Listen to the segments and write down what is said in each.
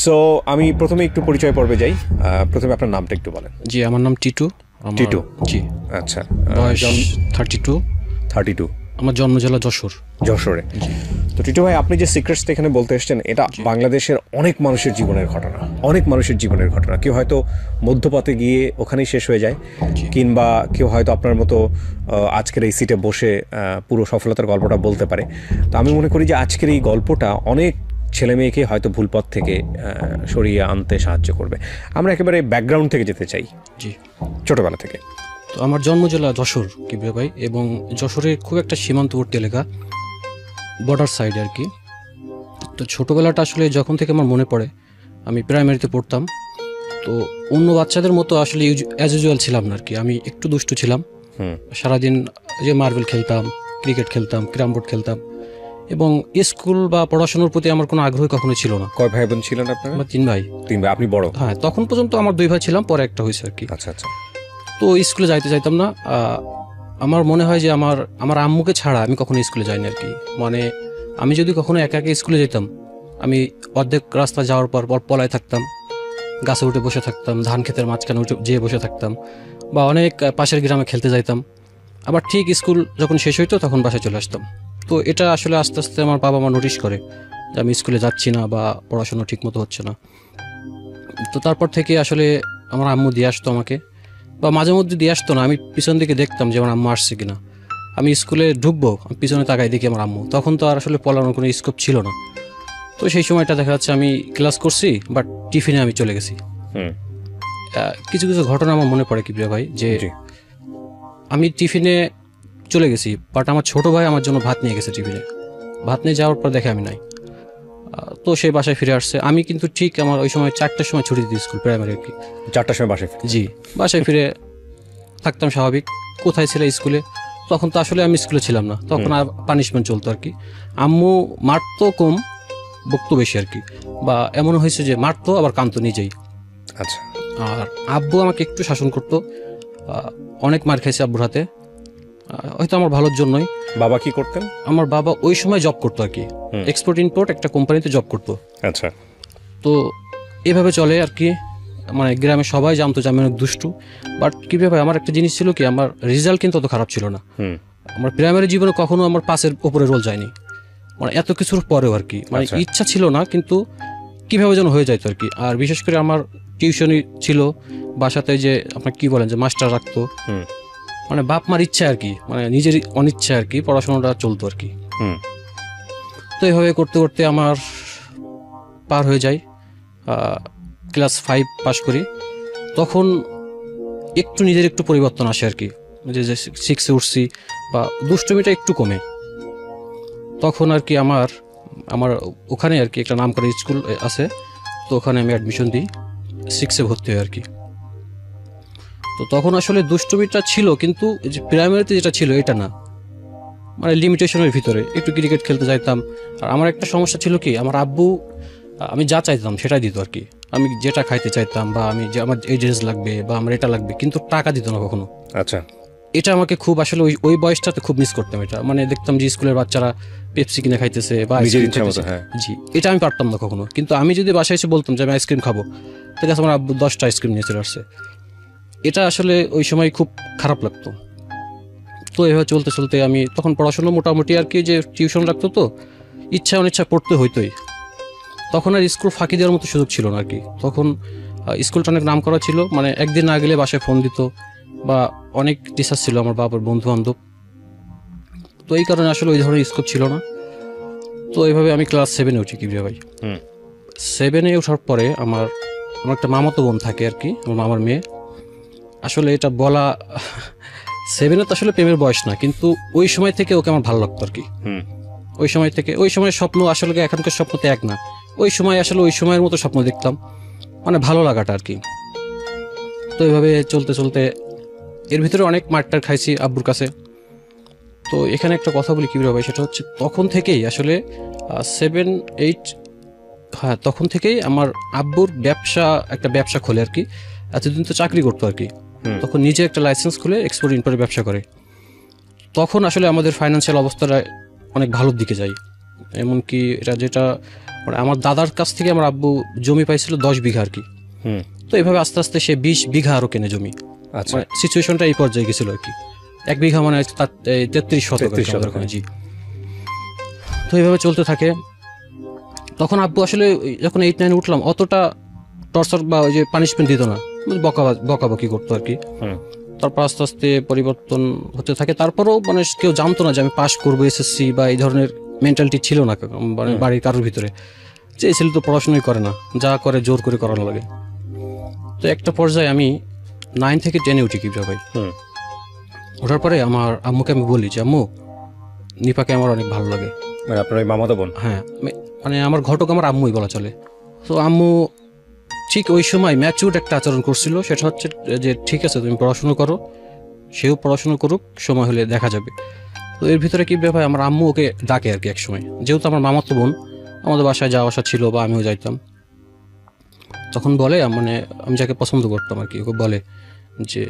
So আমি প্রথমে একটু পরিচয় পর্বে যাই। প্রথমে আপনার নামটা একটু বলেন। জি, আমার নাম টিটু। টিটু, জি। আচ্ছা, বয়স 32। 32। আমার জন্ম জেলা যশোর। যশোরে। তো টিটু ভাই, আপনি যে সিক্রেটস এখানে বলতে এসেছেন, এটা বাংলাদেশের অনেক মানুষের জীবনের ঘটনা, অনেক মানুষের জীবনের ঘটনা। কেউ হয়তো মধ্যপথে গিয়ে ওখানেই শেষ হয়ে যায়, কিংবা কেউ হয়তো আপনার মতো আজকের এই সিটে বসে পুরো সফলতার গল্পটা বলতে পারে। তো আমি মনে করি যে আজকের এই গল্পটা অনেক ছেলে মেয়েকে হয়তো ভুল পথ থেকে সরিয়ে আনতে সাহায্য করবে। আমরা একেবারে ব্যাকগ্রাউন্ড থেকে যেতে চাই। জি, ছোটবেলা থেকে। তো আমার জন্ম জেলা যশোর কিবরিয়া ভাই, এবং যশোরের খুব একটা সীমান্তবর্তী এলাকা, বর্ডার সাইড আর কি। তো ছোটোবেলাটা আসলে যখন থেকে আমার মনে পড়ে, আমি প্রাইমারিতে পড়তাম। তো অন্য বাচ্চাদের মতো আসলে অ্যাজ ইউজুয়াল ছিলাম না আর কি। আমি একটু দুষ্টু ছিলাম। সারাদিন যে মার্বেল খেলতাম, ক্রিকেট খেলতাম, ক্যারাম বোর্ড খেলতাম, এবং স্কুল বা পড়াশোনার প্রতি আমার কোনো আগ্রহ কখনো ছিল না। কয় ভাই বোন ছিলেন আপনারা? আমার 3 ভাই। 3 ভাই। আপনি বড়? হ্যাঁ, তখন পর্যন্ত আমার 2 ভাই ছিলাম, পরে একটা হয়েছে আর কি। আচ্ছা আচ্ছা। তো স্কুলে যাইতে চাইতাম না। আমার মনে হয় যে আমার আম্মুকে ছাড়া আমি কখনো স্কুলে যাইনি আর কি। মানে আমি যদি কখনো একা একা স্কুলে যেতাম, আমি অর্ধেক রাস্তা যাওয়ার পর পলায় থাকতাম, গাছে উঠে বসে থাকতাম, ধান ক্ষেতের মাঝখানে উঠে যেয়ে বসে থাকতাম, বা অনেক পাশের গ্রামে খেলতে যাইতাম। আবার ঠিক স্কুল যখন শেষ হইতো তখন বাসায় চলে আসতাম। তো এটা আসলে আস্তে আস্তে আমার বাবা মা নোটিশ করে যে আমি স্কুলে যাচ্ছি না বা পড়াশোনা ঠিক মতো হচ্ছে না। তো তারপর থেকে আসলে আমার আম্মু দিয়ে আসতো আমাকে, বা মাঝে মধ্যে দিয়ে আসতো না, আমি পিছন দিকে দেখতাম যে আমার আম্মু আসছে কিনা। আমি স্কুলে ঢুকবো, পিছনে তাকাই দেখি আমার আম্মু। তখন তো আর আসলে পড়ানোর কোনো স্কোপ ছিল না। তো সেই সময়টা দেখা যাচ্ছে আমি ক্লাস করছি, বাট টিফিনে আমি চলে গেছি। কিছু কিছু ঘটনা আমার মনে পড়ে কিবরিয়া ভাই, যে আমি টিফিনে চলে গেছি, বাট আমার ছোট ভাই আমার জন্য ভাত নিয়ে গেছে টিফিনে। ভাত নিয়ে যাওয়ার পর দেখে আমি নাই। তো সেই বাসায় ফিরে আসছে। আমি কিন্তু ঠিক আমার ওই সময় 4টার সময় ছুটি দিই স্কুল, প্রাইমারি আর কি। 4টার সময় বাসায়? জি, বাসায় ফিরে থাকতাম স্বাভাবিক। কোথায় ছিল স্কুলে? তখন তো আসলে আমি স্কুলে ছিলাম না, তখন পানিশমেন্ট চলতো আর কি। আম্মু মারতো কম, বকতো বেশি আর কি। বা এমন হয়েছে যে মারতো আবার কাঁদতো নিজেই। আচ্ছা। আর আব্বু আমাকে একটু শাসন করতো। অনেক মার খাইছে আব্বুর হাতে, হয়তো আমার ভালোর জন্যই। বাবা কি করতেন? আমার বাবা ওই সময় জব করতো আর কি, এক্সপোর্ট ইম্পোর্ট একটা কোম্পানিতে জব করতো। আচ্ছা। তো এভাবে চলে আর কি। মানে গ্রামে সবাই জানতো যে আমি অনেক দুষ্টু। বাট কীভাবে আমার একটা জিনিস ছিল কি, আমার রেজাল্ট কিন্তু অত খারাপ ছিল না। আমার প্রাইমারি জীবনে কখনো আমার 5-এর উপরে রোল যায়নি, মানে এত কিছুর পরেও আর কি। মানে ইচ্ছা ছিল না, কিন্তু কীভাবে যেন হয়ে যাইতো আর কি। আর বিশেষ করে আমার টিউশনই ছিল বাসাতে, যে আপনার কি বলেন যে মাস্টার রাখতো। মানে বাপ মার ইচ্ছা আর কি, মানে নিজের অনিচ্ছা আর কি, পড়াশোনাটা চলতো আর কি। তো এইভাবে করতে করতে আমার পার হয়ে যায়। ক্লাস 5 পাস করি, তখন একটু নিজের একটু পরিবর্তন আসে আর কি। যে 6-এ উঠছি, বা দুষ্টমিটা একটু কমে। তখন আর কি আমার ওখানে আর কি একটা নামকরা স্কুল আছে, তো ওখানে আমি অ্যাডমিশন দিই, 6-এ ভর্তি হই আর কি। তো তখন আসলে দুষ্টমিটা ছিল, কিন্তু যে প্রাইমারিতে যেটা ছিল এটা না, মানে লিমিটেশনের ভিতরে। একটু ক্রিকেট খেলতে যাইতাম। আর আমার একটা সমস্যা ছিল কি, আমার আব্বু আমি যা চাইতাম সেটাই দিত আর কি। আমি যেটা খাইতে চাইতাম, বা আমি যে আমার এই ড্রেস লাগবে বা আমার এটা লাগবে, কিন্তু টাকা দিত না কখনো। আচ্ছা। এটা আমাকে খুব আসলে ওই বয়সটাতে খুব মিস করতাম। এটা মানে দেখতাম যে স্কুলের বাচ্চারা পেপসি কিনে খাইতেছে বা আইসক্রিম খাইতেছে, জি, এটা আমি পারতাম না কখনো। কিন্তু আমি যদি বাসায় এসে বলতাম যে আমি আইসক্রিম খাবো, তাহলে আমার আব্বু 10টা আইসক্রিম নিয়ে চলে আসছে। এটা আসলে ওই সময় খুব খারাপ লাগতো। তো এভাবে চলতে চলতে আমি তখন পড়াশোনা মোটামুটি আর কি, যে টিউশন রাখতো, তো ইচ্ছা অনিচ্ছা পড়তে হইতোই। তখন আর স্কুল ফাঁকি দেওয়ার মতো সুযোগ ছিল না আর কি। তখন স্কুলটা অনেক নাম করা ছিল, মানে একদিন না গেলে বাসায় ফোন দিত, বা অনেক টিচার ছিল আমার বাবার বন্ধু বান্ধব। তো এই কারণে আসলে ওই ধরনের স্কোপ ছিল না। তো এইভাবে আমি ক্লাস 7-এ উঠি কিবরিয়া ভাই। 7-এ ওঠার পরে আমার একটা মামাতো বোন থাকে আর কি, আমার মামার মেয়ে। আসলে এটা বলা, 7-এ তো আসলে প্রেমের বয়স না, কিন্তু ওই সময় থেকে ওকে আমার ভালো লাগতো আর কি। ওই সময় থেকে, ওই সময়ের স্বপ্ন আসলে এখনকার স্বপ্ন তো এক না। ওই সময় আসলে ওই সময়ের মতো স্বপ্ন দেখতাম, মানে ভালো লাগাটা আর কি। তো এইভাবে চলতে চলতে এর ভিতরে অনেক মারটার খাইছি আব্বুর কাছে। তো এখানে একটা কথা বলি কিবরিয়া ভাই, সেটা হচ্ছে তখন থেকেই আসলে 7-8, হ্যাঁ, তখন থেকেই আমার আব্বুর একটা ব্যবসা খোলে আর কি। এতদিন তো চাকরি করতো আর কি, তখন নিজে একটা লাইসেন্স খুলে এক্সপোর্ট ইম্পোর্টের ব্যবসা করে। তখন আসলে আমাদের ফাইন্যান্সিয়াল অবস্থাটা অনেক ভালোর দিকে যায়। এমনকি এটা যেটা মানে আমার দাদার কাছ থেকে আমার আব্বু জমি পাইছিল 10 বিঘা আর কি। তো এইভাবে আস্তে আস্তে সে 20 বিঘা আরো কেনে জমি। আচ্ছা, সিচুয়েশনটা এই পর্যায়ে গেছিল আর কি। 1 বিঘা মানে 33 শতক জি। তো এইভাবে চলতে থাকে। তখন আব্বু আসলে যখন 8-9 উঠলাম অতটা টর্চার বা ওই যে পানিশমেন্ট দিত না, বকাবকি করতো আর কি। তারপর আস্তে আস্তে পরিবর্তন হতে থাকে। তারপরও মানে কেউ জানতো না যে আমি পাশ করবো এসএসসি বা এই ধরনের মেন্টালিটি ছিল না মানে বাড়ির কারোর ভিতরে, যে এই ছেলে তো পড়াশোনাই করে না, যা করে জোর করে করানো লাগে। তো একটা পর্যায়ে আমি 9 থেকে 10-এ উঠি কিবরা ভাই। ওঠার পরে আমার আম্মুকে আমি বলি যে আম্মু, নিপাকে আমার অনেক ভালো লাগে। মানে আপনার ওই মামাতো বোন? হ্যাঁ, মানে আমার ঘটক আমার আম্মুই বলা চলে। তো আম্মু ঠিক ওই সময় ম্যাচিউরড একটা আচরণ করছিল, সেটা হচ্ছে যে ঠিক আছে তুমি পড়াশুনো করো, সেও পড়াশুনো করুক, সময় হলে দেখা যাবে। তো এর ভিতরে কি ব্যাপার, আমার আম্মু ওকে ডাকে আর কি এক সময়, যেহেতু আমার মামাতো বোন, আমাদের বাসায় যাওয়া আসা ছিল বা আমিও যাইতাম। তখন বলে মানে আমি যাকে পছন্দ করতাম আর কি, ওকে বলে যে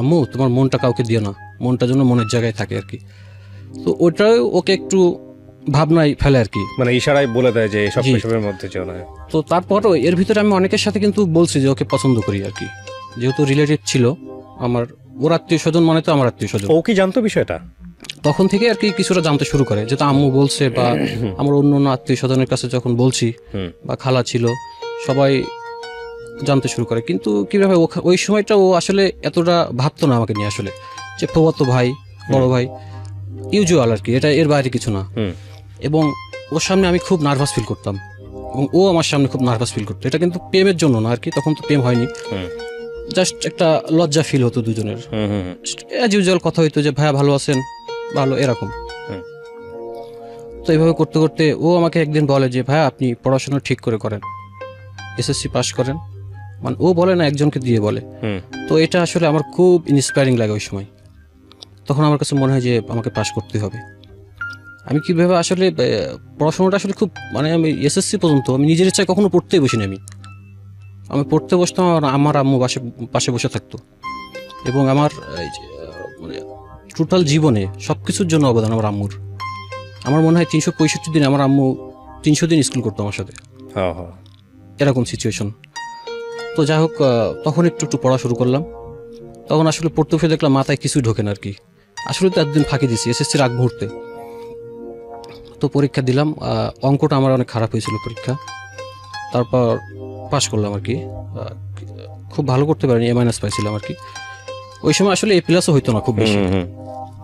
আম্মু তোমার মনটা কাউকে দিও না, মনটা যেন মনের জায়গায় থাকে আর কি। তো ওটাও ওকে একটু ভাবনায় ফেলে আর কি, মানে ইশারায় বলে দেয় যে এসব এসবের মধ্যে যেও না। তো তারপরও এর ভিতরে আমি অনেকের সাথে কিন্তু বলছি যে ওকে পছন্দ করি আর কি, যেহেতু রিলেটিভ ছিল আমার, ওর আত্মীয় স্বজন মানে তো আমার আত্মীয় স্বজন। ও কি জানতো বিষয়টা? তখন থেকে আর কি কিছুটা জানতে শুরু করে, যেটা আম্মু বলছে বা আমার অন্য অন্য আত্মীয় স্বজনের কাছে যখন বলছি বা খালা ছিল, সবাই জানতে শুরু করে। কিন্তু কিভাবে ওই সময়টা ও আসলে এতটা ভাবতো না আমাকে নিয়ে, আসলে যে ফুফাতো ভাই, বড় ভাই, ইউজুয়াল আর কি, এটা এর বাইরে কিছু না। এবং ওর সামনে আমি খুব নার্ভাস ফিল করতাম এবং ও আমার সামনে খুব নার্ভাস ফিল করতো। এটা কিন্তু প্রেমের জন্য না আর কি, তখন তো প্রেম হয়নি, জাস্ট একটা লজ্জা ফিল হতো দুজনের। অ্যাজ ইউজুয়াল কথা হইতো যে ভাইয়া ভালো আছেন, ভালো, এরকম। তো এইভাবে করতে করতে ও আমাকে একদিন বলে যে ভাইয়া আপনি পড়াশোনা ঠিক করে করেন, এসএসসি পাস করেন। মানে ও বলে না, একজনকে দিয়ে বলে। তো এটা আসলে আমার খুব ইন্সপায়ারিং লাগে ওই সময়। তখন আমার কাছে মনে হয় যে আমাকে পাস করতে হবে। আমি কিভাবে আসলে পড়াশোনাটা আসলে খুব মানে আমি এসএসসি পর্যন্ত আমি নিজের ইচ্ছায় কখনো পড়তেই বসিনি। আমি পড়তে বসতাম, আমার আম্মু পাশে বসে থাকতো। এবং আমার মানে টোটাল জীবনে সবকিছুর জন্য অবদান আমার আম্মুর। আমার মনে হয় 365 দিন আমার আম্মু 300 দিন স্কুল করতো আমার সাথে, এরকম সিচুয়েশন। তো যাই হোক, তখন একটু পড়া শুরু করলাম। তখন আসলে পড়তে ফিরে দেখলাম মাথায় কিছুই ঢোকে না আর কি। আসলে তো একদিন ফাঁকি দিছি এসএসসির আগ মুহূর্তে। তো পরীক্ষা দিলাম, অঙ্কটা আমার অনেক খারাপ হয়েছিল পরীক্ষা, তারপর পাশ করলাম আর কি। খুব ভালো করতে পারিনি, A- পাইছিলাম আর কি। ওই সময় আসলে A+ হইতো না খুব বেশি,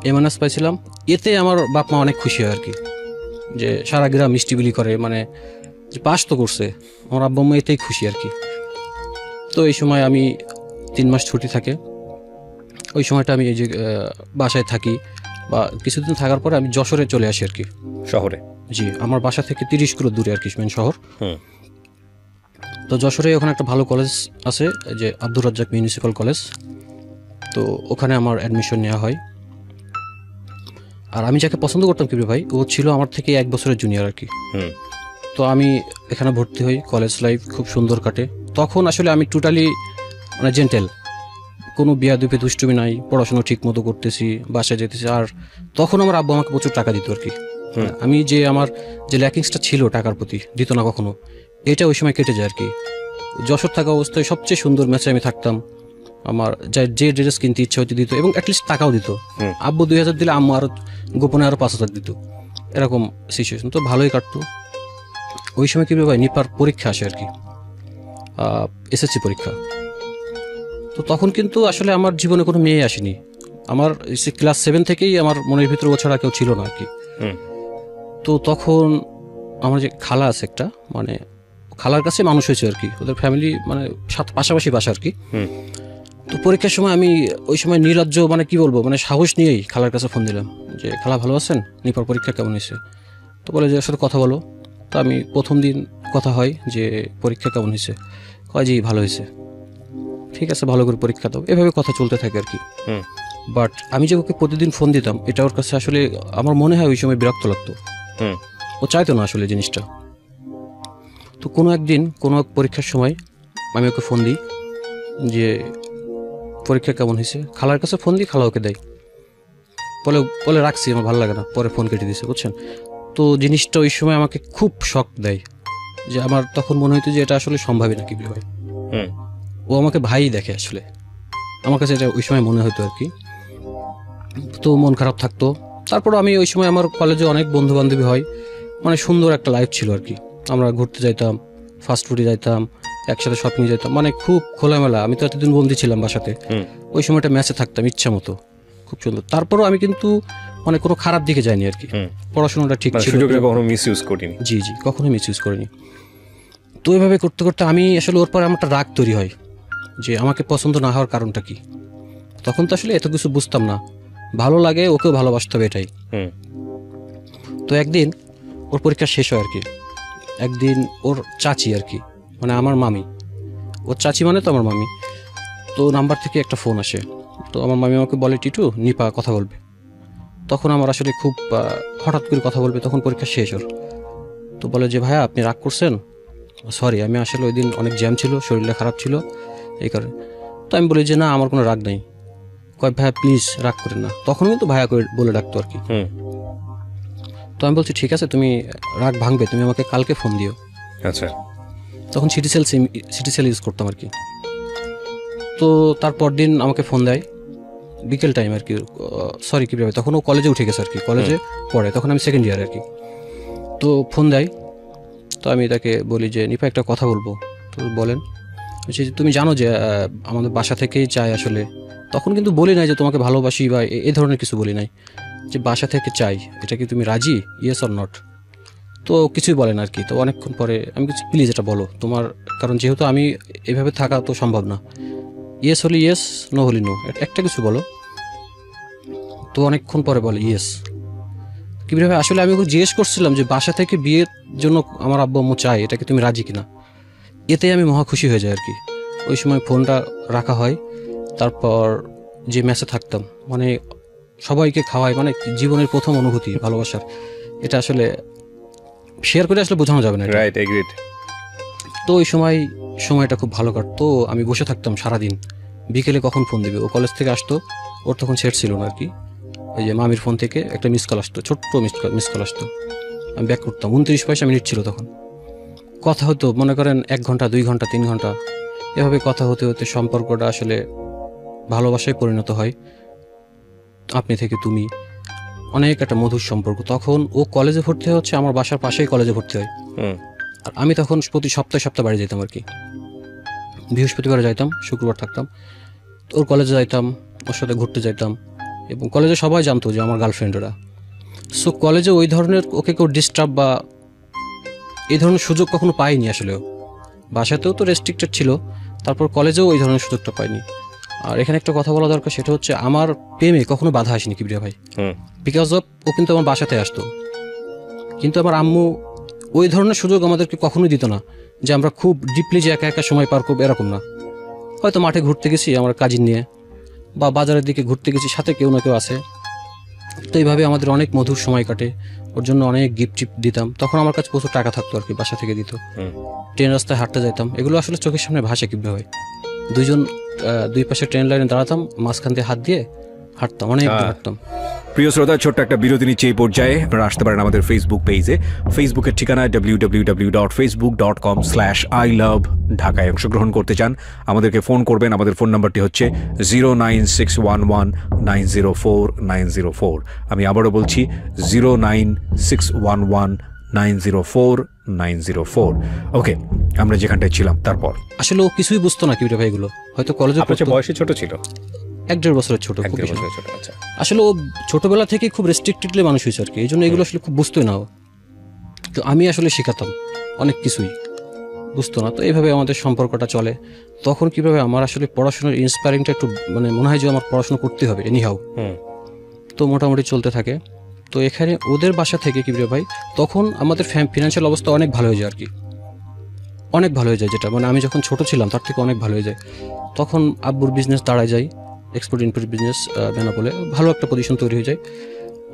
A- পাইছিলাম। এতে আমার বাপ মা অনেক খুশি হয় আর কি, যে সারা গ্রাম মিষ্টি বিলি করে, মানে যে পাশ তো করছে। আমার আব্বা আম্মা এতেই খুশি আর কি। তো এই সময় আমি 3 মাস ছুটি থাকে, ওই সময়টা আমি এই যে বাসায় থাকি বা কিছুদিন থাকার পরে আমি যশোরে চলে আসি আর কি, শহরে। জি, আমার বাসা থেকে 30 কিলো দূরে আর কি মেন শহর। তো যশোরে ওখানে একটা ভালো কলেজ আছে, যে আব্দুর রাজ্জাক মিউনিসিপ্যাল কলেজ। তো ওখানে আমার অ্যাডমিশন নেওয়া হয়। আর আমি যাকে পছন্দ করতাম কিবরি ভাই, ও ছিল আমার থেকে 1 বছরের জুনিয়র আর কি। তো আমি এখানে ভর্তি হই, কলেজ লাইফ খুব সুন্দর কাটে। তখন আসলে আমি টোটালি মানে জেন্টেল, কোনো বিয়াদুপি দুষ্টুমি নাই, পড়াশোনা ঠিক মতো করতেছি, বাসায় যেতেছি। আর তখন আমার আব্বু আমাকে প্রচুর টাকা দিত আর কি। আমি যে আমার যে ল্যাকিংসটা ছিল টাকার প্রতি, দিত না কখনো, এটা ওই সময় কেটে যায় আর কি। যশোর থাকা অবস্থায় সবচেয়ে সুন্দর ম্যাচে আমি থাকতাম, আমার যে ড্রেস কিনতে ইচ্ছা হচ্ছে দিত, এবং অ্যাটলিস্ট টাকাও দিত। আব্বু 2000 দিলে আম্মু আরো গোপনে আরো 5000 দিত, এরকম সিচুয়েশন। তো ভালোই কাটতো। ওই সময় কি ভাই নিপার পরীক্ষা আসে আর কি, এসএসসি পরীক্ষা। তো তখন কিন্তু আসলে আমার জীবনে কোনো মেয়ে আসেনি। আমার ক্লাস 7 থেকেই আমার মনের ভিতরে ও ছাড়া কেউ ছিল না আর কি। তো তখন আমার যে খালা আছে একটা, মানে খালার কাছে মানুষ হয়েছে আর কি, ওদের ফ্যামিলি মানে পাশাপাশি বাসা আর কি। তো পরীক্ষার সময় আমি ওই সময় নির্লজ্জ, মানে কি বলবো, মানে সাহস নিয়েই খালার কাছে ফোন দিলাম যে খালা ভালো আছেন, নিপার পরীক্ষা কেমন হয়েছে? তো বলে যে ওর সাথে কথা বলো। তো আমি প্রথম দিন কথা হয় যে পরীক্ষা কেমন হয়েছে, কয় জি ভালো হয়েছে, ঠিক আছে ভালো করে পরীক্ষা দাও, এভাবে কথা চলতে থাকে আর কি। বাট আমি যে ওকে প্রতিদিন ফোন দিতাম, এটা ওর কাছে আসলে আমার মনে হয় ওই সময় বিরক্ত লাগতো। ও চাইতো না আসলে জিনিসটা। তো কোনো একদিন কোনো পরীক্ষার সময় আমি ওকে ফোন দিই যে পরীক্ষা কেমন হয়েছে। খালার কাছে ফোন দিই, খালা ওকে দেয়, বলে রাখছি, আমার ভালো লাগে না, পরে ফোন কেটে দিয়েছে, বুঝছেন। তো জিনিসটা ওই সময় আমাকে খুব শক দেয়, যে আমার তখন মনে হতো যে এটা আসলে সম্ভবই না কিবরিয়া ভাই। ও আমাকে ভাই দেখে আসলে, আমার কাছে এটা ওই সময় মনে হতো আর কি। তো মন খারাপ থাকতো। তারপর আমি ওই সময় আমার কলেজে অনেক বন্ধু বান্ধবী হয়, মানে সুন্দর একটা লাইফ ছিল আর কি। আমরা ঘুরতে যাইতাম, ফাস্ট ফুডে যাইতাম, একসাথে শপিং যেতাম, মানে খুব খোলামেলা। আমি তো এতদিন বন্দি ছিলাম বাসাতে, ওই সময়টা ম্যাচে থাকতাম ইচ্ছা মতো, খুব সুন্দর। তারপরও আমি কিন্তু মানে কোনো খারাপ দিকে যাইনি আর কি, পড়াশোনাটা ঠিক ছিল, কখনো মিসইউজ করিনি। জি জি, কখনোই মিসইউজ করিনি। তো এইভাবে করতে করতে আমি আসলে ওর পরে আমার একটা রাগ তৈরি হয় যে আমাকে পছন্দ না হওয়ার কারণটা কি। তখন তো আসলে এত কিছু বুঝতাম না, ভালো লাগে ওকেও ভালোবাসতে হবে এটাই। তো একদিন ওর পরীক্ষা শেষ হয় আর কি, একদিন ওর চাচি আর কি, মানে আমার মামি, ওর চাচি মানে তো আমার মামি, তো নাম্বার থেকে একটা ফোন আসে। তো আমার মামি আমাকে বলে, টিটু নিপা কথা বলবে। তখন আমার আসলে খুব হঠাৎ করে কথা বলবে, তখন পরীক্ষা শেষ ওর। তো বলে যে ভাইয়া আপনি রাগ করছেন? সরি, আমি আসলে ওই দিন অনেক জ্যাম ছিল, শরীরটা খারাপ ছিল এই কারণে। তো আমি বলি যে না, আমার কোনো রাগ নেই। কয় ভাইয়া প্লিজ রাগ করেন না, তখন কিন্তু ভাইয়া করে বলে ডাকতো আর কি। তো আমি বলছি ঠিক আছে, তুমি রাগ ভাঙবে, তুমি আমাকে কালকে ফোন দিও। আচ্ছা। তখন সিটি সেল ইউজ করতাম আর কি। তো তারপর দিন আমাকে ফোন দেয় বিকেল টাইম আর কি, সরি কি ভাবে, তখন ও কলেজে উঠে গেছে আর কি, কলেজে পড়ে, তখন আমি সেকেন্ড ইয়ার আর কি। তো ফোন দেয়, তো আমি তাকে বলি যে নিপা একটা কথা বলবো। তো বলেন। তুমি জানো যে আমাদের বাসা থেকেই চাই আসলে, তখন কিন্তু বলি নাই যে তোমাকে ভালোবাসি বা এই ধরনের কিছু বলি নাই, যে বাসা থেকে চাই, এটা কি তুমি রাজি, ইয়েস অর নট? তো কিছুই বলেন আর কি। তো অনেকক্ষণ পরে আমি কিছু, প্লিজ এটা বলো তোমার, কারণ যেহেতু আমি এভাবে থাকা তো সম্ভব না, ইয়েস হলে ইয়েস, নো হলে নো, একটা কিছু বলো। তো অনেকক্ষণ পরে বলে ইয়েস। কীভাবে আসলে আমি ওকে জিজ্ঞেস করছিলাম যে বাসা থেকে বিয়ের জন্য আমার আব্বু আম্মু চাই, এটা কি তুমি রাজি কিনা? এতে আমি মহা খুশি হয়ে যাই আর কি। ওই সময় ফোনটা রাখা হয়, তারপর যে ম্যাচে থাকতাম, মানে সবাইকে খাওয়াই, মানে জীবনের প্রথম অনুভূতি ভালোবাসার, এটা আসলে শেয়ার করে আসলে বোঝানো যাবে না। Right, agreed. তো ওই সময়টা খুব ভালো কাটতো। আমি বসে থাকতাম সারাদিন, বিকেলে কখন ফোন দেবে। ও কলেজ থেকে আসতো, ওর তখন সেট ছিল না আর কি, এই যে মামির ফোন থেকে একটা মিস কল আসতো, ছোট্ট মিস কল আসতো, আমি ব্যাক করতাম। 29 পয়সা মিনিট ছিল তখন। কথা হতো মনে করেন 1 ঘন্টা 2 ঘন্টা 3 ঘন্টা, এভাবে কথা হতে হতে সম্পর্কটা আসলে ভালোবাসায় পরিণত হয়। আপনি থেকে তুমি, অনেক একটা মধুর সম্পর্ক। তখন ও কলেজে ভর্তি হচ্ছে, আমার বাসার পাশেই কলেজে ভর্তি হয়। আর আমি তখন প্রতি সপ্তাহে বাড়ি যেতাম আর কি, বৃহস্পতিবারে যাইতাম, শুক্রবার থাকতাম। ওর কলেজে যাইতাম, ওর সাথে ঘুরতে যাইতাম, এবং কলেজে সবাই জানতো যে আমার গার্লফ্রেন্ডরা। সো কলেজে ওই ধরনের ওকে কেউ ডিস্টার্ব বা এই ধরনের সুযোগ কখনো পাইনি আসলে। বাসাতেও তো রেস্ট্রিক্টেড ছিল, তারপর কলেজেও ওই ধরনের সুযোগটা পাইনি। আর এখানে একটা কথা বলা দরকার, সেটা হচ্ছে আমার প্রেমে কখনো বাধা আসেনি কিবরিয়া ভাই, বিকজ অফ ও কিন্তু আমার বাসাতে আসতো। কিন্তু আমার আম্মু ওই ধরনের সুযোগ আমাদেরকে কখনোই দিত না, যে আমরা খুব ডিপলি যে একা একা সময় পার করবো, এরকম না। হয়তো মাঠে ঘুরতে গেছি আমার কাজিন নিয়ে, বা বাজারের দিকে ঘুরতে গেছি, সাথে কেউ না কেউ আছে। তো এইভাবে আমাদের অনেক মধুর সময় কাটে। ওর জন্য অনেক গিফট টিপ দিতাম, তখন আমার কাছে প্রচুর টাকা থাকতো আর কি, বাসা থেকে দিত। ট্রেন রাস্তায় হাঁটতে যাইতাম, এগুলো আসলে চোখের সামনে ভাসে কিভাবে হয়। দুই পাশে ট্রেন লাইনে দাঁড়াতাম, মাঝখান দিয়ে হাত দিয়ে হাঁটতাম, অনেক হাঁটতাম। প্রিয় শ্রোতা, ছোট্ট একটা বিরতি নিচ্ছে এই পর্যায়ে। আপনারা আসতে পারেন আমাদের ফেসবুক পেজে, ফেসবুকের ঠিকানা www.facebook.com/ilove ঢাকায় অংশগ্রহণ করতে চান, আমাদেরকে ফোন করবেন। আমাদের ফোন নাম্বারটি হচ্ছে 09611904904। আমি আবারও বলছি 09611904904। ওকে, আমরা যেখানটায় ছিলাম তারপর আসলে ও কিছুই বুঝতো না কিবরিয়া ভাই, এগুলো হয়তো কলেজে বয়সে ছোট ছিল, 1-1.5 বছরের ছোট। আসলে ও ছোটবেলা থেকে খুব রেস্ট্রিক্টেডলি মানুষ হয়েছে আর কি, এই জন্য এগুলো আসলে খুব বুঝতোই না। তো আমি আসলে শেখাতাম অনেক কিছুই, বুঝতো না। তো এইভাবে আমাদের সম্পর্কটা চলে। তখন কিভাবে আমার আসলে পড়াশোনার ইন্সপায়ারিংটা একটু, মানে মনে হয় যে আমার পড়াশোনা করতে হবে এনিহাউ। তো মোটামুটি চলতে থাকে। তো এখানে ওদের বাসা থেকে কিবরিয়া ভাই, তখন আমাদের ফিনান্সিয়াল অবস্থা অনেক ভালো হয়ে যায় আর কি, অনেক ভালো হয়ে যায়, যেটা মানে আমি যখন ছোট ছিলাম তার থেকে অনেক ভালো হয়ে যায়। তখন আব্বুর বিজনেস দাঁড়ায় যায়, এক্সপোর্ট ইম্পোর্ট বিজনেস বেনাপোলে, ভালো একটা পজিশন তৈরি হয়ে যায়।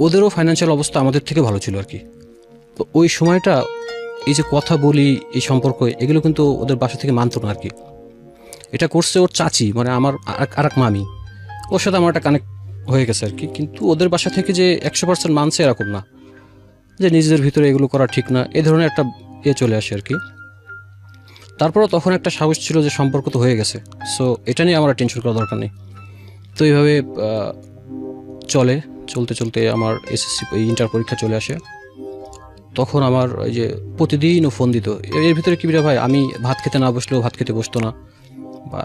ওদেরও ফাইন্যান্সিয়াল অবস্থা আমাদের থেকে ভালো ছিল আর কি। তো ওই সময়টা এই যে কথা বলি, এই সম্পর্ক, এগুলো কিন্তু ওদের বাসা থেকে মানতো না আর কি। এটা করছে ওর চাচি, মানে আমার আর এক মামি, ওর সাথে আমার একটা কানেক্ট হয়ে গেছে আর কি। কিন্তু ওদের বাসা থেকে যে 100% মানছে এরকম না। যে নিজেদের ভিতরে এগুলো করা ঠিক না, এই ধরনের একটা চলে আসে আর কি। তারপরও তখন একটা সাহস ছিল যে সম্পর্ক তো হয়ে গেছে, সো এটা নিয়ে আমার টেনশন করা দরকার নেই। তো এইভাবে চলতে চলতে আমার এসএসসি ইন্টার পরীক্ষা চলে আসে। তখন আমার ওই যে প্রতিদিনও ফোন দিত। এর ভিতরে কি ভাই, আমি ভাত খেতে না বসলেও ভাত খেতে বসতো না, বা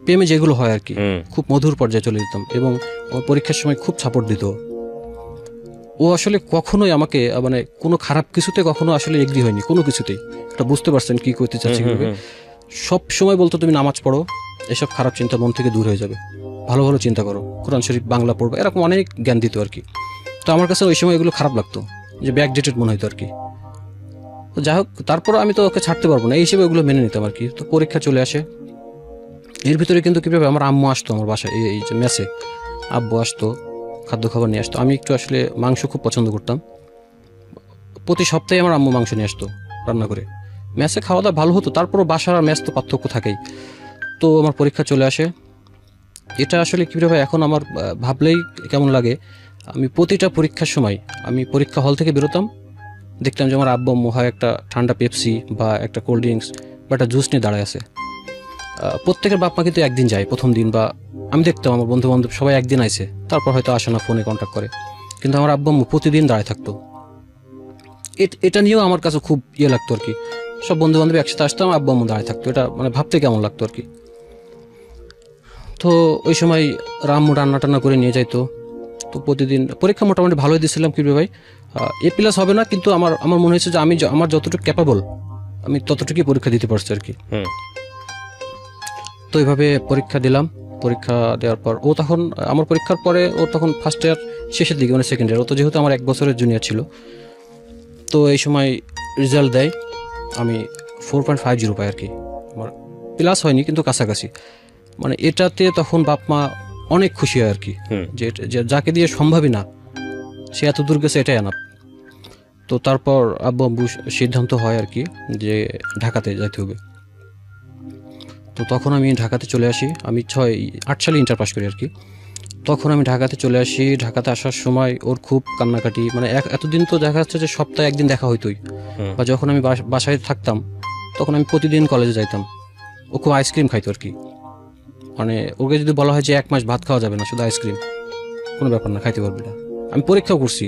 প্রেমে যেগুলো হয় আর কি, খুব মধুর পর্যায়ে চলে যেতাম। এবং আমার পরীক্ষার সময় খুব সাপোর্ট দিত। ও আসলে কখনোই আমাকে মানে কোনো খারাপ কিছুতে কখনো আসলে এগ্রি হয়নি, কোনো কিছুতেই। এটা বুঝতে পারছেন কি করতে চাচ্ছি কিভাবে। সব সময় বলতো তুমি নামাজ পড়ো, এসব খারাপ চিন্তা মন থেকে দূর হয়ে যাবে, ভালো ভালো চিন্তা করো, কোরআন শরীফ বাংলা পড়বে, এরকম অনেক জ্ঞান দিত আর কি। তো আমার কাছে ওই সময় এগুলো খারাপ লাগতো, যে ব্যাকডেটেড মনে হতো আর কি। তো যাই হোক, তারপর আমি তো ওকে ছাড়তে পারবো না, এই হিসেবে ওগুলো মেনে নিতাম আর কি। তো পরীক্ষা চলে আসে। এর ভিতরে কিন্তু কীভাবে আমার আম্মু আসতো আমার বাসায়, এই যে মেসে আব্বু আসতো, খাদ্য খাবার নিয়ে আসতো। আমি একটু আসলে মাংস খুব পছন্দ করতাম, প্রতি সপ্তাহে আমার আম্মু মাংস নিয়ে আসতো রান্না করে। মেসে খাওয়া দাওয়া ভালো হতো, তারপরও বাসার আর মেস তো পার্থক্য থাকেই। তো আমার পরীক্ষা চলে আসে। এটা আসলে কীভাবে এখন আমার ভাবলেই কেমন লাগে। আমি প্রতিটা পরীক্ষার সময় আমি পরীক্ষা হল থেকে বেরোতাম, দেখতাম যে আমার আব্বু আম্মু হয় একটা ঠান্ডা পেপসি বা একটা কোল্ড ড্রিঙ্কস বা একটা জুস নিয়ে দাঁড়ায় আছে। প্রত্যেকের বাপ মা কিন্তু একদিন যায় প্রথম দিন, বা আমি দেখতাম আমার বন্ধু বান্ধব সবাই একদিন আইছে, তারপর হয়তো আসে না, ফোনে কন্ট্যাক্ট করে। কিন্তু আমার আব্বু আম্মু প্রতিদিন দাঁড়ায় থাকতো। এটা নিয়েও আমার কাছে খুব লাগতো আর কি। সব বন্ধু বান্ধব একসাথে আসতাম, আব্বু আম্মু দাঁড়ায় থাকতো, এটা মানে ভাবতে কেমন লাগতো আর কি। তো ওই সময় আম্মু রান্না টান্না করে নিয়ে যাইতো। তো প্রতিদিন পরীক্ষা মোটামুটি ভালোই দিয়েছিলাম কি ভাই, A+ হবে না, কিন্তু আমার মনে হয়েছে যে আমি আমার যতটুকু ক্যাপাবল আমি ততটুকুই পরীক্ষা দিতে পারছি আর কি। তো এইভাবে পরীক্ষা দিলাম। পরীক্ষা দেওয়ার পর ও তখন আমার পরীক্ষার পরে ও তখন ফার্স্ট ইয়ার শেষের দিকে, মানে সেকেন্ড ইয়ার। ও তো যেহেতু আমার 1 বছরের জুনিয়র ছিল। তো এই সময় রেজাল্ট দেয়, আমি 4.50 পাই আর কি। আমার প্লাস হয়নি কিন্তু কাছাকাছি। মানে এটাতে তখন বাপ মা অনেক খুশি হয় আর কি, যে যাকে দিয়ে সম্ভবই না সে এত দূর গেছে, এটাই আনা। তো তারপর আব্বু আব্বু সিদ্ধান্ত হয় আর কি যে ঢাকাতে যাইতে হবে। তো তখন আমি ঢাকাতে চলে আসি। আমি 8 সালে ইন্টার পাস করি আর কি। তখন আমি ঢাকাতে চলে আসি। ঢাকাতে আসার সময় ওর খুব কান্নাকাটি, মানে এতদিন তো দেখা যাচ্ছে যে সপ্তাহে একদিন দেখা হইতোই, বা যখন আমি বাসায় থাকতাম তখন আমি প্রতিদিন কলেজে যাইতাম। ও খুব আইসক্রিম খাইতো আর কি। মানে ওকে যদি বলা হয় যে 1 মাস ভাত খাওয়া যাবে না, শুধু আইসক্রিম, কোনো ব্যাপার না, খাইতে পারবি না। আমি পরীক্ষাও করছি,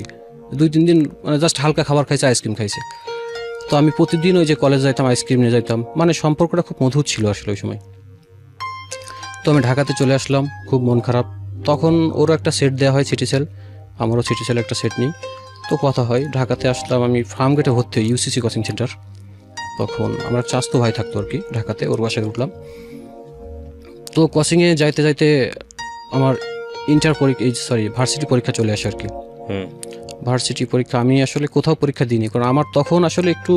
2-3 দিন মানে জাস্ট হালকা খাবার খাইছে, আইসক্রিম খাইছে। তো আমি প্রতিদিন ওই যে কলেজ যাইতাম, আইসক্রিম নিয়ে যাইতাম, মানে সম্পর্কটা খুব মধুর ছিল আসলে ওই সময়। তো আমি ঢাকাতে চলে আসলাম, খুব মন খারাপ। তখন ওরও একটা সেট দেওয়া হয় সিটিসেল, আমারও সিটিসেল একটা সেট নিই। তো কথা হয়, ঢাকাতে আসলাম, আমি ফার্মগেটে ভর্তি হই, UCC কোচিং সেন্টার। তখন আমার চাচাতো ভাই থাকতো আর কি ঢাকাতে, ওর বাসায় উঠলাম। তো কোচিংয়ে যাইতে যাইতে আমার ভার্সিটি পরীক্ষা চলে আসে আর কি। ভার্সিটি পরীক্ষা আমি আসলে কোথাও পরীক্ষা দিইনি, কারণ আমার তখন আসলে একটু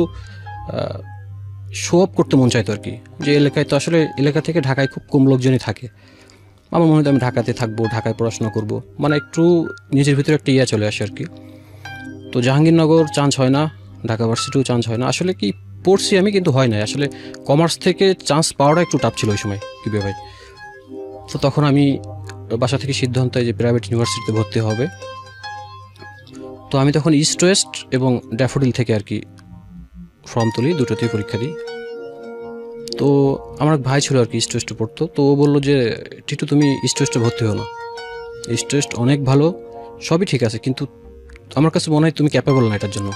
শো অফ করতে মন চাইতো আর কি। যে এলাকায় তো আসলে এলাকা থেকে ঢাকায় খুব কম লোকজনই থাকে। আমার মনে হয় আমি ঢাকাতে থাকবো, ঢাকায় পড়াশোনা করব, মানে একটু নিজের ভিতরে একটা চলে আসে আর কি। তো জাহাঙ্গীরনগর চান্স হয় না, ঢাকা ভার্সিটিও চান্স হয় না। আসলে কি পড়ছি আমি, কিন্তু হয় না আসলে। কমার্স থেকে চান্স পাওয়াটা একটু টাফ ছিল ওই সময় কিভাবে ভাই। তো তখন আমি বাসা থেকে সিদ্ধান্ত হয় যে প্রাইভেট ইউনিভার্সিটিতে ভর্তি হবে। তো আমি তখন ইস্ট ওয়েস্ট এবং ড্যাফোডিল থেকে আর কি ফর্ম তুলি, দুটোতেই পরীক্ষা দিই। তো আমার ভাই ছিল আর কি ইস্ট ওয়েস্টে পড়তো। তো ও বললো যে টিটু তুমি ইস্ট ওয়েস্টে ভর্তি হো না, ইস্ট ওয়েস্ট অনেক ভালো, সবই ঠিক আছে, কিন্তু আমার কাছে মনে হয় তুমি ক্যাপেবল না এটার জন্য।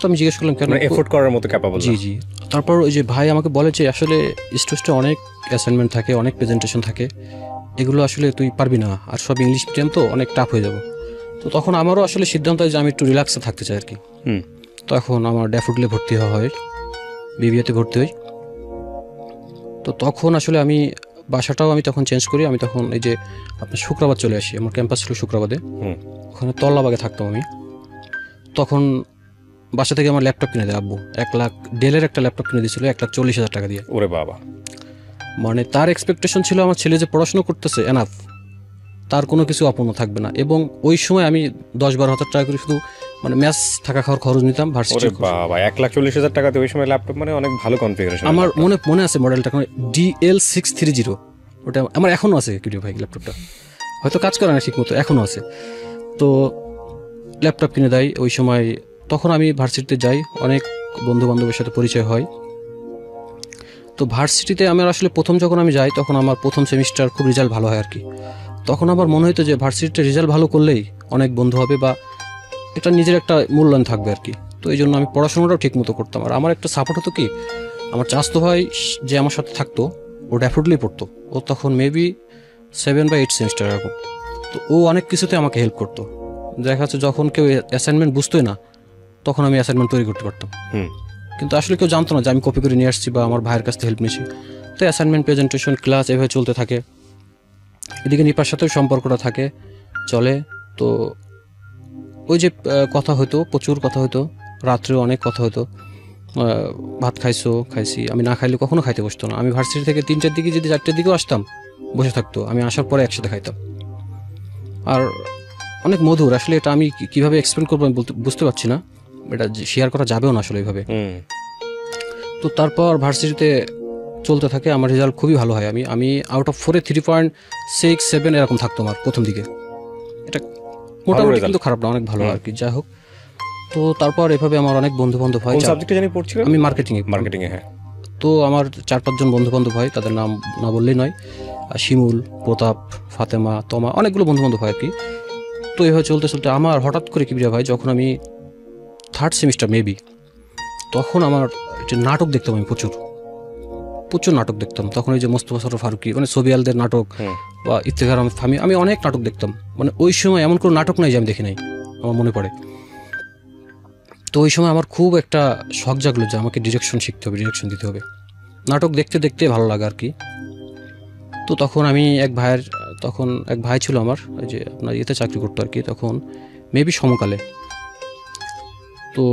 তো আমি জিজ্ঞেস করলাম কেন, এফোর্ড করার মতো ক্যাপেবল? জি জি। তারপর ওই যে ভাই আমাকে বলে যে আসলে ইস্ট ওয়েস্টে অনেক অ্যাসাইনমেন্ট থাকে, অনেক প্রেজেন্টেশন থাকে, এগুলো আসলে তুই পারবি না, আর সব ইংলিশ মিডিয়াম তো অনেক টাফ হয়ে যাবো। তো তখন আমারও আসলে সিদ্ধান্ত হয় যে আমি একটু রিল্যাক্সে থাকতে চাই আর কি। তখন আমার ড্যাফোডিলে ভর্তি হওয়া হয়, বিবিএতে ভর্তি হই। তো তখন আসলে আমি বাসাটাও আমি তখন চেঞ্জ করি। আমি তখন এই যে আপনার শুক্রবার চলে আসি, আমার ক্যাম্পাস ছিল শুক্রবাদে, ওখানে তল্লাবাগে থাকতাম আমি। তখন বাসা থেকে আমার ল্যাপটপ কিনে দেয় আব্বু, 1 লাখ, ডেলের একটা ল্যাপটপ কিনে দিয়েছিল 1,40,000 টাকা দিয়ে। ওরে বাবা! মানে তার এক্সপেকটেশন ছিল আমার ছেলে যে পড়াশোনা করতেছে এনাফ, তার কোনো কিছু অপূর্ণ থাকবে না। এবং ওই সময় আমি 10-12 হাজার টাকা করে শুধু মানে ম্যাচ থাকা খাওয়ার খরচ নিতাম ভার্সিটি। বাবা, 1,40,000 টাকাতে ওই সময় ল্যাপটপ মানে অনেক ভালো কনফিগারেশন। আমার মনে আছে মডেলটা DL630, ওটা আমার এখনও আছে কিডিও ভাই ল্যাপটপটা, হয়তো কাজ করে না ঠিক মতো, এখনও আছে। তো ল্যাপটপ কিনে দেয় ওই সময়। তখন আমি ভার্সিটিতে যাই, অনেক বন্ধু বান্ধবের সাথে পরিচয় হয়। তো ভার্সিটিতে আমার আসলে প্রথম যখন আমি যাই তখন আমার প্রথম সেমিস্টার খুব রেজাল্ট ভালো হয় আর কি। তখন আমার মনে হতো যে ভার্সিটিতে রেজাল্ট ভালো করলেই অনেক বন্ধু হবে বা এটা নিজের একটা মূল্যায়ন থাকবে আর কি। তো এই জন্য আমি পড়াশোনাটাও ঠিক মতো করতাম। আর আমার একটা সাপোর্ট হতো কি, আমার চাচাতো ভাই যে আমার সাথে থাকতো ও ড্যাফোডিলে পড়তো, ও তখন মেবি 7 বা 8 সেমিস্টার এরকম। তো ও অনেক কিছুতে আমাকে হেল্প করতো। দেখা যাচ্ছে যখন কেউ অ্যাসাইনমেন্ট বুঝতোই না তখন আমি অ্যাসাইনমেন্ট তৈরি করতে পারতাম। কিন্তু আসলে কেউ জানতো না যে আমি কপি করে নিয়ে আসছি বা আমার ভাইয়ের কাছ থেকে হেল্প নিয়েছি। তো অ্যাসাইনমেন্ট, প্রেজেন্টেশন, ক্লাস এভাবে চলতে থাকে। এদিকে নিপার সাথেও সম্পর্কটা থাকে, চলে। তো ওই যে কথা হতো, প্রচুর কথা হতো, রাত্রেও অনেক কথা হতো। ভাত খাইছি, আমি না খাইলে কখনো খাইতে বসতো না। আমি ভার্সিটি থেকে 3টার দিকে যদি 4টার দিকেও আসতাম বসে থাকতো, আমি আসার পরে একসাথে খাইতাম। আর অনেক মধুর, আসলে এটা আমি কিভাবে এক্সপ্লেন করবো আমি বুঝতে পারছি না, এটা শেয়ার করা যাবেও না আসলে এইভাবে। তো তারপর ভার্সিটিতে চলতে থাকে, আমার রেজাল্ট খুবই ভালো হয়। আমি আউট অফ 4-এ 3.67 এরকম থাকতো আমার প্রথম দিকে। এটা মোটামুটি কিন্তু খারাপ না, অনেক ভালো আর কি। যাই হোক, তো তারপর এভাবে আমার অনেক বন্ধু বান্ধব হয়। সাবজেক্টে জানি পড়ছিলেন? আমি মার্কেটিং এ। হ্যাঁ। তো আমার 4-5 জন বন্ধু বান্ধব হয়, তাদের নাম না বললেই নয়। শিমুল, প্রতাপ, ফাতেমা, তমা, অনেকগুলো বন্ধু বান্ধব হয় আর কি। তো এভাবে চলতে চলতে আমার হঠাৎ করে কি ভাই, যখন আমি 3rd সেমিস্টার মেবি, তখন আমার একটা নাটক দেখতাম। আমি প্রচুর নাটক দেখতাম তখন। ওই যে মোস্তফা সরোয়ার ফারুকী, মানে ছবিয়ালদের নাটক বা ইফতেখার আহমেদ ফাহমি, আমি অনেক নাটক দেখতাম। মানে ওই সময় এমন কোনো নাটক নাই যে আমি দেখি নাই, আমার মনে পড়ে। তো ওই সময় আমার খুব একটা শখ জাগলো যে আমাকে ডিরেকশন শিখতে হবে, ডিরেকশন দিতে হবে। নাটক দেখতে দেখতে ভালো লাগে আর কি। তো তখন আমি এক ভাই ছিল আমার, ওই যে আপনার ইয়েতে চাকরি করতো আর কি, তখন মেবি সমকালে। তো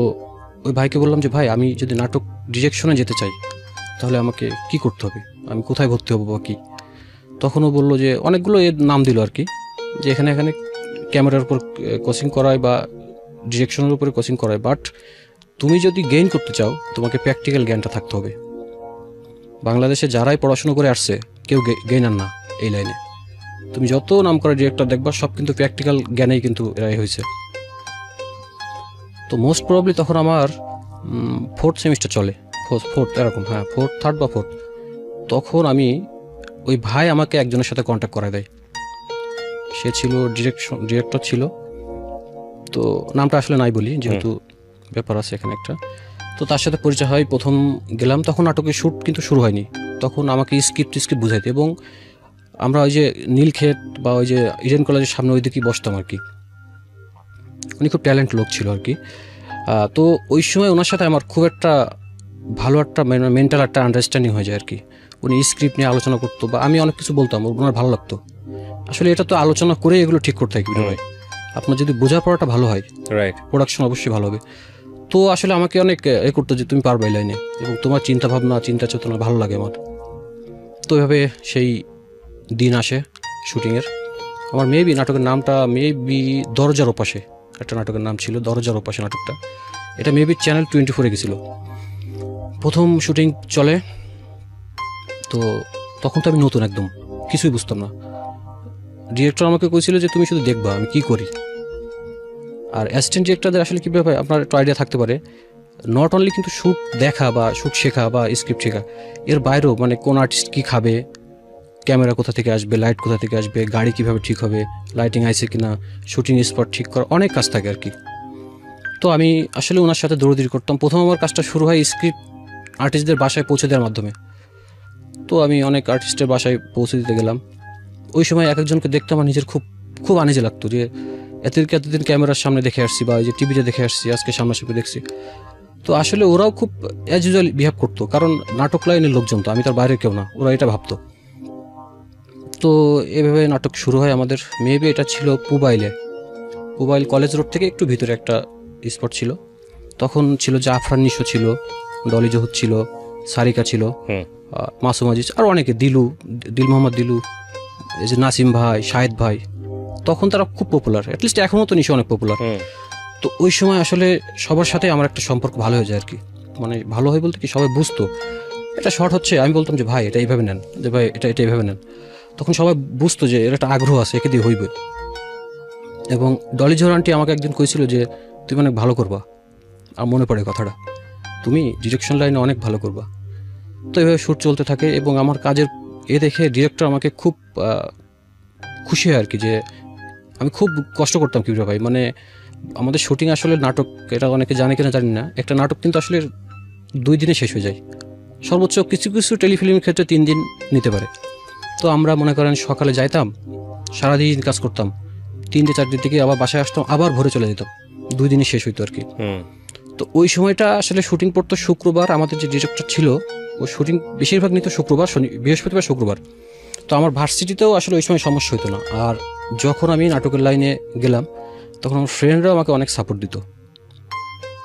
ওই ভাইকে বললাম যে ভাই, আমি যদি নাটক ডিরেকশনে যেতে চাই তাহলে আমাকে কি করতে হবে, আমি কোথায় ভর্তি হবো বা কি। তখন ও বললো যে অনেকগুলো এর নাম দিল আর কি, যে এখানে ক্যামেরার উপর কোচিং করায় বা ডিরেকশনের উপরে কোচিং করায়, বাট তুমি যদি গেইন করতে চাও তোমাকে প্র্যাকটিক্যাল জ্ঞানটা থাকতে হবে। বাংলাদেশে যারাই পড়াশোনা করে আসছে কেউ গেইনার না এই লাইনে। তুমি যত নাম করা ডিরেক্টর দেখবা সব কিন্তু প্র্যাকটিক্যাল জ্ঞানেই কিন্তু এরাই হয়েছে। তো মোস্ট প্রবাবলি তখন আমার 4th সেমিস্টার চলে, 4th এরকম, হ্যাঁ 4th, 3rd বা 4th। তখন ওই ভাই আমাকে একজনের সাথে কন্ট্যাক্ট করায় দেয়। সে ছিল ডিরেক্টর ছিল, তো নামটা আসলে নাই বলি যেহেতু ব্যাপার আছে এখানে একটা। তো তার সাথে পরিচয় হয়, প্রথম গেলাম। তখন নাটকের শ্যুট কিন্তু শুরু হয়নি, তখন আমাকে স্ক্রিপ্ট বুঝাইতে। এবং আমরা ওই যে নীলক্ষেত বা ওই যে ইডেন কলেজের সামনে ওই দিকেই বসতাম আর কি। উনি খুব ট্যালেন্ট লোক ছিল আর কি। তো ওই সময় ওনার সাথে আমার খুব একটা ভালো একটা মেন্টাল একটা আন্ডারস্ট্যান্ডিং হয়ে যায় আর কি। উনি স্ক্রিপ্ট নিয়ে আলোচনা করতো বা আমি অনেক কিছু বলতাম, ওনার ভালো লাগতো। আসলে এটা তো আলোচনা করে এগুলো ঠিক করতে হয় ভাই। আপনার যদি বোঝাপড়াটা ভালো হয়, রাইট, প্রোডাকশন অবশ্যই ভালো হবে। তো আসলে আমাকে অনেক করতো যে তুমি পারবে এই লাইনে, এবং তোমার চিন্তা ভাবনা, চিন্তা চেতনা ভালো লাগে আমার। তো এভাবে সেই দিন আসে শুটিংয়ের। আমার মেবি নাটকের নামটা দরজার ওপাশে, একটা নাটকের নাম ছিল দরজার ওপাশে নাটকটা। এটা মেবি চ্যানেল 24-এ গেছিলো। প্রথম শুটিং চলে। তো তখন তো আমি নতুন, একদম কিছুই বুঝতাম না। ডিরেক্টর আমাকে কইছিল যে তুমি শুধু দেখবা আমি কি করি। আর অ্যাসিস্ট্যান্ট ডিরেক্টরদের আসলে কীভাবে আপনার একটা আইডিয়া থাকতে পারে, নট অনলি কিন্তু শ্যুট দেখা বা শ্যুট শেখা বা স্ক্রিপ্ট শেখা, এর বাইরেও মানে কোন আর্টিস্ট কী খাবে, ক্যামেরা কোথা থেকে আসবে, লাইট কোথা থেকে আসবে, গাড়ি কীভাবে ঠিক হবে, লাইটিং আইছে কিনা, শুটিং স্পট ঠিক করা, অনেক কাজ থাকে আর কি। তো আমি আসলে ওনার সাথে দৌড়াদৌড়ি করতাম। প্রথম আমার কাজটা শুরু হয় স্ক্রিপ্ট আর্টিস্টদের বাসায় পৌঁছে দেওয়ার মাধ্যমে। তো আমি অনেক আর্টিস্টের বাসায় পৌঁছে দিতে গেলাম। ওই সময় এক একজনকে দেখতে আমার নিজের খুব খুব আনিজে লাগতো যে এতদিন ক্যামেরার সামনে দেখে আসছি বা ওই যে টিভিতে দেখে আসছি, আজকে সামনাসামনি দেখছি। তো আসলে ওরাও খুব অ্যাজ ইউজুয়াল বিহেভ করতো, কারণ নাটক লাইনের লোকজন তো, আমি তার বাইরে কেউ না, ওরা এটা ভাবতো। তো এভাবে নাটক শুরু হয় আমাদের। মেবি এটা ছিল পুবাইল কলেজ রোড থেকে একটু ভিতরে একটা স্পট ছিল। তখন ছিল জাফরান নিশো ছিল, ডলি জহুদ ছিল, সারিকা ছিল, মাসুম আজিজ, আর অনেকে, দিল মোহাম্মদ দিলু, এই যে নাসিম ভাই, শাহেদ ভাই, তখন তারা খুব পপুলার। অ্যাটলিস্ট এখনও তো নিশো অনেক পপুলার। তো ওই সময় আসলে সবার সাথে আমার একটা সম্পর্ক ভালো হয়ে যায় আর কি। মানে ভালো হয় বলতে কি, সবাই বুঝতো এটা শর্ট হচ্ছে, আমি বলতাম যে ভাই এটা এইভাবে নেন, যে ভাই এটা এইভাবে নেন। তখন সবাই বুঝতো যে এর একটা আগ্রহ আছে, একে দিয়ে হইবে। এবং ডলি জোহর আন্টি আমাকে একদিন কইছিল যে তুমি অনেক ভালো করবা, আর মনে পড়ে কথাটা, তুমি ডিরেকশন লাইনে অনেক ভালো করবা। তো এভাবে শ্যুট চলতে থাকে এবং আমার কাজের দেখে ডিরেক্টর আমাকে খুব খুশি হয় আর কি, যে আমি খুব কষ্ট করতাম কিবরিয়া ভাই। মানে আমাদের শুটিং আসলে নাটক, এটা অনেকে জানে কিনা জানি না, একটা নাটক কিন্তু আসলে 2 দিনে শেষ হয়ে যায়, সর্বোচ্চ কিছু কিছু টেলিফিল্মের ক্ষেত্রে 3 দিন নিতে পারে। তো আমরা মনে করেন সকালে যাইতাম, সারাদিন কাজ করতাম, 3-4 দিকে আবার বাসায় আসতাম, আবার ভোরে চলে যেতাম, 2 দিনে শেষ হইতো আর কি। তো ওই সময়টা আসলে শুটিং পড়তো শুক্রবার, আমাদের যে ডিরেক্টর ছিল ও শুটিং বেশিরভাগ নিত শুক্রবার, বৃহস্পতিবার, শুক্রবার। তো আমার ভার্সিটিতেও আসলে ওই সময় সমস্যা হতো না। আর যখন আমি নাটকের লাইনে গেলাম তখন আমার ফ্রেন্ডরাও আমাকে অনেক সাপোর্ট দিত।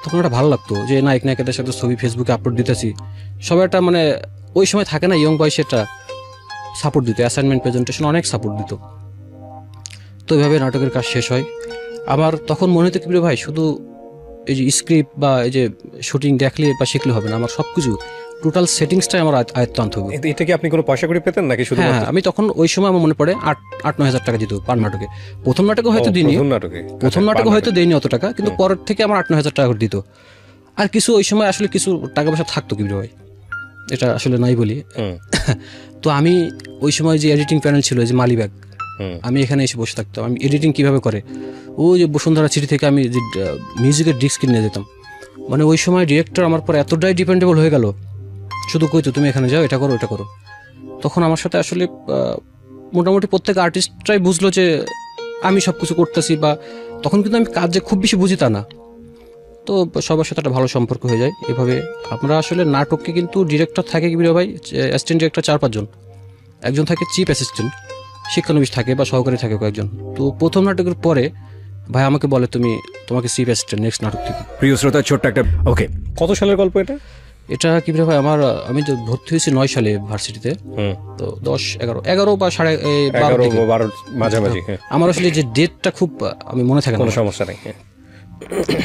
তখন একটা ভালো লাগতো যে নায়ক নায়িকাদের সাথে ছবি ফেসবুকে আপলোড দিতেছি, সবাই একটা মানে ওই সময় থাকে না ইয়ং বয়সে একটা সাপোর্ট দিত, অ্যাসাইনমেন্ট প্রেজেন্টেশন অনেক সাপোর্ট দিত। তো এইভাবে নাটকের কাজ শেষ হয়। আমার তখন মনে হতো কি ভাই, শুধু এই যে স্ক্রিপ্ট বা এই যে শুটিং দেখলে বা শিখলে হবে না, আমার সব কিছু টোটাল সেটিংসটাই আমার আয়ত্ত আনতে হবে। এটা কি আপনি কোনো পয়সা করে পেতেন নাকি শুধু? হ্যাঁ, আমি তখন ওই সময় আমার মনে পড়ে 8-9 হাজার টাকা দিত পার নাটকে। প্রথম নাটকে হয়তো দিইনি, প্রথম নাটকে হয়তো দেয়নি অত টাকা, কিন্তু পরের থেকে আমার 8-9 হাজার টাকা করে দিত। আর কিছু ওই সময় আসলে কিছু টাকা পয়সা থাকতো কি ভাই, এটা আসলে নাই বলি। তো আমি ওই সময় যে এডিটিং প্যানেল ছিল, যে মালিবাগ, আমি এখানে এসে বসে থাকতাম, আমি এডিটিং কিভাবে করে, ওই যে বসুন্ধরা সিটি থেকে আমি যে মিউজিকের ডিস্ক কিনে যেতাম। মানে ওই সময় ডিরেক্টর আমার পর এতটাই ডিপেন্ডেবল হয়ে গেল, শুধু কইতো তুমি এখানে যাও, এটা করো, এটা করো। তখন আমার সাথে আসলে মোটামুটি প্রত্যেক আর্টিস্টরাই বুঝলো যে আমি সব কিছু করতেছি, বা তখন কিন্তু আমি কাজ যে খুব বেশি বুঝি তা না। তো সবার সাথে একটা ভালো সম্পর্ক হয়ে যায়। এভাবে আমরা আসলে নাটককে কিন্তু ডিরেক্টর থাকে কি ভাই, অ্যাসিস্ট্যান্ট ডিরেক্টর 4-5 জন, একজন থাকে চিফ অ্যাসিস্ট্যান্ট, শিক্ষানবিশ থাকে বা সহকারী থাকে কয়েকজন। তো প্রথম নাটকের পরে ভাই আমাকে বলে তোমাকে চিফ অ্যাসিস্ট্যান্ট নেক্সট নাটক থেকে। প্রিয় শ্রোতা, ছোট্ট একটা ওকে, কত সালের গল্প এটা? এটা কি ভাই আমি তো ভর্তি হয়েছি 9 সালে ভার্সিটিতে, তো 10-11 বা 12 মাঝামাঝি। আমার আসলে যে ডেটটা খুব আমি মনে থাকে না, কোনো সমস্যা নেই।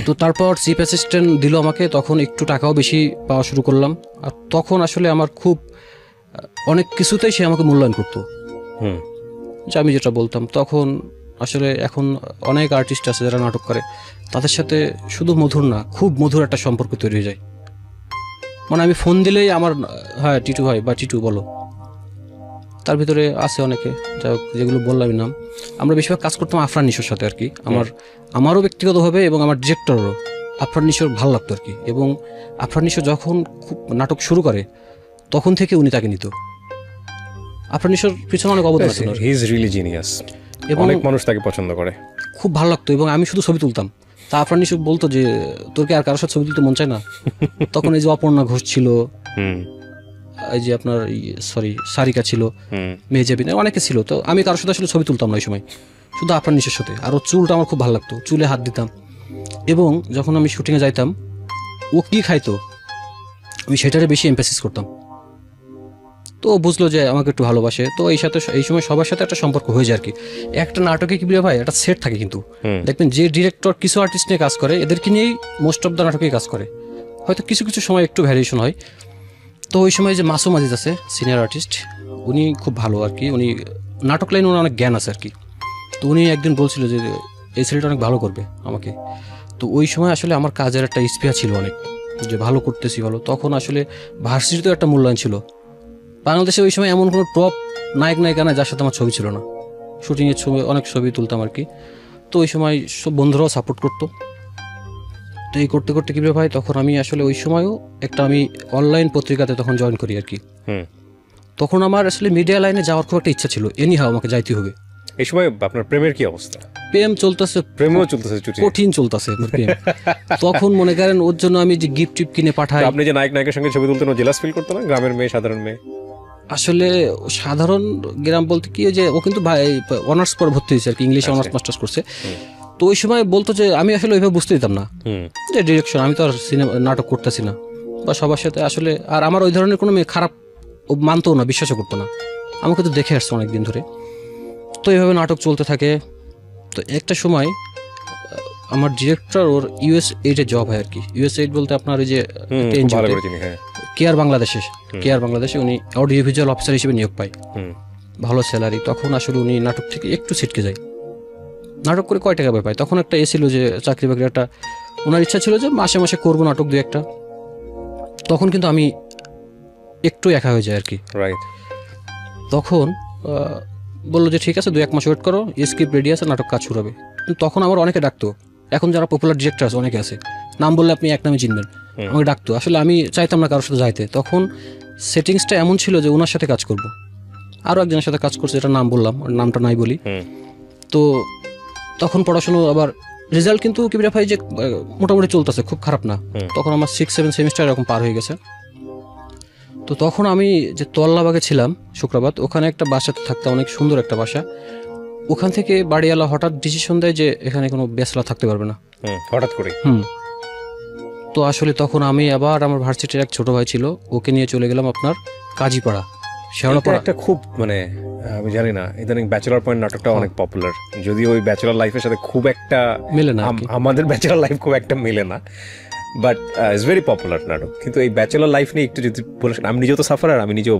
তো তারপর চিফ অ্যাসিস্ট্যান্ট দিল আমাকে, তখন একটু টাকাও বেশি পাওয়া শুরু করলাম। আর তখন আসলে আমার খুব অনেক কিছুতেই সে আমাকে মূল্যায়ন করতো, যে আমি যেটা বলতাম। তখন আসলে এখন অনেক আর্টিস্ট আছে যারা নাটক করে, তাদের সাথে শুধু মধুর না, খুব মধুর একটা সম্পর্ক তৈরি হয়ে যায়। মানে আমি ফোন দিলেই আমার, হ্যাঁ টিটু ভাই বা টিটু বলো, তার ভিতরে আছে অনেকে, যেগুলো বললামই নাম। আমরা বেশিরভাগ কাজ করতাম আফরান নিশোর সাথে আর কি। আমারও ব্যক্তিগতভাবে এবং আমার ডিরেক্টরও আফরান নিশোর ভালো লাগতো আর কি। এবং আফরান নিশো যখন খুব নাটক শুরু করে তখন থেকে উনি তাকে নিত। আফরান নিশোর পিছনে অনেক অবদান আছে, হি ইজ রিয়েলি জিনিয়াস, এবং অনেক মানুষ তাকে পছন্দ করে, খুব ভালো লাগতো। এবং আমি শুধু ছবি তুলতাম, তা আফরান নিশো বলতো যে তোর কি আর কারোর সাথে ছবি তুলতে মন চায় না? তখন এই যে অপর্ণা ঘোষ ছিল, এই যে আপনার সারিকা ছিল, মেহজাবিন, অনেকে ছিল। তো আমি কারোর সাথে আসলে ছবি তুলতাম না ওই সময়, শুধু আফরান নিশোর সাথে। আর ওর চুলটা আমার খুব ভালো লাগতো, চুলে হাত দিতাম। এবং যখন আমি শুটিংয়ে যাইতাম, ও কি খাইতো আমি সেটারে বেশি এমফাসিস করতাম। তো ও বুঝলো যে আমাকে একটু ভালোবাসে। তো এই সময় সবার সাথে একটা সম্পর্ক হয়ে যায় আর কি। একটা নাটকে কি বলে ভাই, একটা সেট থাকে, কিন্তু দেখবেন যে ডিরেক্টর কিছু আর্টিস্ট নিয়ে কাজ করে, এদেরকে নিয়েই মোস্ট অফ দ্য নাটকেই কাজ করে, হয়তো কিছু কিছু সময় একটু ভ্যারিয়েশন হয়। তো ওই সময় যে মাসুম আজিজ আছে সিনিয়র আর্টিস্ট, উনি খুব ভালো আর কি, উনি নাটক লাইনে ওনার অনেক জ্ঞান আছে আর কি। তো উনি একদিন বলছিল যে এই ছেলেটা অনেক ভালো করবে আমাকে। তো ওই সময় আসলে আমার কাজের একটা স্পৃহা ছিল অনেক, যে ভালো করতেছি ভালো। তখন আসলে ভার্সিটিতেও একটা মূল্যায়ন ছিল। বাংলাদেশে ওই সময় এমন কোনো টপ নায়ক নায়িকা নাই যার সাথে আমার ছবি ছিল না। শুটিংয়ের ছবি, অনেক ছবি তুলতাম আর কি। তো ওই সময় সব বন্ধুরাও সাপোর্ট করতো। তো এই করতে করতে কি ভাই, তখন আমি আসলে ওই সময়ও আমি অনলাইন পত্রিকাতে তখন জয়েন করি আর কি। তখন আমার আসলে মিডিয়া লাইনে যাওয়ার খুব একটা ইচ্ছা ছিল, এনিহাও আমাকে যাইতে হবে। এই সময় আপনার প্রেমের কি অবস্থা? প্রেম চলতেছে, প্রেমও চলতেছে, কঠিন চলতেছে প্রেম। তখন মনে করেন ওর জন্য আমি যে গিফট টিপ কিনে পাঠাই। আপনি যে নায়ক নায়কের সঙ্গে ছবি তুলতেন, ও জেলাস ফিল করতো না? গ্রামের মেয়ে, সাধারণ মেয়ে। আসলে সাধারণ গ্রাম বলতে কি, যে ও কিন্তু অনার্স পরে ভর্তি হয়েছে আর কি, ইংলিশে অনার্স মাস্টার্স করছে। তো ওই সময় বলতো যে আমি আসলে ওইভাবে বুঝতে দিতাম না যে ডিরেকশন, আমি তো আর সিনেমা নাটক করতেছি না বা সবার সাথে আসলে। আর আমার ওই ধরনের কোনো মেয়ে খারাপ মানতো না, বিশ্বাসও করতো না, আমাকে তো দেখে আসছে অনেকদিন ধরে। তো এইভাবে নাটক চলতে থাকে। তো একটা সময় আমার ডিরেক্টর ওর US8-এ জব হয় আর কি। US8 বলতে আপনার ওই যে কেয়ার বাংলাদেশে উনি অডিও ভিজুয়াল অফিসার হিসেবে নিয়োগ পায়, ভালো স্যালারি। তখন আসলে উনি নাটক থেকে একটু ছিটকে যায়। নাটক করে কয় টাকা পায়, তখন একটা এসেছিল যে চাকরি বাকরি একটা ওনার ইচ্ছা ছিল যে মাসে মাসে করবো নাটক দু একটা। তখন কিন্তু আমি একটু একা হয়ে যায় আর কি। রাইট। তখন বললো যে ঠিক আছে 2-1 মাস ওয়েট করো, স্ক্রিপ্ট রেডি আছে, নাটক কাজ শুরু হবে। কিন্তু তখন আমার অনেকে ডাকতো, এখন যারা পপুলার ডিরেক্টর আছে অনেকে আছে, নাম বললে আপনি এক নামে চিনবেন, আমাকে ডাকতো। আসলে আমি চাইতাম না কারোর সাথে যাইতে। তখন সেটিংসটা এমন ছিল যে ওনার সাথে কাজ করব, আরও একজনের সাথে কাজ করছে, এটা নাম বললাম, নামটা নাই বলি। তো তখন পড়াশুনো আবার রেজাল্ট কিন্তু কিবিরা ভাই যে মোটামুটি চলতেছে, খুব খারাপ না। তখন আমার 6-7 সেমিস্টার এরকম পার হয়ে গেছে। তো তখন আমি যে তোয়াল্লাবাগে ছিলাম শুক্রবার, ওখানে একটা বাসাতে থাকতাম, অনেক সুন্দর একটা বাসা। ওখান থেকে বাড়িওয়ালা হঠাৎ ডিসিশন দেয় যে এখানে কোনো ব্যাচেলর থাকতে পারবে না, হঠাৎ করে। তো আসলে তখন আমি আবার আমার ভার্সিটির এক ছোট ভাই ছিল, ওকে নিয়ে চলে গেলাম আপনার কাজীপাড়া, শেওড়াপাড়া। একটা খুব মানে আমি জানি না, ইদানিং ব্যাচেলর পয়েন্ট নাটকটা অনেক পপুলার, যদিও ওই ব্যাচেলর লাইফের সাথে খুব একটা মেলে না, আমাদের ব্যাচেলর লাইফ খুব একটা মেলে না, বাট ইটস ভেরি পপুলার নাটক। কিন্তু এই ব্যাচেলর লাইফ নিয়ে একটু যদি বলেন, আমি নিজেও তো সাফারার, আমি নিজেও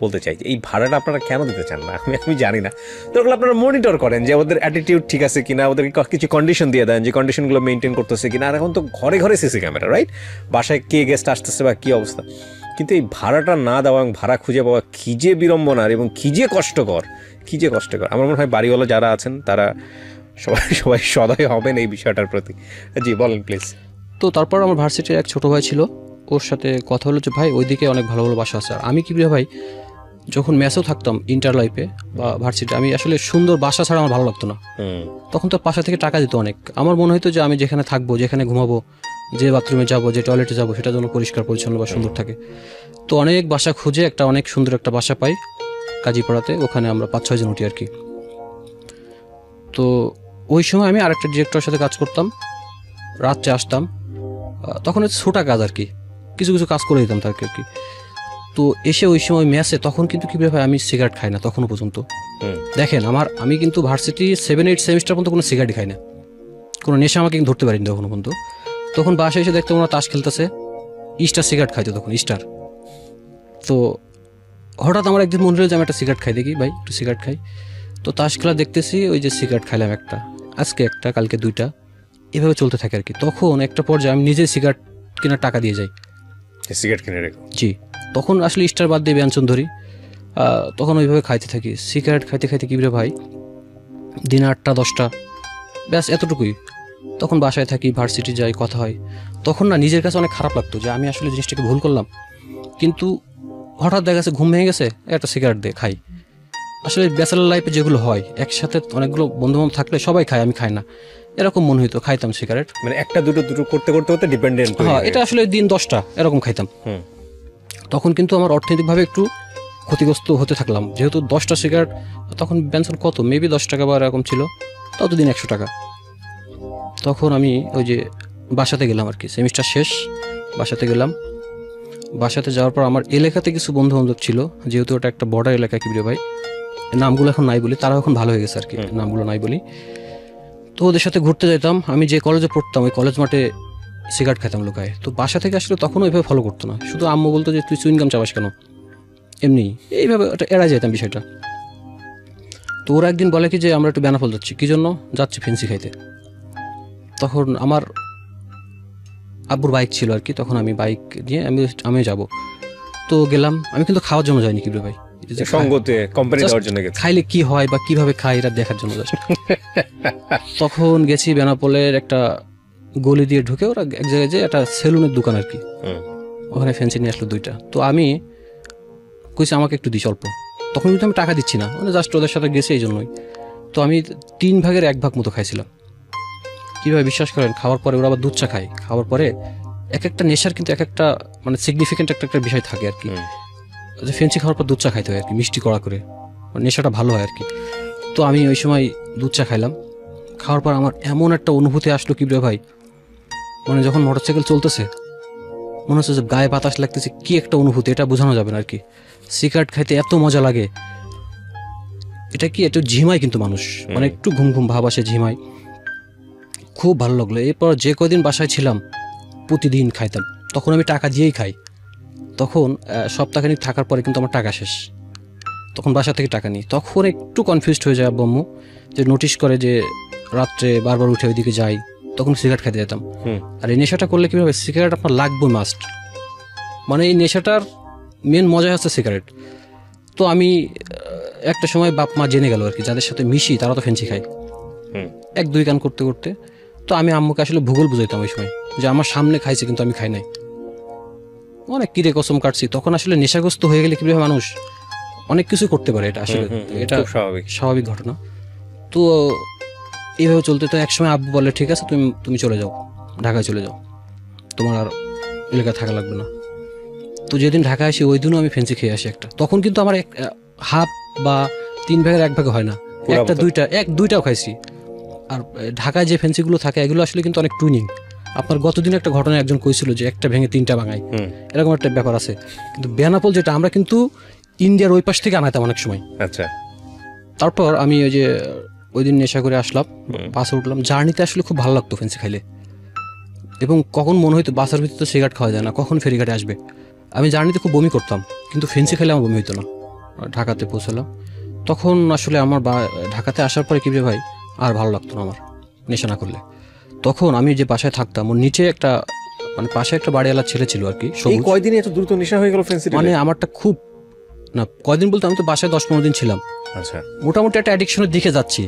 বলতে চাই যে এই ভাড়াটা আপনারা কেন দিতে চান না, আমি জানি না। তখন আপনারা মনিটর করেন যে ওদের অ্যাটিটিউড ঠিক আছে কিনা, ওদেরকে কিছু কন্ডিশন দিয়ে দেন যে কন্ডিশনগুলো মেনটেন করতেছে কিনা। আর এখন তো ঘরে ঘরে সিসি ক্যামেরা, রাইট? বাসায় কে গেস্ট আসতেছে বা কী অবস্থা। কিন্তু এই ভাড়াটা না দেওয়া এবং ভাড়া খুঁজে পাওয়া কী যে বিড়ম্বনার এবং কী যে কষ্টকর। আমার মনে হয় বাড়িওয়ালা যারা আছেন তারা সবাই সদয় হবেন এই বিষয়টার প্রতি। জি বলেন প্লিজ। তো তারপর আমার ভার্সিটির এক ছোট ভাই ছিল, ওর সাথে কথা হলো যে ভাই ওইদিকে অনেক ভালো ভালো বাসা আছে। আর আমি কি ভাই যখন মেসেও থাকতাম ইন্টার লাইফে বা ভার্সিটি, আমি আসলে সুন্দর বাসা ছাড়া আমার ভালো লাগতো না। তখন তো বাসা থেকে টাকা দিত অনেক। আমার মনে হতো যে আমি যেখানে থাকবো, যেখানে ঘুমাবো, যে বাথরুমে যাব, যে টয়লেটে যাব, সেটা যেন পরিষ্কার পরিচ্ছন্ন বা সুন্দর থাকে। তো অনেক বাসা খুঁজে একটা অনেক সুন্দর একটা বাসা পাই কাজীপাড়াতে, ওখানে আমরা 5-6 জন উঠি আর কি। তো ওই সময় আমি আরেকটা ডিরেক্টরের সাথে কাজ করতাম, রাত্রে আসতাম। তখন হচ্ছে ছোটা কাজ আর কি, কিছু কিছু কাজ করে দিতাম তাকে আর কি। তো এসে ওই সময় মেসে তখন কিন্তু কি ভাই আমি সিগারেট খাই না তখনও পর্যন্ত। দেখেন আমি কিন্তু ভার্সিটি 7-8 সেমিস্টার পর্যন্ত কোনো সিগারেট খাই না, কোনো নেশা আমাকে কিন্তু ধরতে পারিনি তখনও পর্যন্ত। তখন বাসায় এসে দেখতাম ওরা তাস খেলতেছে, স্টার সিগারেট খাইতো তখন, স্টার। তো হঠাৎ আমার একদিন মনে হলো যে আমি একটা সিগারেট খাই, দেখি ভাই একটু সিগারেট খাই। তো তাস খেলা দেখতেছি, ওই যে সিগারেট খাইলাম একটা, আজকে একটা, কালকে 2টা, এভাবে চলতে থাকে আর কি। তখন একটা পর্যায়ে আমি নিজে সিগারেট কেনার টাকা দিয়ে যাই, সিগারেট কিনে রেখো। জি, তখন আসলে স্টার বাদ দিয়ে ব্যঞ্জন ধরি। তখন ওইভাবে খাইতে থাকি, সিগারেট খাইতে খাইতে কি ভাই দিন 8টা-10টা, ব্যাস এতটুকুই। তখন বাসায় থাকি, ভার্সিটি যাই, কথা হয়। তখন না নিজের কাছে অনেক খারাপ লাগতো যে আমি আসলে জিনিসটাকে ভুল করলাম। কিন্তু হঠাৎ দেখা গেছে ঘুম ভেঙে গেছে, একটা সিগারেট দিয়ে খাই। আসলে ব্যাচেলর লাইফে যেগুলো হয়, একসাথে অনেকগুলো বন্ধুবান্ধব থাকলে সবাই খায়, আমি খাই না, এরকম মনে হইতো, খাইতাম সিগারেট। মানে একটা দুটো করতে করতে ডিপেন্ডেন্ট। হ্যাঁ, এটা আসলে দিন 10টা এরকম খাইতাম। তখন কিন্তু আমার অর্থনৈতিকভাবে একটু ক্ষতিগ্রস্ত হতে থাকলাম, যেহেতু 10টা সিগারেট, তখন বেনসন কত, মেবি 10 টাকা বা এরকম ছিল, ততদিন 100 টাকা। তখন আমি ওই যে বাসাতে গেলাম আর কি, সেমিস্টার শেষ, বাসাতে গেলাম। বাসাতে যাওয়ার পর আমার এলাকাতে কিছু বন্ধু বান্ধব ছিল, যেহেতু ওটা একটা বর্ডার এলাকা কি ভাই, নামগুলো এখন নাই বলি, তারা এখন ভালো হয়ে গেছে আর কি, নামগুলো নাই বলি। তো ওদের সাথে ঘুরতে যেতাম। আমি যে কলেজে পড়তাম ওই কলেজ মাঠে সিগারেট খেতাম লুকায়। তো বাসা থেকে আসলে তখন ওইভাবে ফলো করতো না, শুধু আম্মু বলতো যে তুই চুইংগাম চাবাস কেন, এমনি এইভাবে ওটা এড়াই যেতাম বিষয়টা। তো ওরা একদিন বলে কি যে আমরা একটু বেনাফল যাচ্ছি, কী জন্য যাচ্ছি, ফেন্সি খাইতে। তখন আমার আব্বুর বাইক ছিল আর কি, তখন আমি বাইক নিয়ে আমি যাব। তো গেলাম, আমি কিন্তু খাওয়ার জন্য যাইনি কি ভাই, সঙ্গতে কোম্পানি দেওয়ার জন্য গেছি, খাইলে কি হয় বা কিভাবে খাই এটা দেখার জন্য জাস্ট। তখন গেছি বেনাপোলের একটা গলি দিয়ে ঢুকে, ওরা এক জায়গায় যে একটা সেলুনের দোকান আর কি, ওখানে ফ্যান্সি নিয়ে আসলো 2টা। তো আমি কইছি আমাকে একটু দিস অল্প। তখন কিন্তু আমি টাকা দিচ্ছি না, মানে জাস্ট ওদের সাথে গেছি এই জন্যই। তো আমি 3 ভাগের 1 ভাগ মতো খাইছিলাম। কীভাবে বিশ্বাস করেন, খাওয়ার পরে ওরা আবার দুধ চা খায়, খাওয়ার পরে এক একটা নেশার কিন্তু এক একটা মানে সিগনিফিকেন্ট একটা বিষয় থাকে আর কি। ফেন্সি খাওয়ার পর দুধ চা খাইতে হয় আর কি, মিষ্টি কড়া করে, নেশাটা ভালো হয় আর কি। তো আমি ওই সময় দুধ চা খাইলাম। খাওয়ার পর আমার এমন একটা অনুভূতি আসলো কি ভাই, মানে যখন মোটরসাইকেল চলতেছে মনে হচ্ছে যে গায়ে বাতাস লাগতেছে, কি একটা অনুভূতি, এটা বোঝানো যাবে না আর কি। সিগারেট খাইতে এত মজা লাগে, এটা কি একটু ঝিমায় কিন্তু মানুষ, মানে একটু ঘুম ঘুম ভাব আসে, ঝিমায়, খুব ভালো লাগলো। এরপর যে কদিন বাসায় ছিলাম প্রতিদিন খাইতাম, তখন আমি টাকা দিয়েই খাই। তখন সপ্তাহখানিক থাকার পরে কিন্তু আমার টাকা শেষ, তখন বাসা থেকে টাকা নিই। তখন একটু কনফিউজড হয়ে যায় আব্বু আম্মু, যে নোটিশ করে যে রাত্রে বারবার উঠে ওইদিকে যাই, তখন সিগারেট খেতে যেতাম। আর এই নেশাটা করলে কীভাবে, সিগারেট আপনার লাগবে মাস্ট, মানে এই নেশাটার মেন মজা হচ্ছে সিগারেট। তো আমি একটা সময় বাপ মা জেনে গেল আর কি, যাদের সাথে মিশি তারা তো ফেন্সি খায়, 1-2 কান করতে করতে। তো আমি আম্মুকে আসলে ভূগোল বুঝাইতাম ওই সময়, যে আমার সামনে খাইছে কিন্তু আমি খাই নাই, অনেক কিরে কসম কাটছি। তখন আসলে নেশাগ্রস্ত হয়ে গেলে কীভাবে মানুষ অনেক কিছু করতে পারে, এটা আসলে এটা স্বাভাবিক ঘটনা। তো এইভাবে চলতে তো একসময় আব্বু বলে ঠিক আছে তুমি চলে যাও, ঢাকায় চলে যাও, তোমার আর এলাকায় থাকা লাগবে না। তো যেদিন ঢাকায় আসি ওই দিনও আমি ফেন্সি খেয়ে আসি একটা। তখন কিন্তু আমার হাফ বা 3 ভাগের 1 ভাগে হয় না, 1-2টাও খাইছি। আর ঢাকায় যে ফেন্সিগুলো থাকে এগুলো আসলে কিন্তু অনেক টুইনিং। আপনার গতদিন একটা ঘটনা একজন কইছিল যে একটা ভেঙে 3টা ভাঙায়, এরকম একটা ব্যাপার আছে। কিন্তু বেনাপোল যেটা আমরা কিন্তু ইন্ডিয়ার ওই পাশ থেকে আনাইতাম অনেক সময়। আচ্ছা। তারপর আমি ওই দিন নেশা করে আসলাম, বাসে উঠলাম। জার্নিতে আসলে খুব ভালো লাগতো ফেন্সি খাইলে, এবং কখন মনে হইতো বাসের ভিতরে তো সিগারেট খাওয়া যায় না, কখন ফেরিঘাটে আসবে। আমি জার্নিতে খুব বমি করতাম, কিন্তু ফেন্সি খেলে আমার বমি হইতো না। ঢাকাতে পৌঁছালাম, তখন আসলে আমার ঢাকাতে আসার পরে কি ভাই আর ভালো লাগতো না আমার নেশা না করলে। তখন আমি যে বাসায় থাকতাম ওর নিচে একটা মানে পাশে একটা বাড়িওয়ালা ছেলে ছিল আর কি। এই কয়দিনে এত দ্রুত নেশা হয়ে গেল ফেন্সি? মানে আমারটা খুব না, কয়দিন বলতে আমি তো বাসায় 10-15 দিন ছিলাম। আচ্ছা, মোটামুটি একটা অ্যাডিকশনের দিকে যাচ্ছি।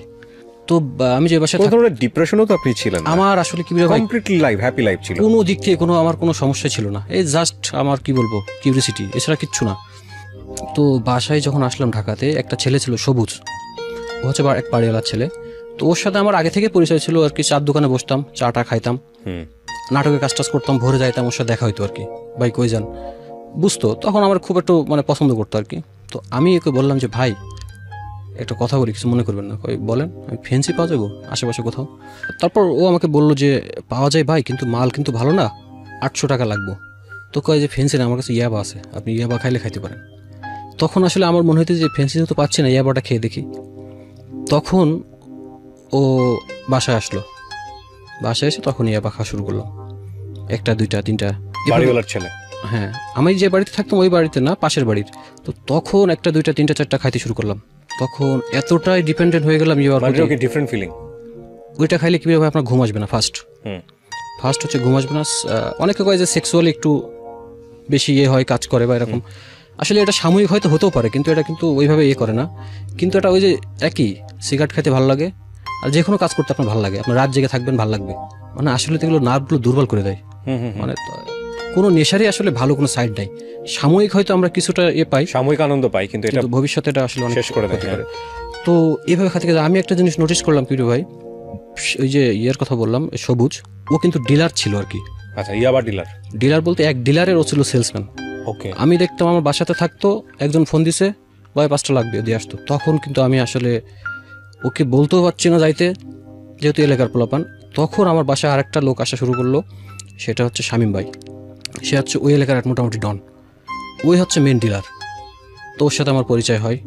তো আমি যে বাসায় ডিপ্রেশনও তো আপনি ছিলেন, আমার আসলে কি বলবো কমপ্লিটলি লাইফ হ্যাপি লাইফ ছিল, কোনো দিক থেকে আমার কোনো সমস্যা ছিল না। এই জাস্ট আমার কি বলবো কিউরিসিটি, এছাড়া কিচ্ছু না। তো বাসায় যখন আসলাম ঢাকাতে, একটা ছেলে ছিল সবুজ, ও হচ্ছে এক বাড়িওয়ালার ছেলে। তো ওর সাথে আমার আগে থেকে পরিচয় ছিল আর কি, চার দোকানে বসতাম, চাটা খাইতাম, নাটকের কাজ টাজ করতাম, ভোরে যাইতাম, ওর সাথে দেখা হইতো আর কি, ভাই কই যান, বুঝতো। তখন আমার খুব একটু মানে পছন্দ করতো আর কি। তো আমি ওকে বললাম যে ভাই একটা কথা বলি, কিছু মনে করবেন না। কই বলেন, আমি ফেন্সি পাওয়া যাবো আশেপাশে কোথাও? তারপর ও আমাকে বললো যে পাওয়া যায় ভাই, কিন্তু মাল কিন্তু ভালো না, 800 টাকা লাগবো। তো কয় যে ফেন্সি না, আমার কাছে ইয়াবা আছে, আপনি ইয়াবা খাইলে খাইতে পারেন। তখন আসলে আমার মনে হইতে যে ফেন্সি তো পাচ্ছি না, ইয়াবাটা খেয়ে দেখি। তখন ও বাসায় আসলো, বাসায় এসে তখন ইয়াবা খাওয়া শুরু করলাম, 1টা 2টা 3টা। বাড়িওয়ালার ছেলে? হ্যাঁ, আমি যে বাড়িতে থাকতাম ওই বাড়িতে না, পাশের বাড়ির। তো তখন 1টা 2টা 3টা 4টা খাইতে শুরু করলাম। তখন এতটাই ডিপেন্ডেন্ট হয়ে গেলাম ইয়াবার প্রতি। Different feeling. ওইটা খাইলে কিভাবে আপনার ঘুম আসবে না, ফার্স্ট হচ্ছে ঘুম আসবে না। অনেকে কয় যে সেক্সুয়ালি একটু বেশি হয়, কাজ করে বা এরকম। আসলে এটা সাময়িক হয়তো হতেও পারে, কিন্তু এটা কিন্তু ওইভাবে করে না। কিন্তু এটা ওই যে একই, সিগারেট খেতে ভালো লাগে আর যে কোনো কাজ করতে আপনার ভালো লাগে, আপনার রাত জেগে থাকবেন ভালো লাগবে। মানে আসলে এগুলো নার্ভগুলো দুর্বল করে দেয়। মানে কোনো নেশারই আসলে ভালো কোনো সাইড নাই। সাময়িক হয়তো আমরা কিছুটা পাই, সাময়িক আনন্দ পাই, কিন্তু এটা ভবিষ্যতে এটা আসলে অনেক শেষ করে দেয়। তো এইভাবে খাতে গেলে আমি একটা জিনিস নোটিস করলাম কি ভাই, ওই যে ইয়ের কথা বললাম সবুজ, ও কিন্তু ডিলার ছিল আর কি। আচ্ছা, ইয়াবা ডিলার বলতে এক ডিলারের ও ছিল সেলসম্যান। ওকে। আমি দেখতাম আমার বাসাতে থাকতো, একজন ফোন দিছে, ভাই 5টা লাগবে, দিয়ে আসতো। তখন কিন্তু আমি আসলে ওকে বলতেও পারছি না যাইতে, যেহেতু এলাকার পোলাপান। তখন আমার বাসায় আরেকটা লোক আসা শুরু করলো, সেটা হচ্ছে শামীম ভাই। সে হচ্ছে ওই এলাকার মোটামুটি ডন, ওই হচ্ছে মেন ডিলার। তো ওর সাথে আমার পরিচয় হয়।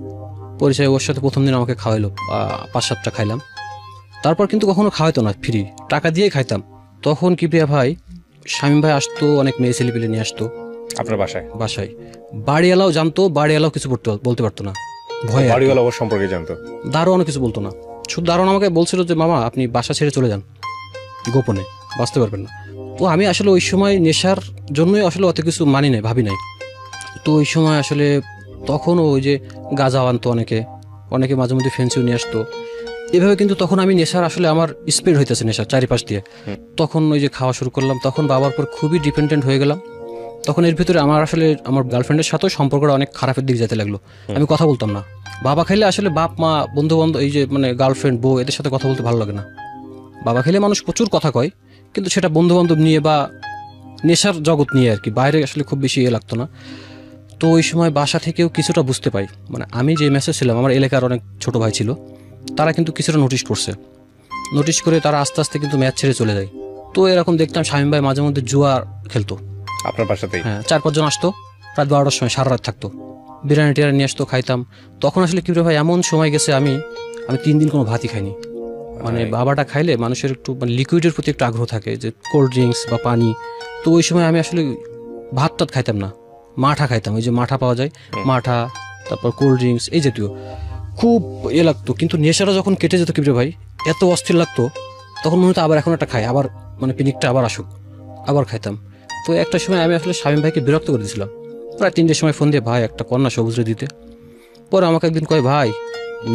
ওর সাথে প্রথম দিন আমাকে খাওয়াইলো, 5-7টা খাইলাম। তারপর কিন্তু কখনো খাওয়াইতো না, ফ্রি টাকা দিয়েই খাইতাম। তখন কি ভাই শামীম ভাই আসতো, অনেক মেয়ে ছেলেপিলে নিয়ে আসতো আপনার বাসায়। বাড়িওয়ালাও জানতো, বাড়িওয়ালাও কিছু বলতে পারতো না, ভয়। বাড়িওয়ালা ওর সম্পর্কে জানতো, দারোয়ানও কিছু বলতো না। শুধু দারোয়ান আমাকে বলছিল যে মামা আপনি বাসা ছেড়ে চলে যান, গোপনে বাঁচতে পারবেন না। তো আমি আসলে ওই সময় নেশার জন্যই আসলে অত কিছু মানি নাই, ভাবি নাই। তো ওই সময় আসলে তখন ওই যে গাঁজা আনতো অনেকে মাঝে মধ্যে ফেন্সিও নিয়ে আসতো এভাবে। কিন্তু তখন আমি নেশার আসলে আমার স্প্রেড হইতেছে নেশার চারিপাশ দিয়ে। তখন ওই যে খাওয়া শুরু করলাম, তখন বাবার উপর খুবই ডিপেন্ডেন্ট হয়ে গেলাম। তখন এর ভিতরে আমার গার্লফ্রেন্ডের সাথেও সম্পর্কটা অনেক খারাপের দিকে যেতে লাগলো। আমি কথা বলতাম না। বাবা খাইলে আসলে বাপ মা বন্ধু বান্ধব, এই যে মানে গার্লফ্রেন্ড বউ, এদের সাথে কথা বলতে ভালো লাগে না। বাবা খেলে মানুষ প্রচুর কথা কয়, কিন্তু সেটা বন্ধু বান্ধব নিয়ে বা নেশার জগৎ নিয়ে আর কি, বাইরে আসলে খুব বেশি লাগতো না। তো ওই সময় বাসা থেকেও কিছুটা বুঝতে পাই, মানে আমি যে মেসে ছিলাম, আমার এলাকার অনেক ছোট ভাই ছিল, তারা কিন্তু কিছুটা নোটিশ করে তারা আস্তে আস্তে কিন্তু ম্যাচ ছেড়ে চলে যায়। তো এরকম দেখতাম শামীম ভাই মাঝে মধ্যে জুয়া খেলতো আপনার বাসাতেই। হ্যাঁ, 4-5 জন আসতো, রাত 12টার সময় সারা রাত থাকতো, বিরিয়ানি টিরিয়ানি নিয়ে আসতো, খাইতাম। তখন আসলে কি ভাই এমন সময় গেছে আমি 3 দিন কোনো ভাতই খাইনি। মানে বাবাটা খাইলে মানুষের একটু মানে লিকুইডের প্রতি একটু আগ্রহ থাকে, যে কোল্ড ড্রিঙ্কস বা পানি। তো ওই সময় আমি আসলে ভাত টাত খাইতাম না, মাঠা খাইতাম। ওই যে মাঠা পাওয়া যায়, মাঠা, তারপর কোল্ড ড্রিঙ্কস এই জাতীয়, খুব লাগতো। কিন্তু নেশাটা যখন কেটে যেত কি ভাই, এত অস্থির লাগতো তখন মনে হতো আবার এখন একটা খাই, আবার মানে পিনিকটা আবার আসুক, আবার খাইতাম। তো একটা সময় আমি আসলে শামীম ভাইকে বিরক্ত করে দিয়েছিলাম, প্রায় 3টের সময় ফোন দিয়ে, ভাই একটা কন্যা সবুজরে দিতে। পরে আমাকে একদিন কয়, ভাই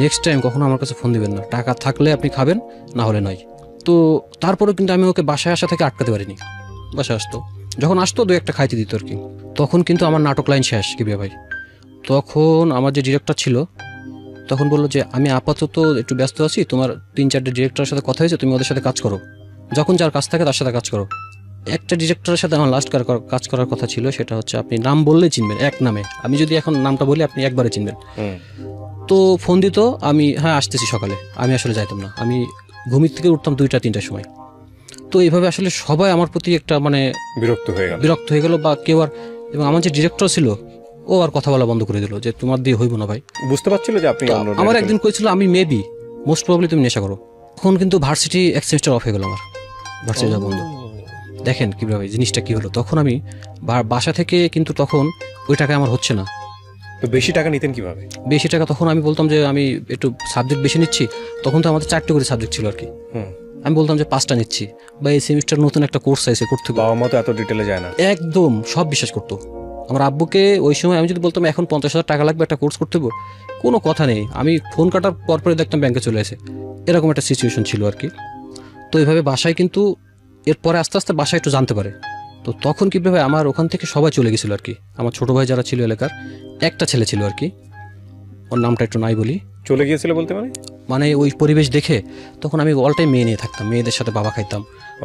নেক্সট টাইম কখনো আমার কাছে ফোন দিবেন না, টাকা থাকলে আপনি খাবেন, না হলে নয়। তো তারপরেও কিন্তু আমি ওকে বাসায় আসা থেকে আটকাতে পারিনি। বাসায় আসতো, যখন আসতো 2-1টা খাইতে দিত আর কি। তখন কিন্তু আমার নাটক লাইন শেষ কিবিয়া ভাই। তখন আমার যে ডিরেক্টর ছিল তখন বললো যে আমি আপাতত একটু ব্যস্ত আছি, তোমার 3-4টে ডিরেক্টরের সাথে কথা হয়েছে, তুমি ওদের সাথে কাজ করো, যখন যার কাজ থাকে তার সাথে কাজ করো। একটা ডিরেক্টরের সাথে আমার লাস্ট কাজ করার কথা ছিল, সেটা হচ্ছে আপনি নাম বললেই চিনবেন, এক নামে। আমি যদি এখন নামটা বলি আপনি একবারে চিনবেন। তো ফোন দিত, আমি হ্যাঁ আসতেছি সকালে, আমি আসলে যাইতাম না, আমি ঘুমির থেকে উঠতাম 2টা-3টার সময়। তো এইভাবে আসলে সবাই আমার প্রতি একটা মানে বিরক্ত হয়ে গেল বা কেউ আর, এবং আমার যে ডিরেক্টর ছিল ও আর কথা বলা বন্ধ করে দিল যে তোমার দিয়ে হইব না ভাই। বুঝতে পারছিল যে আপনি আমার একদিন কইছিল আমি মেবি মোস্ট প্রবাবলি তুমি নেশা করো। তখন কিন্তু ভার্সিটি এক সেমিস্টার অফ হয়ে গেল আমার, ভার্সিটি যাওয়া বন্ধ। দেখেন কিভাবে জিনিসটা কি হলো। তখন আমি বাসা থেকে কিন্তু তখন ওই টাকা আমার হচ্ছে না। তো বেশি টাকা নিতেন কিভাবে? বেশি টাকা তখন আমি বলতাম যে আমি একটু সাবজেক্ট বেশি নিচ্ছি, তখন তো আমাদের 4টে করে সাবজেক্ট ছিল আর কি। আমি বলতাম যে 5টা নিচ্ছি, বা এই সেমিস্টার নতুন একটা কোর্স আছে করতে। বাবা মা তো এত ডিটেলে যায় না, একদম সব বিশ্বাস করতো। আমার আব্বুকে ওই সময় আমি যদি বলতাম এখন 50,000 টাকা লাগবে একটা কোর্স করতে হবে, কোনো কথা নেই, আমি ফোন কাটার পরপরই দেখতাম ব্যাংকে চলে আসে, এরকম একটা সিচুয়েশন ছিল আর কি। তো এইভাবে বাসায় কিন্তু এরপরে আস্তে আস্তে বাসায় একটু জানতে পারে। তো তখন কীভাবে আমার ওখান থেকে সবাই চলে গেছিল আর কি। আমার ছোট ভাই যারা ছিল এলাকার, একটা ছেলে ছিল আর কি, ওর নামটা একটু নাই বলি। চলে গিয়েছিল বলতে মানে ওই পরিবেশ দেখে তখন আমি অল টাইম মেয়ে নিয়ে থাকতাম, মেয়েদের সাথে বাবা খাইতাম,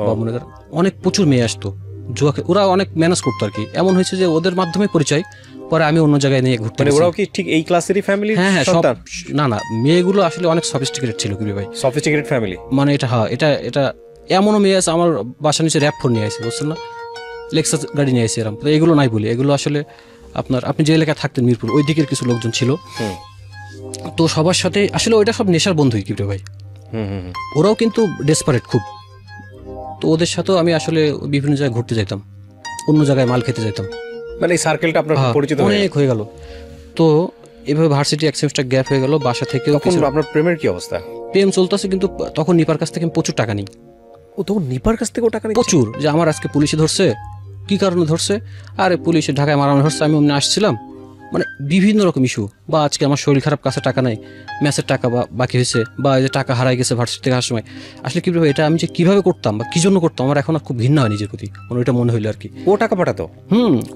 বা মনে করেন অনেক প্রচুর মেয়ে আসতো, জুয়াকে ওরা অনেক ম্যানেজ করতো আর কি। এমন হয়েছে যে ওদের মাধ্যমে পরিচয়, পরে আমি অন্য জায়গায় নিয়ে ঘুরতে। মানে ওরাও কি ঠিক এই ক্লাসেরই ফ্যামিলি? হ্যাঁ হ্যাঁ, সব না না, মেয়েগুলো আসলে অনেক সফিস্টিকেটেড ছিল কি ভাই, সফিস্টিকেটেড ফ্যামিলি। মানে এটা হ্যাঁ, এটা এমনও মেয়ে আছে আমার বাসা নিচে র্যাপ ফোন নিয়ে আসে, বুঝছেন না, লেক্সাস গাড়ি নিয়ে আসে এরকম। তো এগুলো নাই বলি, এগুলো আসলে আপনি যে এলাকায় থাকতেন মিরপুর, ওই দিকের কিছু লোকজন ছিল। তো সবার সাথে আসলে ওইটা সব নেশার বন্ধুই কি ভাই। ওরাও কিন্তু ডেসপারেট খুব। তো ওদের সাথেও আমি আসলে বিভিন্ন জায়গায় ঘুরতে যেতাম, অন্য জায়গায় মাল খেতে যেতাম, মানে এই সার্কেলটা আপনার পরিচিত অনেক হয়ে গেল। তো এভাবে ভার্সিটি এক সেমিস্টার গ্যাপ হয়ে গেল, বাসা থেকে। আপনার প্রেমের কি অবস্থা? প্রেম চলতেছে, কিন্তু তখন নিপার কাছ থেকে প্রচুর টাকা নিই। ও তখন নিপার কাছ থেকে টাকা প্রচুর, যে আমার আজকে পুলিশে ধরছে, কি কারণে ধরছে, আরে পুলিশে ঢাকায় মারানো ধরছে, আমি অমনি আসছিলাম, মানে বিভিন্ন রকম ইস্যু। বা আজকে আমার শরীর খারাপ, কাছে টাকা নাই, ম্যাচের টাকা বা বাকি হয়েছে, বা এই যে টাকা হারাই গেছে ভার্সিটি থেকে আসার সময়। আসলে কীভাবে এটা আমি যে কীভাবে করতাম বা কী জন্য করতাম, আমার এখন আর খুব ভিন্ন হয় নিজের প্রতি, মানে ওইটা মনে হইলো আর কি। ও টাকা পাঠাতো?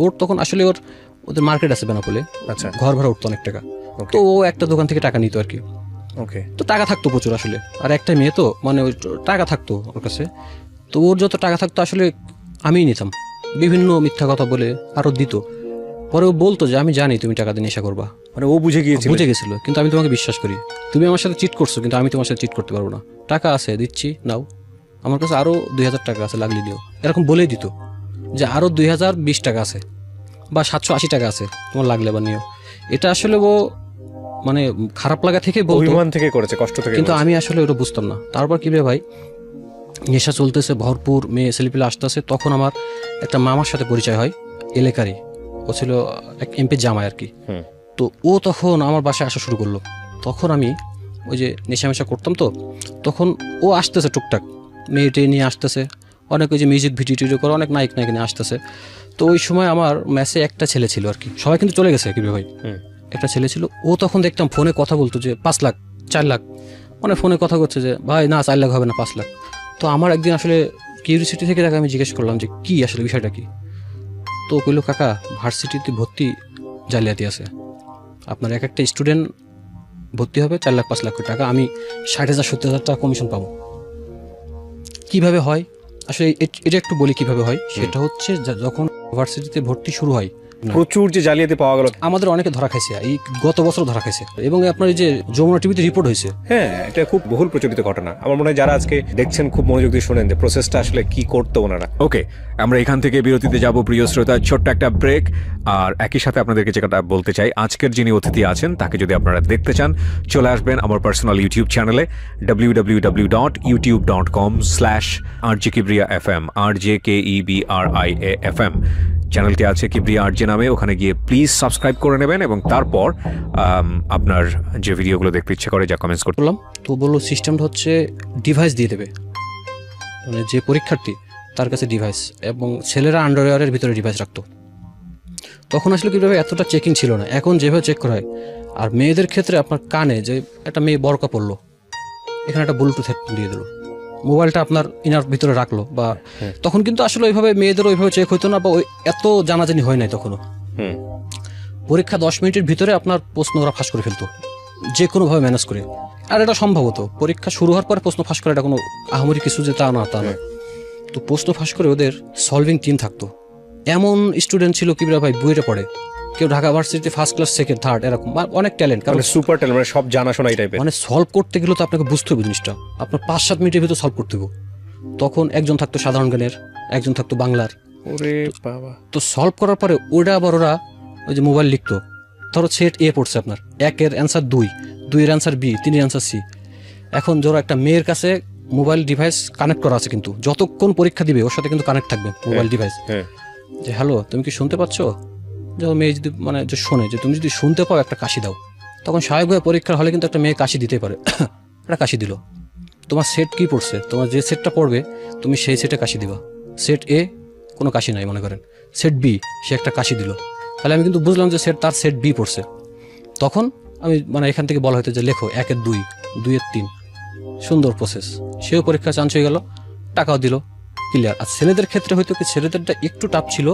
ওর তখন আসলে ওদের মার্কেট আছে বেনাপোলে, আচ্ছা, ঘর ভাড়া উঠতো অনেক টাকা। তো ও একটা দোকান থেকে টাকা নিত আর কি। ওকে। তো টাকা থাকতো প্রচুর আসলে, আর একটা মেয়ে তো মানে ওই টাকা থাকতো ওর কাছে। তো ওর যত টাকা থাকতো আসলে আমিই নিতাম, বিভিন্ন মিথ্যা কথা বলে আরও দিত। পরে ও বলতো যে আমি জানি তুমি টাকা দিয়ে নেশা করবা, মানে ও বুঝে গেছিল, কিন্তু আমি তোমাকে বিশ্বাস করি, তুমি আমার সাথে চিট করছো, কিন্তু আমি তোমার সাথে চিট করতে পারবো না, টাকা আছে দিচ্ছি নাও, আমার কাছে আরও 2,000 টাকা আছে লাগলে দিও, এরকম বলেই দিত যে আরও 2,020 টাকা আছে বা 780 টাকা আছে, তোমার লাগলে বা নিও। এটা আসলে ও মানে খারাপ লাগা থেকে বলতো, অভিমান থেকে করেছে, কষ্ট থেকে, কিন্তু আমি আসলে ওটা বুঝতাম না। তারপর কি ভাই নেশা চলতেছে, ভরপুর মেয়ে ছেলেপিলে আসতেছে, তখন আমার একটা মামার সাথে পরিচয় হয় এলাকারই, ও ছিল এক এমপি জামাই আর কি। তো ও তখন আমার বাসায় আসা শুরু করলো। তখন আমি ওই যে নেশামেশা করতাম, তো তখন ও আসতেছে টুকটাক, মেয়েটে নিয়ে আসতেছে, অনেক ওই যে মিউজিক ভিডিও টিডিও করে অনেক নায়ক নিয়ে আসতেছে। তো ওই সময় আমার ম্যাচে একটা ছেলে ছিল আর কি, সবাই কিন্তু চলে গেছে কি ভাই, একটা ছেলে ছিল। ও তখন দেখতাম ফোনে কথা বলতো যে 5 লাখ 4 লাখ, মানে ফোনে কথা করছে যে ভাই না 4 লাখ হবে না 5 লাখ। তো আমার একদিন আসলে কিউরিয়াসিটি থেকে তাকে আমি জিজ্ঞেস করলাম যে কি আসলে বিষয়টা কি। তো কইল কাকা ভার্সিটিতে ভর্তি জালিয়াতি আছে, আপনার এক একটা স্টুডেন্ট ভর্তি হবে 4 লাখ 5 লাখ টাকা, আমি 60,000 70,000 টাকা কমিশন পাবো। কিভাবে হয় আসলে এটা একটু বলি কিভাবে হয়। সেটা হচ্ছে যখন ভার্সিটিতে ভর্তি শুরু হয় প্রচুর যে জালিয়াতি পাওয়া গেল, আমাদের অনেকে ধরা খাইছে, এই গত বছর ধরা খাইছে, এবং আপনার এই যে যমুনা টিভিতে রিপোর্ট হয়েছে। হ্যাঁ, এটা খুব বহুল প্রচলিত ঘটনা। আমার মনে হয় যারা আজকে দেখছেন খুব মনোযোগ দিয়ে শোনেন যে প্রসেসটা আসলে কি করতো ওনারা। ওকে, আমরা এখান থেকে বিরতিতে যাব প্রিয় শ্রোতা, ছোট্ট একটা ব্রেক। আর একই সাথে আপনাদেরকে যেটা বলতে চাই, আজকের যিনি অতিথি আছেন তাকে যদি আপনারা দেখতে চান, চলে আসবেন আমার পার্সোনাল ইউটিউব চ্যানেলে www.youtube.com/RJKibriya.FM, RJKEBRIA.FM চ্যানেলটি আছে কিবরিয়া আরজে নামে। ওখানে গিয়ে প্লিজ সাবস্ক্রাইব করে নেবেন, এবং তারপর আপনার যে ভিডিওগুলো দেখতে ইচ্ছে করে যা কমেন্টস করলাম। তো বললো সিস্টেমটা হচ্ছে ডিভাইস দিয়ে দেবে, মানে যে পরীক্ষার্থী তার কাছে ডিভাইস, এবং ছেলেরা আন্ডারওয়্যারের ভিতরে ডিভাইস রাখতো। তখন আসলে কীভাবে এতটা চেকিং ছিল না, এখন যেভাবে চেক করা হয়। আর মেয়েদের ক্ষেত্রে আপনার কানে যে একটা মেয়ে বরকা পড়লো, এখানে একটা ব্লুটুথ হেডফোন দিয়ে দিল, মোবাইলটা আপনার ইনার ভিতরে রাখলো, বা তখন কিন্তু আসলে ওইভাবে মেয়েদের ওইভাবে চেক হইতো না, বা ওই এত জানাজানি হয় নাই তখনও। পরীক্ষা 10 মিনিটের ভিতরে আপনার প্রশ্ন ওরা ফাঁস করে ফেলতো যে কোনোভাবে ম্যানেজ করে। আর এটা সম্ভবত পরীক্ষা শুরু হওয়ার পরে প্রশ্ন ফাঁস করে, এটা কোনো আহামরি কিছু যে তা না। তো প্রশ্ন ফাঁস করে ওদের সলভিং টিম থাকতো। এমন স্টুডেন্ট ছিল কি ভাই, বুয়েটে পড়ে, কেউ ঢাকা ভার্সিটিতে ফার্স্ট ক্লাস, সেকেন্ড, থার্ড, এরকম অনেক ট্যালেন্ট, কারণ সুপার ট্যালেন্ট, মানে সব জানাশোনা এই টাইপের। মানে সলভ করতে গেলে তো আপনাকে বুঝতে হবে জিনিসটা, আপনার 5-7 মিনিটের ভিতরে সলভ করতে হবে। তখন একজন থাকতো সাধারণ জ্ঞানের, একজন থাকতো বাংলার। ওরে বাবা! তো সলভ করার পরে ওটা আবার ওরা ওই যে মোবাইল লিখতো, ধরো সেট এ পড়ছে আপনার, 1-এর অ্যান্সার 2, 2-এর অ্যান্সার বি, 3-এর অ্যান্সার সি। এখন ধরো একটা মেয়ের কাছে মোবাইল ডিভাইস কানেক্ট করা আছে, কিন্তু যতক্ষণ পরীক্ষা দিবে ওর সাথে কিন্তু কানেক্ট থাকবে মোবাইল ডিভাইস, যে হ্যালো তুমি কি শুনতে পাচ্ছ। যখন মেয়ে যদি মানে যে শোনে, যে তুমি যদি শুনতে পাও একটা কাশি দাও, তখন স্বাভাবিকভাবে পরীক্ষার হলে কিন্তু একটা মেয়ে কাশি দিতেই পারে। একটা কাশি দিল, তোমার সেট কি পড়ছে, তোমার যে সেটটা পড়বে তুমি সেই সেটে কাশি দিবা। সেট এ কোনো কাশি নাই মনে করেন, সেট বি সে একটা কাশি দিল, তাহলে আমি কিন্তু বুঝলাম যে তার সেট বি পড়ছে। তখন আমি মানে এখান থেকে বলা হয়তো যে লেখো 1-এর 2, 2-এর 3, সুন্দর প্রসেস। সেও পরীক্ষা চান্স হয়ে গেল, টাকাও দিল, ক্লিয়ার। আর ছেলেদের ক্ষেত্রে হয়তো কি, ছেলেদেরটা একটু টাফ ছিল।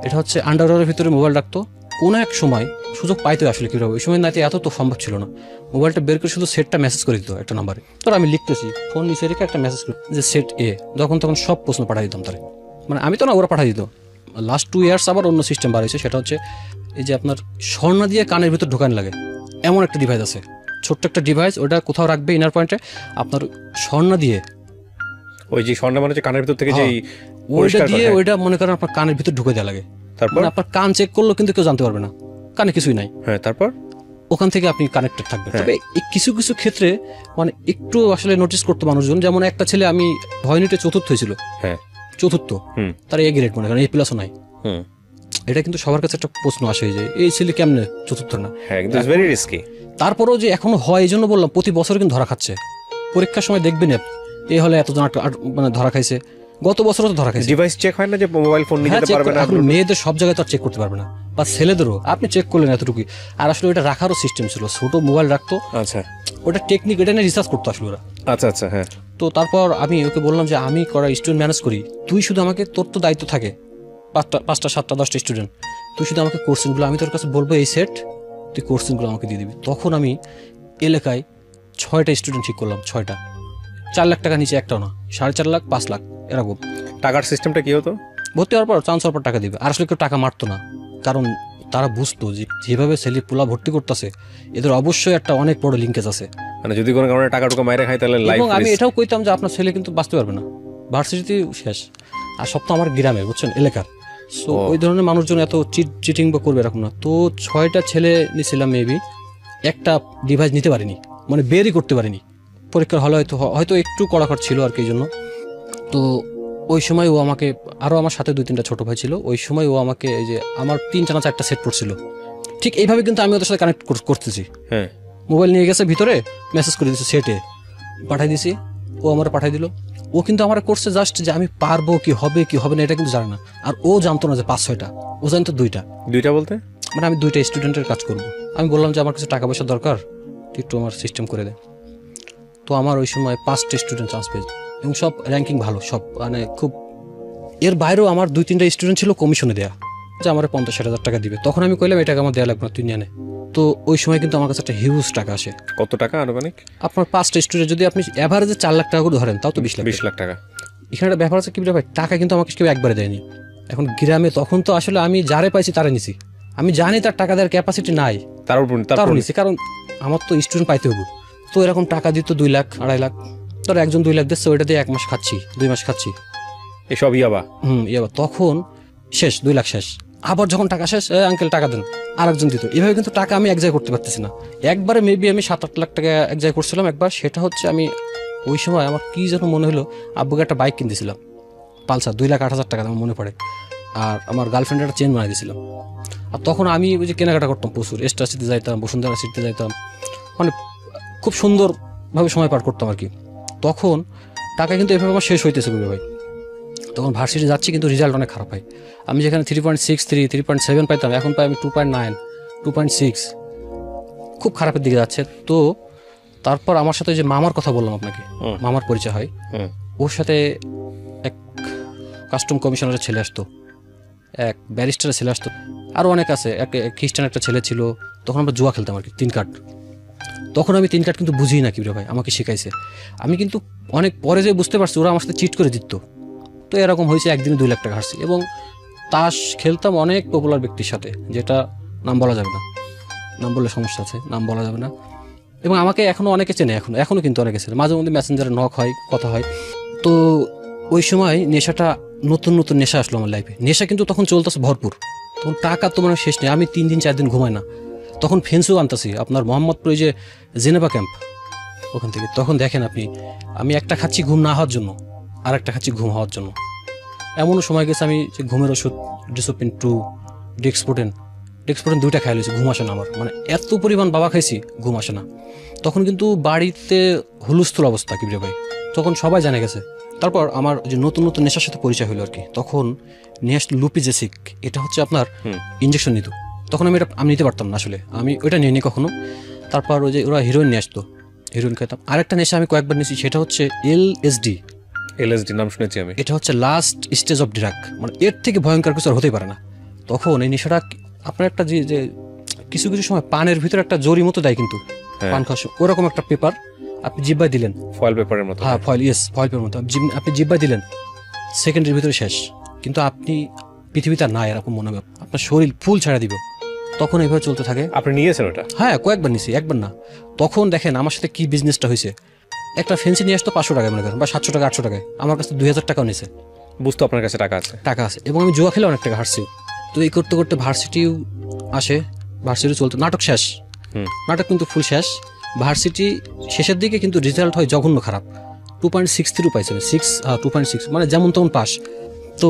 এটা হচ্ছে আন্ডারওয়্যারের ভিতরে মোবাইল রাখতো, কোনো এক সময় সুযোগ পাইতো আসলে কীভাবে, ওই সময় নাইতে এত তো সম্ভব ছিল না। মোবাইলটা বের করে শুধু সেটটা মেসেজ করে দিত একটা নাম্বারে। তোর আমি লিখতেছি, ফোন নিচে রেখে একটা মেসেজ করি যে সেট এ, তখন সব প্রশ্ন পাঠিয়ে দিতাম তারে। মানে আমি তো না, ওরা পাঠিয়ে দিত। লাস্ট 2 ইয়ার্স আবার অন্য সিস্টেম বার হয়েছে, সেটা হচ্ছে এই যে আপনার স্বর্ণা দিয়ে কানের ভিতর ঢোকানো লাগে, এমন একটা ডিভাইস আছে, ছোট্ট একটা ডিভাইস, ওটা কোথাও রাখবে ইনার পয়েন্টে, আপনার স্বর্ণা দিয়ে, ওই যে স্বর্ণা মানে কানের ভিতর থেকে যেই ওইটা দিয়ে ওইটা মনে করেন আপনার কানের ভিতর ঢুকে দেওয়া লাগে। তারপর আপনার কান চেক করলো কিন্তু কেউ জানতে পারবে না, কানে কিছুই নাই। হ্যাঁ, তারপর ওখান থেকে আপনি কানেক্টেড থাকবেন। তবে কিছু কিছু ক্ষেত্রে মানে একটু আসলে নোটিস করতে মানুষজন, যেমন একটা ছেলে আমি ভয়নিটে চতুর্থ হয়েছিল, হ্যাঁ চতুর্থ, তার এ গ্রেড মনে করেন, এ প্লাসও নাই। এটা কিন্তু সবার কাছে একটা প্রশ্ন আসে যে এই ছেলে কেমনে চতুর্থ না। হ্যাঁ, কিন্তু ইটস ভেরি রিস্কি। তারপরেও যে এখনো হয়, এই জন্য বললাম প্রতি বছর কিন্তু ধরা খাচ্ছে। পরীক্ষার সময় দেখবেন এই হলে এতজন মানে ধরা খাইছে, গত বছরও তো ধরা খাইছে। ডিভাইস চেক হয় না যে মোবাইল ফোন নিতে পারবে না, এখন মেয়েদের সব জায়গায় তো আর চেক করতে পারবে না, বা ছেলেদেরও আপনি চেক করলেন এতটুকুই। আর আসলে ওটা রাখারও সিস্টেম ছিল, ছোট মোবাইল রাখতো। আচ্ছা, ওটা টেকনিক, এটা নিয়ে রিসার্চ করতো আসলে ওরা। আচ্ছা আচ্ছা, হ্যাঁ। তো তারপর আমি ওকে বললাম যে আমি করা স্টুডেন্ট ম্যানেজ করি, তুই শুধু আমাকে, তোর তো দায়িত্ব থাকে 5টা 7টা 10টা স্টুডেন্ট, তুই শুধু আমাকে কোশ্চেনগুলো, আমি তোর কাছে বলবো এই সেট, তুই কোশ্চেনগুলো আমাকে দিয়ে দিবি। তখন আমি এলাকায় 6টা স্টুডেন্ট ঠিক করলাম, 6টা, 4 লাখ টাকা নিচে একটাও না, 4.5 লাখ 5 লাখ এরকম। টাকার সিস্টেমটা কি হতো? ভর্তি হওয়ার পর চান্স হওয়ার পর টাকা দিবে। আর আসলে কেউ টাকা মারতো না, কারণ তারা বুঝতো যে যেভাবে ছেলে পোলা ভর্তি করতেছে এদের অবশ্যই একটা অনেক বড় লিঙ্কেজ আছে। মানে যদি কোনো কারণে টাকা টুকা মাইরে খায় তাহলে লাইফ। এবং আমি এটাও কইতাম যে আপনার ছেলে কিন্তু বাঁচতে পারবে না, ভার্সিটিতে শেষ। আর সব তো আমার গ্রামে, বুঝছেন, এলাকার। সো ওই ধরনের মানুষজন এত চিটিং বা করবে এরকম না। তো 6টা ছেলে নিয়েছিলাম, মেবি একটা ডিভাইস নিতে পারিনি, মানে বেরই করতে পারিনি। পরীক্ষার হলে হয়তো একটু কড়াকড় ছিল আর কি, এই জন্য। তো ওই সময় ও আমাকে, আরও আমার সাথে 2-3টা ছোটো ভাই ছিল, ওই সময় ও আমাকে এই যে আমার 3টা না 4টা সেট পড়ছিল, ঠিক এইভাবে কিন্তু আমি ওদের সাথে কানেক্ট করতেছি। হ্যাঁ, মোবাইল নিয়ে গেছে ভিতরে, মেসেজ করে দিয়েছে, সেটে পাঠাই দিয়েছি, ও আমার পাঠাই দিল। ও কিন্তু আমার করছে জাস্ট যে আমি পারবো, কি হবে না এটা কিন্তু জানে না। আর ও জানতো না যে 5-6টা, ও জানতো 2টা বলতে মানে আমি 2টা স্টুডেন্টের কাজ করব। আমি বললাম যে আমার কাছে টাকা পয়সা দরকার, একটু আমার সিস্টেম করে দেয়। তো আমার ওই সময় 5টা স্টুডেন্ট চান্স পেয়েছে, এবং সব র্যাঙ্কিং ভালো, সব মানে খুব। এর বাইরেও আমার 2-3টা স্টুডেন্ট ছিল কমিশনে দেয়া, যে আমার 50-60 হাজার টাকা দিবে। তখন আমি কইলাম এই টাকা আমার দেওয়া লাগবে না, তুই নিয়ে নে। তো ওই সময় কিন্তু আমার কাছে একটা হিউজ টাকা আসে। কত টাকা আনুমানিক? আপনার 5টা স্টুডেন্ট যদি আপনি এভারেজে 4 লাখ টাকা করে ধরেন, তাও তো 20 লাখ টাকা। এখানে একটা ব্যাপার আছে কি ভাই, টাকা কিন্তু আমাকে কেউ একবারে দেয়নি। এখন গ্রামে তখন তো আসলে আমি যারে পাইছি তারে নিছি, আমি জানি তার টাকা দেওয়ার ক্যাপাসিটি নাই, তারপর নিছি, কারণ আমার তো স্টুডেন্ট পাইতে হবে। তো এরকম টাকা দিত 2 লাখ 2.5 লাখ, তোর একজন 2 লাখ দিচ্ছে, ওইটা দিয়ে 1 মাস খাচ্ছি, 2 মাস খাচ্ছি, এসব ইয়াবা। তখন শেষ, 2 লাখ শেষ। আবার যখন টাকা শেষ, আঙ্কেল টাকা দেন, আরেকজন দিত। এভাবে কিন্তু টাকা আমি এক জায়গায় করতে পারতেছি না। একবারে মেবি আমি 7-8 লাখ টাকা এক জায়গায় করছিলাম একবার। সেটা হচ্ছে আমি ওই সময় আমার কি যেন মনে হলো, আব্বুকে একটা বাইক কিনতেছিলাম, পালসার, 2,08,000 টাকা আমার মনে পড়ে। আর আমার গার্লফ্রেন্ডের একটা চেন বানিয়ে দিয়েছিলাম। আর তখন আমি ওই যে কেনাকাটা করতাম প্রচুর, এস্টার সিটিতে যাইতাম, বসুন্ধরা সিটিতে যাইতাম, মানে খুব সুন্দরভাবে সময় পার করতাম আর কি। তখন টাকা কিন্তু এভাবে আমার শেষ হইতেছে কবি ভাই। তখন ভার্সিটি যাচ্ছি কিন্তু রেজাল্ট অনেক খারাপ হয়। আমি যেখানে 3.63 3.7 পাইতাম, এখন পাই আমি 2.9 2.6, খুব খারাপের দিকে যাচ্ছে। তো তারপর আমার সাথে যে মামার কথা বললাম আপনাকে, মামার পরিচয় হয়, ওর সাথে এক কাস্টম কমিশনারের ছেলে আসতো, এক ব্যারিস্টারের ছেলে আসতো, আরও অনেক আছে, এক খ্রিস্টান একটা ছেলে ছিল। তখন আমরা জুয়া খেলতাম আর কি, 3 কার্ড। তখন আমি 3 কার্ড কিন্তু বুঝি না কি রে ভাই, আমাকে শেখাইছে। আমি কিন্তু অনেক পরে যে বুঝতে পারছি ওরা আমার সাথে চিট করে দিত। তো এরকম হয়েছে, একদিনে 2 লাখ টাকা হারছি। এবং তাস খেলতাম অনেক পপুলার ব্যক্তির সাথে, যেটা নাম বলা যাবে না, নাম বললে সমস্যা আছে, নাম বলা যাবে না। এবং আমাকে এখনও অনেকে চেনে, এখনও কিন্তু অনেকে চেনে, মাঝে মধ্যে মেসেঞ্জারে নক হয়, কথা হয়। তো ওই সময় নেশাটা, নতুন নতুন নেশা আসলো আমার লাইফে। নেশা কিন্তু তখন চলতেছে ভরপুর, তখন টাকা তো মানে শেষ নেই। আমি 3 দিন 4 দিন ঘুমাই না। তখন ফেন্সও আনতেছি আপনার মোহাম্মদপুর, যে জেনেভা ক্যাম্প, ওখান থেকে। তখন দেখেন আপনি, আমি একটা খাচ্ছি ঘুম না হওয়ার জন্য, আর একটা খাচ্ছি ঘুম হওয়ার জন্য। এমনও সময় গেছে আমি যে ঘুমের ওষুধ ডিসোপিন 2, ডেক্সপোটেন 2টা খাই লইছি, ঘুম আসে না আমার। মানে এত পরিমাণ বাবা খাইছি, ঘুম আসে না। তখন কিন্তু বাড়িতে হুলস্থুল অবস্থা কি রে ভাই, তখন সবাই জানে গেছে। তারপর আমার যে নতুন নতুন নেশার সাথে পরিচয় হলো আর কি। তখন নিয়ে আসলো লুপিজেসিক, এটা হচ্ছে আপনার ইঞ্জেকশন নিত। তখন আমি নিতে পারতাম না আসলে, আমি ওইটা নিয়ে নিই কখনো। তারপর ওই যে ওরা হিরোইন নিয়ে আসতো, হিরোইন খেতাম। আরেকটা নেশা আমি কয়েকবার নিয়েছি, সেটা হচ্ছে LSD। নাম শুনেছি আমি। এটা হচ্ছে লাস্ট স্টেজ অফ ড্রাগ, মানে এর থেকে ভয়ঙ্কর কিছু আর হতেই পারে না। তখন এই নেশাটা আপনার একটা যে কিছু কিছু সময় পানের ভিতরে একটা জরি মতো দেয় কিন্তু, পান খাওয়ার সময় ওরকম একটা পেপার আপনি জিব্বায় দিলেন, ফয়েল পেপারের মতো। হ্যাঁ ফয়েল, ইয়েস ফয়েল পেপারের মতো। আপনি জিব্বায় দিলেন, সেকেন্ডের ভিতরে শেষ। কিন্তু আপনি পৃথিবীতে আর নাই এরকম মনে হবে, আপনার শরীর ফুল ছাড়া দিব। তখন এইভাবে চলতে থাকে। আপনি নিয়েছেন ওটা? হ্যাঁ, কয়েকবার নিয়েছি, একবার না। তখন দেখেন আমার সাথে কি বিজনেসটা হয়েছে। একটা ফেন্সি নিয়ে আসতো 500 টাকায় মনে করেন, বা 700 টাকা 800 টাকায়, আমার কাছে 2000 টাকাও নিয়েছে। বুঝতো আপনার কাছে টাকা আছে। এবং আমি জুয়া খেলে অনেক টাকা হারছি। তো এই করতে করতে ভার্সিটিও আসে, ভার্সিটি চলতে, নাটক শেষ, নাটক কিন্তু ফুল শেষ। ভার্সিটি শেষের দিকে কিন্তু রেজাল্ট হয় জঘন্য খারাপ, 2.63 পাইছে, 2.6, মানে যেমন তেমন পাস। তো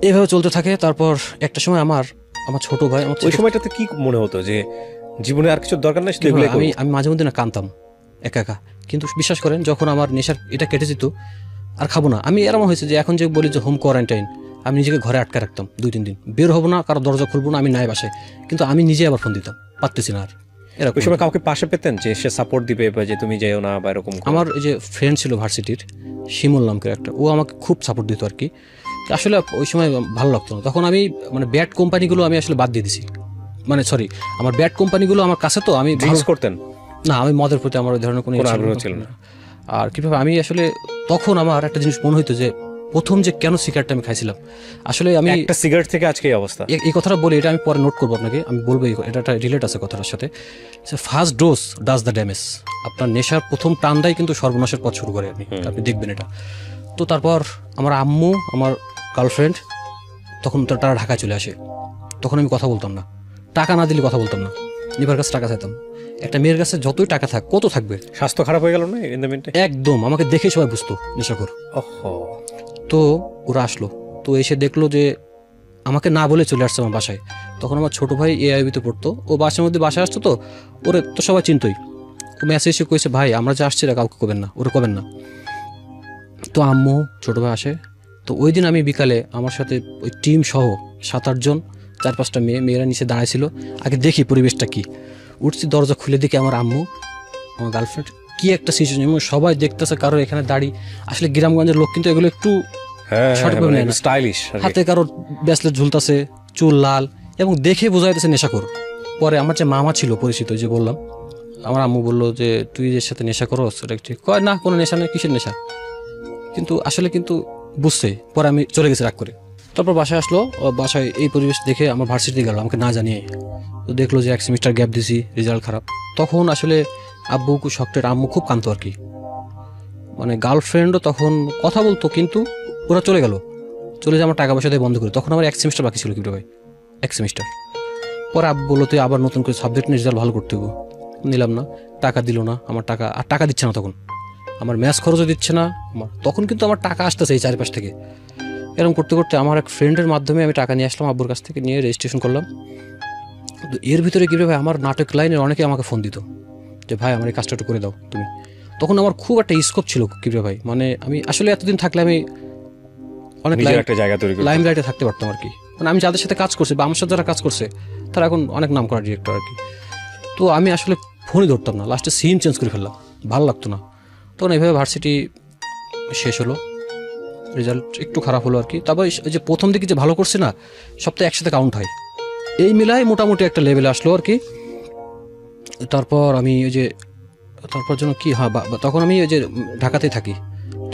এইভাবে চলতে থাকে। তারপর একটা সময় আমার ছোট ভাই, ওই সময়টাতে কি মনে হতো যে জীবনে আর কিছু দরকার নেই, আমি মাঝে মধ্যে না কাঁদতাম একা একা। কিন্তু বিশ্বাস করেন, যখন আমার নেশার এটা কেটে যেত, আর খাবো না আমি, এরকম হয়েছে যে এখন যে বলি যে হোম কোয়ারেন্টাইন, আমি নিজেকে ঘরে আটকে রাখতাম 2-3 দিন, বের হবো না, কারো দরজা খুলবো না, আমি নাই বাসায়। কিন্তু আমি নিজে আবার ফোন দিতাম, পারতেছি না আর। এরকম ওই সময় কাউকে পাশে পেতেন যে সে সাপোর্ট দিবে, বা যে তুমি যেও না, বা এরকম? আমার এই যে ফ্রেন্ড ছিল ভার্সিটির, শিমুল নামকে একটা, ও আমাকে খুব সাপোর্ট দিত আর কি। আসলে ওই সময় ভালো লাগতো না। তখন আমি মানে ব্যাড কোম্পানিগুলো আমি আসলে বাদ দিয়ে দিছি, মানে সরি, আমার ব্যাড কোম্পানিগুলো আমার কাছে, তো আমি ড্রিঙ্কস করতেন না, আমি মদের প্রতি আমার ওই ধরনের কোনো আগ্রহ ছিল না। আর কিভাবে আমি আসলে, তখন আমার একটা জিনিস মনে হইতো যে প্রথম যে কেন সিগারেটটা আমি খাইছিলাম, আসলে আমি একটা সিগারেট থেকে আজকে এই অবস্থা। এই কথাটা বলি, এটা আমি পরে নোট করবো আপনাকে, আমি বলবো এটা রিলেট আছে কথাটার সাথে। First dose does the damage, আপনার নেশার প্রথম টানটাই কিন্তু সর্বনাশের পথ শুরু করে, আপনি দেখবেন এটা। তো তারপর আমার আম্মু, আমার গার্লফ্রেন্ড, তখন তারা ঢাকায় চলে আসে। তখন আমি কথা বলতাম না, টাকা না দিলে কথা বলতাম না, নিবার কাছে টাকা চাইতাম। একটা মেয়ের কাছে যতই টাকা থাক, কত থাকবে, স্বাস্থ্য খারাপ হয়ে গেল না একদম। আমাকে দেখে সবাই বুঝতো নেশাখোর। তো ওরা আসলো, তো এসে দেখলো যে আমাকে না বলে চলে আসছে আমার বাসায়। তখন আমার ছোট ভাই AIB-তে পড়তো, ও বাসার মধ্যে বাসায় আসতো, তো ওরে তো সবাই চিনতই। ও মেসেজ এসে কইছে, ভাই আমরা যে আসছি কাউকে কবেন না, ওরা কবেন না। তো আম্মু, ছোট ভাই আসে। তো ওই দিন আমি বিকালে আমার সাথে ওই টিম সহ 7-8 জন, 4-5টা মেয়েরা নিচে দাঁড়াইছিল। আগে দেখি পরিবেশটা কি। উঠছি, দরজা খুলে দেখি আমার আম্মু, আমার গার্লফ্রেন্ড, কি একটা সিচুয়েশন, এবং সবাই দেখতেছে, কারো এখানে দাড়ি, আসলে গ্রামগঞ্জের লোক কিন্তু এগুলো একটু স্টাইলিশ, হাতে কারো ব্রেসলেট ঝুলতেছে, চুল লাল, এবং দেখে বোঝা যাইতেছে নেশাখোর। পরে আমার যে মামা ছিল পরিচিত, যে বললাম, আমার আম্মু বললো যে তুই এর সাথে নেশা করো, সেটা ঠিক কয় না, কোনো নেশা নেই, কিসের নেশা। কিন্তু আসলে কিন্তু বুঝছে। পরে আমি চলে গেছি রাগ করে। তারপর বাসায় আসলো, বাসায় এই পরিবেশ দেখে আমার ভার্সিটি গেল আমাকে না জানিয়ে। তো দেখলো যে 1 সেমিস্টার গ্যাপ দিছি, রেজাল্ট খারাপ। তখন আসলে আব্বু শক্টের, আম্মু খুব কাঁদতো আর কি। মানে গার্লফ্রেন্ডও তখন কথা বলতো, কিন্তু ওরা চলে গেল, চলে যে আমার টাকা পয়সা দিয়ে বন্ধ করে। তখন আমার 1 সেমিস্টার বাকি ছিল কি ভাই, 1 সেমিস্টার। পরে আব্বু বললো তুই আবার নতুন করে সাবজেক্ট নিয়ে রেজাল্ট ভালো করতে হবে। নিলাম না, টাকা দিল না, আমার টাকা আর টাকা দিচ্ছে না। তখন আমার ম্যাচ খরচও দিচ্ছে না আমার, তখন কিন্তু আমার টাকা আসতেছে এই চারিপাশ থেকে। এরকম করতে করতে আমার এক ফ্রেন্ডের মাধ্যমে আমি টাকা নিয়ে আসলাম আব্বুর কাছ থেকে, নিয়ে রেজিস্ট্রেশন করলাম। তো এর ভিতরে কী ভাই, আমার নাটক লাইনের অনেকে আমাকে ফোন দিত যে ভাই আমার এই কাজটা একটু করে দাও তুমি। তখন আমার খুব একটা স্কোপ ছিল কিবরিয়া ভাই, মানে আমি আসলে এতদিন থাকলে আমি অনেক একটা জায়গা তৈরি লাইম লাইটে থাকতে পারতাম আর কি। মানে আমি যাদের সাথে কাজ করছি বা আমার সাথে যারা কাজ করছে তারা এখন অনেক নাম করা ডিরেক্টর আর কি। তো আমি আসলে ফোনই ধরতাম না, লাস্টে সিম চেঞ্জ করে ফেললাম, ভালো লাগতো না। তখন এইভাবে ভার্সিটি শেষ হলো, রেজাল্ট একটু খারাপ হলো আর কি। তারপর ওই যে প্রথম দিকে যে ভালো করছে না, সপ্তাহে একসাথে কাউন্ট হয়, এই মিলাই মোটামুটি একটা লেভেলে আসলো আর কি। তারপর আমি ওই যে তারপর জন্য কি হ্যাঁ তখন আমি ওই যে ঢাকাতেই থাকি।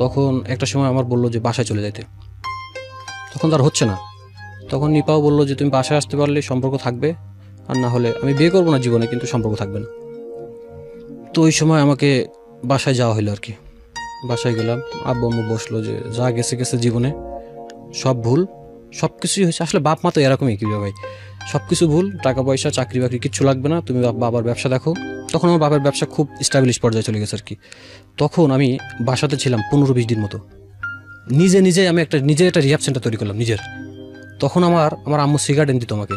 তখন একটা সময় আমার বললো যে বাসায় চলে যাইতে, তখন তার হচ্ছে না। তখন নিপাও বললো যে তুমি বাসায় আসতে পারলে সম্পর্ক থাকবে, আর না হলে আমি বিয়ে করবো না জীবনে, কিন্তু সম্পর্ক থাকবে না। তো ওই সময় আমাকে বাসায় যাওয়া হলো আর কি। বাসায় গেলাম, আব্বু আম্মু বসলো যে যা গেছে গেছে জীবনে, সব ভুল, সব কিছুই হয়েছে। আসলে বাপ মা তো এরকমই কি ভাই, সব কিছু ভুল, টাকা পয়সা চাকরি বাকরি কিচ্ছু লাগবে না, তুমি বাবার ব্যবসা দেখো। তখন আমার বাবার ব্যবসা খুব স্টাবলিশ পর্যায়ে চলে গেছে আর কি। তখন আমি বাসাতে ছিলাম 15-20 দিন মতো, নিজে আমি নিজে একটা রিহাব সেন্টার তৈরি করলাম নিজের। তখন আমার আম্মু সিগারেট এনে দিত আমাকে,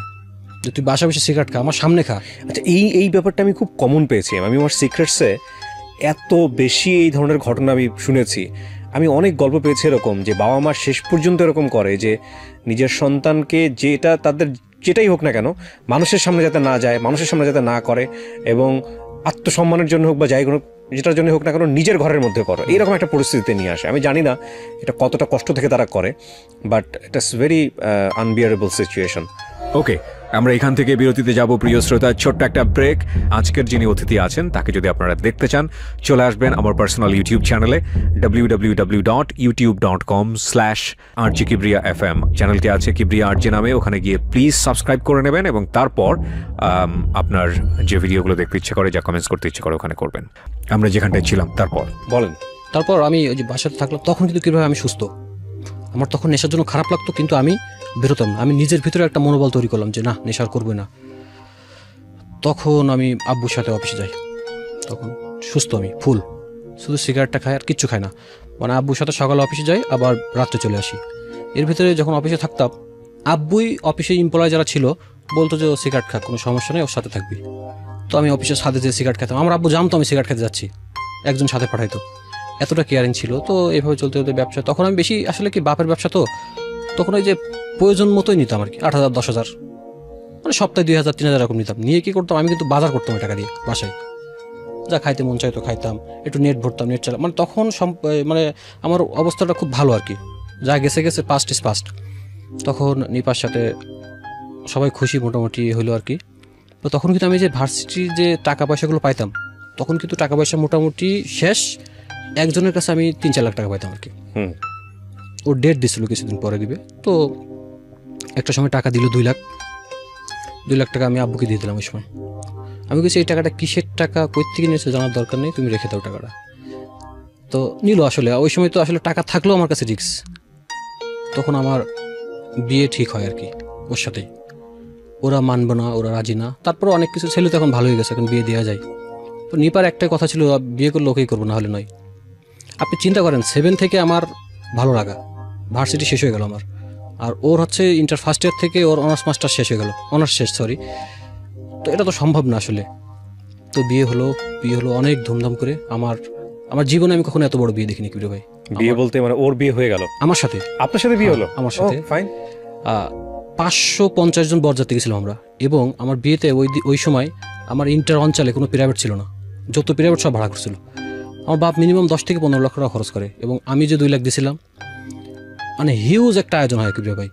যে তুই বাসা বসে সিগারেট খা, আমার সামনে খা। আচ্ছা, এই ব্যাপারটা আমি খুব কমন পেয়েছি। আমি আমার সিক্রেটসে এত বেশি এই ধরনের ঘটনা আমি শুনেছি। আমি অনেক গল্প পেয়েছি এরকম যে বাবা মা শেষ পর্যন্ত এরকম করে যে নিজের সন্তানকে যেটা তাদের যেটাই হোক না কেন মানুষের সামনে যাতে না যায়, মানুষের সামনে যাতে না করে, এবং আত্মসম্মানের জন্য হোক বা যাই কোনো যেটার জন্য হোক না কেন নিজের ঘরের মধ্যে করো, এইরকম একটা পরিস্থিতিতে নিয়ে আসে। আমি জানি না এটা কতটা কষ্ট থেকে তারা করে, but it's very unbearable situation. Okay, আমরা এখান থেকে বিরতিতে যাব প্রিয় শ্রোতা, ছোট্ট একটা ব্রেক। আজকের যিনি অতিথি আছেন তাকে যদি আপনারা দেখতে চান, চলে আসবেন আমার পার্সোনাল ইউটিউব চ্যানেলে www.youtube.com/rjkibriya.fm। চ্যানেলটি আছে কিবরিয়া আরজে নামে, ওখানে গিয়ে প্লিজ সাবস্ক্রাইব করে নেবেন, এবং তারপর আপনার যে ভিডিওগুলো দেখতে ইচ্ছে করে, যা কমেন্টস করতে ইচ্ছে করে ওখানে করবেন। আমরা যেখানটায় ছিলাম তারপর বলেন। তারপর আমি ওই যে বাসাতে থাকলাম, তখন কিন্তু কীভাবে আমি সুস্থ, আমার তখন নেশার জন্য খারাপ লাগতো, কিন্তু আমি বেরোতাম না। আমি নিজের ভিতরে একটা মনোবল তৈরি করলাম যে না, নেশার করবে না। তখন আমি আব্বুর সাথে অফিসে যাই, তখন সুস্থ আমি ফুল, শুধু সিগারেটটা খাই আর কিচ্ছু খাই না। মানে আব্বুর সাথে সকালে অফিসে যাই, আবার রাত্রে চলে আসি। এর ভিতরে যখন অফিসে থাকতাম, আব্বুই অফিসে এমপ্লয় যারা ছিল বলতো যে ও সিগারেট খা, কোনো সমস্যা নেই, ওর সাথে থাকবি। তো আমি অফিসের সাথে যে সিগারেট খেতাম, আমার আব্বু জানতো আমি সিগারেট খেতে যাচ্ছি, একজন সাথে পাঠাইতো, এতটা কেয়ারিং ছিল। তো এইভাবে চলতে চলতে ব্যবসা, তখন আমি বেশি আসলে কি বাপের ব্যবসা, তো তখন ওই যে প্রয়োজন মতোই নিতাম আর কি, 8,000 10,000, মানে সপ্তাহে 2,000 3,000 এরকম নিতাম। নিয়ে কি করতাম, আমি কিন্তু বাজার করতাম টাকা দিয়ে বাসায়, যা খাইতে মন চাইতো খাইতাম, একটু নেট ভরতাম, নেট চালাম। মানে তখন মানে আমার অবস্থাটা খুব ভালো আর কি, যা গেছে গেছে, পাস্ট ইজ পাস্ট। তখন নিপার সাথে সবাই খুশি মোটামুটি হলো আর কি। তো তখন কিন্তু আমি যে ভার্সিটির যে টাকা পয়সাগুলো পাইতাম, তখন কিন্তু টাকা পয়সা মোটামুটি শেষ, একজনের কাছে আমি 3-4 লাখ টাকা পাইতাম আর কি। ওর ডেট দিছিল কিছুদিন পরে দিবে, তো একটা সময় টাকা দিল 2 লাখ টাকা আমি আব্বুকে দিয়ে দিলাম। ওই সময় আমি বলছি এই টাকাটা কিসের টাকা, কই থেকে নিয়েছে জানার দরকার নেই, তুমি রেখে দাও টাকাটা। তো নিল। আসলে ওই সময় তো আসলে টাকা থাকলেও আমার কাছে রিস্ক। তখন আমার বিয়ে ঠিক হয় আর কি ওর সাথেই, ওরা মানবে না, ওরা রাজি না। তারপর অনেক কিছু, ছেলে তো এখন ভালো হয়ে গেছে, এখন বিয়ে দেওয়া যায়। তো নিপার একটাই কথা ছিল, বিয়ে করলে ওকেই করবো, না হলে নয়। আপনি চিন্তা করেন, 7 থেকে আমার ভালো লাগা, ভার্সিটি শেষ হয়ে গেল আমার, আর ওর হচ্ছে ইন্টার ফার্স্ট ইয়ার থেকে ওর অনার্স মাস্টার শেষ হয়ে গেল, অনার্স শেষ সরি। তো এটা তো সম্ভব না আসলে। তো বিয়ে হলো অনেক ধুমধাম করে। আমার জীবনে আমি কখনো এত বড় বিয়ে দেখিনি কিবরিয়া ভাই। বিয়ে বলতে মানে ওর বিয়ে হয়ে গেল আমার সাথে? আপনার সাথে বিয়ে হলো? আমার সাথে। ফাইন। 550 জন বরযাত্রী গেছিলাম আমরা, এবং আমার বিয়েতে ওই সময় আমার ইন্টার অঞ্চলে কোনো প্রাইভেট ছিল না, যত প্রাইভেট সব ভাড়া করছিল। আমার বাপ মিনিমাম 10 থেকে 15 লাখ টাকা খরচ করে, এবং আমি যে 2 লাখ দিয়েছিলাম। মানে হিউজ একটা আয়োজন হয় কিবরিয়া ভাই,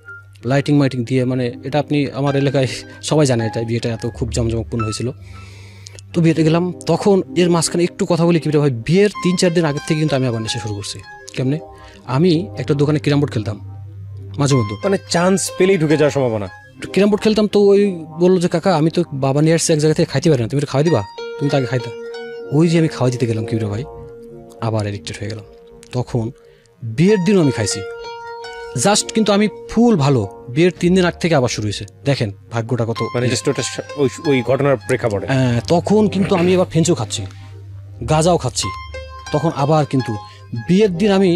লাইটিং মাইটিং দিয়ে। মানে এটা আপনি আমার এলাকায় সবাই জানে, এটা বিয়েটা এত খুব জমজমকপূর্ণ হয়েছিল। তো বিয়েতে গেলাম, তখন এর মাঝখানে একটু কথা বলি কিবরিয়া ভাই, বিয়ের 3-4 দিন আগের থেকে কিন্তু আমি আবার নেশা শুরু করছি। কেমনে? আমি একটা দোকানে ক্যারাম বোর্ড খেলতাম মাঝে মধ্যে, মানে চান্স পেলেই ঢুকে যাওয়ার সম্ভাবনা। ক্যারাম বোর্ড খেলতাম, তো ওই বললো যে কাকা আমি তো বাবা নিয়ে আসছি এক জায়গা থেকে, খাইতে পারি না, তুমি খাওয়া দিবা, তুমি তো আগে খাইতা। ওই যে আমি খাওয়া দিতে গেলাম কিবরিয়া ভাই, আবার এডিক্টেড হয়ে গেলাম। তখন বিয়ের দিনও আমি খাইছি জাস্ট, কিন্তু আমি ফুল ভালো। বিয়ের 3 দিন আগ থেকে আবার শুরু হয়েছে, দেখেন ভাগ্যটা কত। মানে ওই ঘটনার প্রেক্ষাপটে তখন কিন্তু আমি এবার ফেঞ্চও খাচ্ছি, গাঁজাও খাচ্ছি। তখন আবার কিন্তু বিয়ের দিন আমি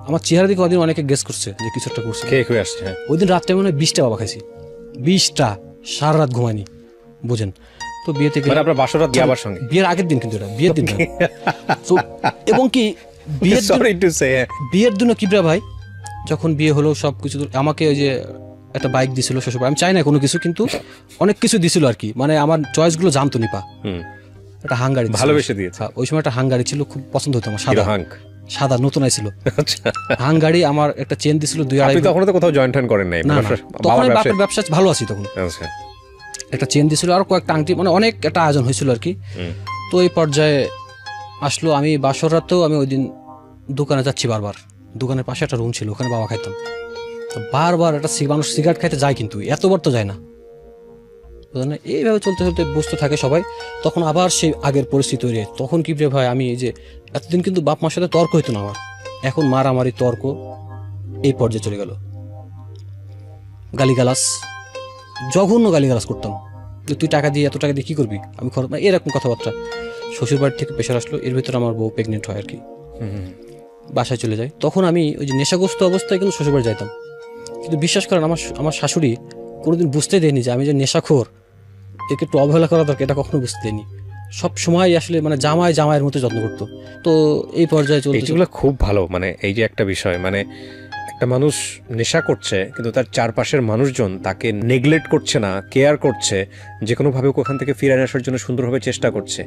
আমার চেহারা দিকে ওদিন অনেকে গেস করছে যে কিছু একটা করছে, খেয়ে খেয়ে আসছে। ওই দিন রাত্রে মনে হয় 20টা বাবা খাইছি, 20টা, সারা রাত ঘুমাইনি, বুঝেন। তো বিয়েতে মানে আপনার বাসরাত বিয়াবার সঙ্গে? বিয়ের আগের দিন, কিন্তু এটা বিয়ের দিন না। তো এবং কি বিয়ের দিন, সরি টু সে, বিয়ের দিনও কিবরা ভাই যখন বিয়ে হলো সব কিছু আমাকে ওই যে একটা বাইক দিছিল শ্বশুর, আমি চাই না কোনো কিছু, কিন্তু অনেক কিছু দিছিল আর কি, মানে আমার চয়েসগুলো জানতো নিপা। একটা হাঙ্গারি ভালোবেসে দিয়েছে। ওই সময় একটা হাঙ্গারি ছিল, খুব পছন্দ হতো আমার, সাদা হাঙ্ক, সাদা নতুন আইছিল আচ্ছা। হাঙ্গারি। আমার একটা চেন দিছিল 2.5। আপনি তখন তো কোথাও জয়েন্ট হ্যান্ড করেন নাই? না, তখন আমি বাপের ব্যবসা ভালো আছি তখন। আচ্ছা। একটা চেন দিছিল আর কয়েকটা আংটি, মানে অনেক একটা আয়োজন হয়েছিল আর কি। তো এই পর্যায়ে আসলো, আমি বাসর রাতেও আমি ওই দিন দোকানে যাচ্ছি বারবার, দোকানের পাশে একটা রুম ছিল, ওখানে বাবা খাইতাম। তো বারবার একটা মানুষ সিগারেট খাইতে যায়, কিন্তু এতবার তো যায় না। এইভাবে চলতে চলতে বুঝতে থাকে সবাই। তখন আবার সেই আগের পরিস্থিতি তৈরি হয়। তখন কি রে ভাই, আমি এই যে এতদিন কিন্তু বাপ মার সাথে তর্ক হইতো না আমার, এখন মারামারি তর্ক এই পর্যায়ে চলে গেল। গালিগালাস, জঘন্য গালিগালাস করতাম, যে তুই টাকা দিয়ে এত টাকা দিয়ে কি করবি, আমি খরচ, মানে এরকম কথাবার্তা। শ্বশুর বাড়ি থেকে প্রেশার আসলো, এর ভিতরে আমার বউ প্রেগনেন্ট হয় আর কি, বাসায় চলে যায়। তখন আমি ওই যে নেশাগ্রস্ত অবস্থায় কিন্তু শ্বশুর বাড়ি যাইতাম, কিন্তু বিশ্বাস করেন আমার শাশুড়ি কোনোদিন বুঝতে দেয়নি যে আমি যে নেশাখোর, একে একটু অবহেলা করা দরকার, এটা কখনো বুঝতে দেয়নি। সব সময় আসলে মানে জামাইয়ের মতো যত্ন করতো। তো এই পর্যায়ে চলতে এগুলো খুব ভালো। মানে এই যে একটা বিষয়, মানে একটা মানুষ নেশা করছে কিন্তু তার চারপাশের মানুষজন তাকে নেগলেক্ট করছে না, কেয়ার করছে, যে কোনোভাবে ওখান থেকে ফিরে আসার জন্য সুন্দরভাবে চেষ্টা করছে,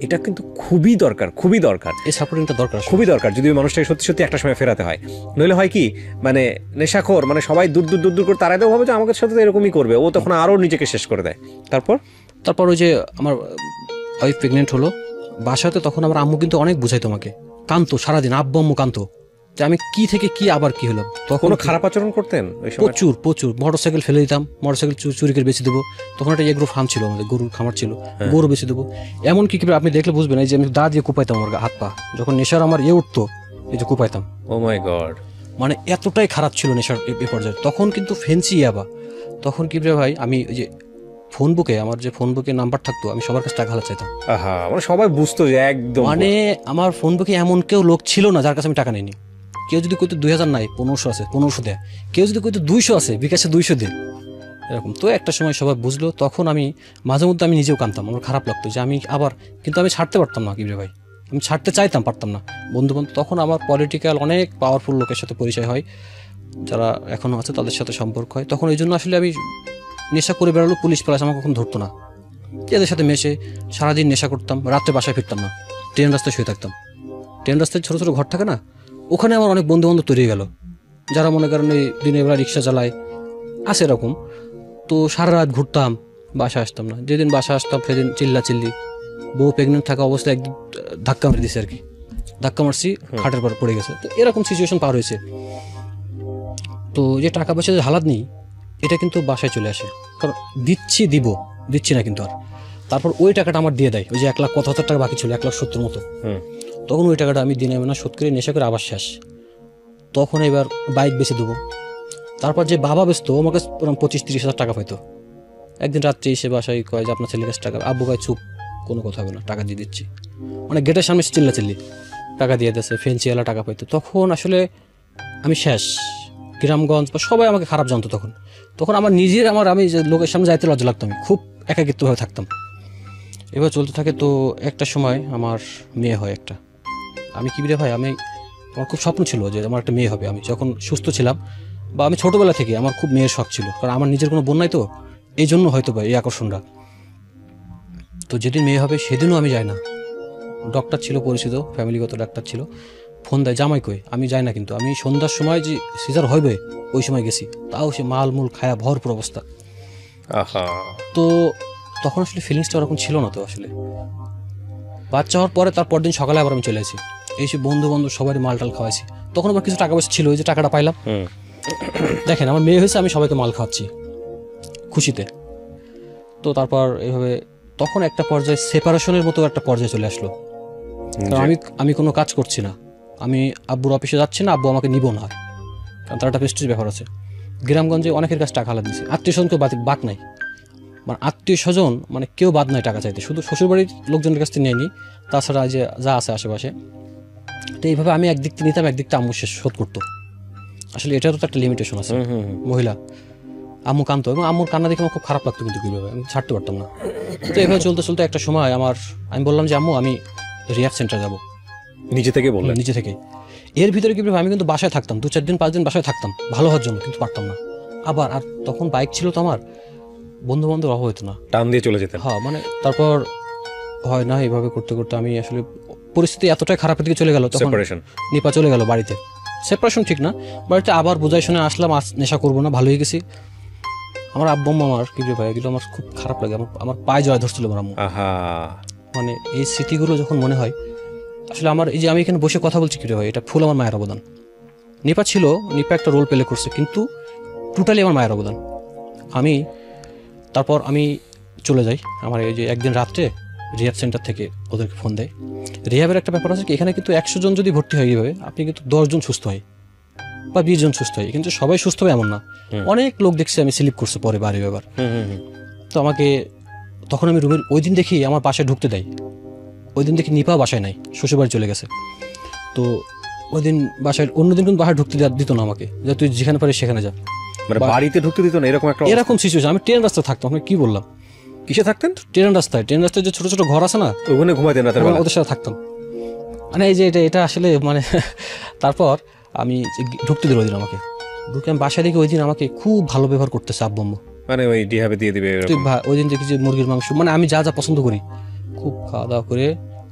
এটা কিন্তু খুবই দরকার, খুবই দরকার। এই সাপোর্টিংটা দরকার, খুবই দরকার, যদি ওই মানুষটাকে সত্যি সত্যি একটা সময় ফেরাতে হয়। নইলে হয় কি, মানে নেশাখোর, মানে সবাই দূর দূর দূর দূর করে তারাই তো ভাবে যে আমাদের সাথে তো এরকমই করবে, ও তখন আরও নিজেকে শেষ করে দেয়। তারপর ওই যে আমার ওয়াইফ প্রেগনেন্ট হলো বাসাতে, তখন আমার আম্মু কিন্তু অনেক বুঝাইতো আমাকে, কানতো সারাদিন, আব্বু আম্মু কানতো যে আমি কি থেকে কি আবার কি হলো। তখন খারাপ আচরণ করতেন প্রচুর প্রচুর, মোটরসাইকেল ফেলে দিতাম, মোটরসাইকেল চুরি করে বেঁচে দেবো। তখন একটা এগ্রো ফার্ম ছিল আমাদের, গরুর খামার ছিল, গরু বেঁচে দেবো। এমনকি কি আপনি দেখলে বুঝবেন, এই যে আমি দা দিয়ে কুপাইতাম আমার হাত পা, যখন নেশার আমার উঠতো, এই যে কুপাইতাম। ও মাই গড, মানে এতটাই খারাপ ছিল নেশার এ পর্যায়ে। তখন কিন্তু ফেন্সি ইয়াবা, তখন কি ভাই আমি ওই যে ফোন বুকে, আমার যে ফোন বুকে নাম্বার থাকতো, আমি সবার কাছে টাকা হালা চাইতাম। মানে সবাই বুঝতো যে একদম, মানে আমার ফোন বুকে এমন কেউ লোক ছিল না যার কাছে আমি টাকা নিইনি। কেউ যদি কইতো 2000 নাই, 1500 আছে, 1500 দেয়। কেউ যদি কইতো 200 আছে, বিকাশে 200 দেয়, এরকম। তো একটা সময় সবাই বুঝলো, তখন আমি মাঝে মধ্যে আমি নিজেও কানতাম, আমার খারাপ লাগতো যে আমি আবার, কিন্তু আমি ছাড়তে পারতাম না কিবরে ভাই, আমি ছাড়তে চাইতাম, পারতাম না। বন্ধু তখন আমার পলিটিক্যাল অনেক পাওয়ারফুল লোকের সাথে পরিচয় হয়, যারা এখনও আছে, তাদের সাথে সম্পর্ক হয়। তখন এই জন্য আসলে আমি নেশা করে বেরোলো, পুলিশ প্লাস আমাকে কখন ধরতো না। এদের সাথে মেশে সারাদিন নেশা করতাম, রাত্রে বাসায় ফিরতাম না, ট্রেন রাস্তায় শুয়ে থাকতাম। ট্রেন রাস্তায় ছোটো ছোটো ঘর থাকে না, ওখানে আমার অনেক বন্ধু বান্ধব তৈরি হয়ে গেল, যারা মনে করেন এই দিনের বেলা রিক্সা চালায়, আছে এরকম। তো সারা রাত ঘুরতাম, বাসা আসতাম না। যেদিন বাসা আসতাম সেদিন চিল্লি, বউ প্রেগনেন্ট থাকা অবস্থায় একদিন ধাক্কা মারি দিছে আর কি, ধাক্কা মারছি, খাটের পর পড়ে গেছে। তো এরকম সিচুয়েশন পার হয়েছে। তো যে টাকা পয়সা যে হালাত নেই, এটা কিন্তু বাসায় চলে আসে, কারণ দিচ্ছি না কিন্তু আর। তারপর ওই টাকাটা আমার দিয়ে দেয়, ওই যে 1,75,000 টাকা বাকি ছিল, 1,70,000 মতো। তখন ওই টাকাটা আমি দিনে না শোধ করে, নেশা করে আবার শেষ। তখন এবার বাইক বেচে দেবো। তারপর যে বাবা বেচতো, আমাকে 25-30 হাজার টাকা পাইতো। একদিন রাত্রে এসে বাসায় কয় যে আপনার ছেলের কাছে টাকা, আব্বু কয় চুপ, কোনো কথা হবে না, টাকা দিয়ে দিচ্ছি। মানে গেটের সামনে চিল্লি টাকা দিয়ে দিয়েছে, ফেন্সিওয়ালা টাকা পাইতো। তখন আসলে আমি শেষ। গ্রামগঞ্জ বা সবাই আমাকে খারাপ জানতো তখন আমার নিজের, আমি যে লোকের সামনে যাইতে লজ্জা লাগতো, আমি খুব একাকিত্বভাবে থাকতাম। এবার চলতে থাকে। তো একটা সময় আমার মেয়ে হয় একটা। আমি কি ভাই, আমার খুব স্বপ্ন ছিল যে আমার একটা মেয়ে হবে। আমি যখন সুস্থ ছিলাম, বা আমি ছোটোবেলা থেকে আমার খুব মেয়ের শখ ছিল, কারণ আমার নিজের কোনো বোন নাই, তো এই জন্য হয়তো বা এই আকর্ষণটা। তো যেদিন মেয়ে হবে সেদিনও আমি যাই না। ডক্টর ছিল পরিচিত, ফ্যামিলিগত ডাক্তার ছিল, ফোন দেয় জামাই কই, আমি যাই না। কিন্তু আমি সন্ধ্যার সময় যে সিজার হইবে ওই সময় গেছি, তাও সে মালমূল খায়া ভরপুর অবস্থা। তো তখন আসলে ফিলিংসটা ওরকম ছিল না। তো আসলে বাচ্চা হওয়ার পরে তার পরদিন সকালে আবার আমি চলে আসি, এইসব বন্ধু বান্ধব সবাই মাল খাওয়াইছি। তখন আমার কিছু টাকা পয়সা ছিল, ওই যে টাকাটা পাইলাম, দেখেন আমার মেয়ে হয়েছে, আমি সবাইকে মাল খাওয়াচ্ছি খুশিতে। তো তারপর এইভাবে তখন একটা পর্যায়ে সেপারেশনের মতো একটা পর্যায়ে চলে আসলো। কারণ আমি কোনো কাজ করছি না, আমি আব্বুর অফিসে যাচ্ছি না, আব্বু আমাকে নিব না, কারণ তার একটা প্রেস্টিজ ব্যাপার আছে। গ্রামগঞ্জে অনেকের কাছে টাকা হালাত দিচ্ছে, আত্মীয় স্বজন কেউ বাদ নাই, মানে আত্মীয় স্বজন মানে কেউ বাদ নাই টাকা চাইতে, শুধু শ্বশুরবাড়ির লোকজনের কাছ থেকে নেয়নি, তাছাড়া যে যা আছে আশেপাশে। তো এইভাবে আমি একদিক থেকে নিতাম, একদিকটা আম্মু শেষ শোধ করতো। আসলে এটারও তো একটা লিমিটেশন আছে, মহিলা। আম্মু কাঁদতো এবং আম্মুর কান্না দেখে আমার খুব খারাপ লাগতো, কিন্তু কীভাবে আমি ছাড়তে পারতাম না। তো এভাবে চলতে চলতে একটা সময় আমি বললাম যে আম্মু আমি রিহ্যাব সেন্টার যাবো, নিজে থেকে বললেন? নিজে থেকে। এর ভিতরে কীভাবে আমি কিন্তু বাসায় থাকতাম, 2-4 দিন 5 দিন বাসায় থাকতাম ভালো হওয়ার জন্য, কিন্তু পারতাম না। আর তখন বাইক ছিল তো আমার, বন্ধু বান্ধব অভাব হতো না, টান দিয়ে চলে যেতেন? হ্যাঁ মানে তারপর হয় না, এইভাবে করতে করতে আমি আসলে পরিস্থিতি এতটাই খারাপের দিকে চলে গেল, তখন নিপা চলে গেল বাড়িতে। সেপারেশন ঠিক না, বাড়িতে আবার বোঝাই শুনে আসলাম, নেশা করবো না, ভালো হয়ে গেছি। আমার আব্বু আম্মা আমার কি ভাই এগুলো আমার খুব খারাপ লাগে, আমার পায়ে জড়ায় ধরছিল আমার আম্মু। মানে এই স্মৃতিগুলো যখন মনে হয় আসলে আমার, এই যে আমি এখানে বসে কথা বলছি কি ভাই, এটা ফুল আমার মায়ের অবদান। নিপা নিপা একটা রোল প্লে করছে, কিন্তু টোটালি আমার মায়ের অবদান। তারপর আমি চলে যাই, আমার এই যে একদিন রাত্রে রিহ্যাব সেন্টার থেকে ওদেরকে ফোন দেয়। রিহ্যাবের একটা ব্যাপার আছে কি, এখানে কিন্তু 100 জন যদি ভর্তি হয় এইভাবে, আপনি কিন্তু 10 জন সুস্থ হয় বা 20 জন সুস্থ হয়, কিন্তু সবাই সুস্থ হবে এমন না। অনেক লোক দেখছি আমি স্লিপ করছে পরে বাড়ি ব্যাপার। তো আমাকে তখন আমি রুমের ওই দিন দেখি আমার বাসায় ঢুকতে দেয়, ওই দিন দেখি নিপা বাসায় নাই, শ্বশুরবাড়ি চলে গেছে। তো ওই দিন বাসায়, অন্যদিন কিন্তু বাসায় ঢুকতে দিত না আমাকে, যে তুই যেখানে পারিস সেখানে যা। মানে বাড়িতে ঢুকতে দিত না, এরকম সিচুয়েশন। আমি ট্রেন রাস্তায় থাকতাম, আমি কি বললাম, কিসে থাকতেন? ট্রেন রাস্তায় যে ছোট ছোট ঘর আছে না, ওখানে ঘুমাইতেন রাতের বেলা? ওদের সাথে থাকতাম। মানে এই যে এটা আসলে মানে তারপর আমি ঢুকতে দিল ওই দিন আমাকে, ঢুকে আমি বাসায় দেখি ওই দিন আমাকে খুব ভালো ব্যবহার করতেছে আব্বু আম্মু। মানে ওই রিহ্যাবে দিয়ে দিবে ওই দিন দেখি যে মুরগির মাংস, মানে আমি যা যা পছন্দ করি খুব খাওয়া দাওয়া করে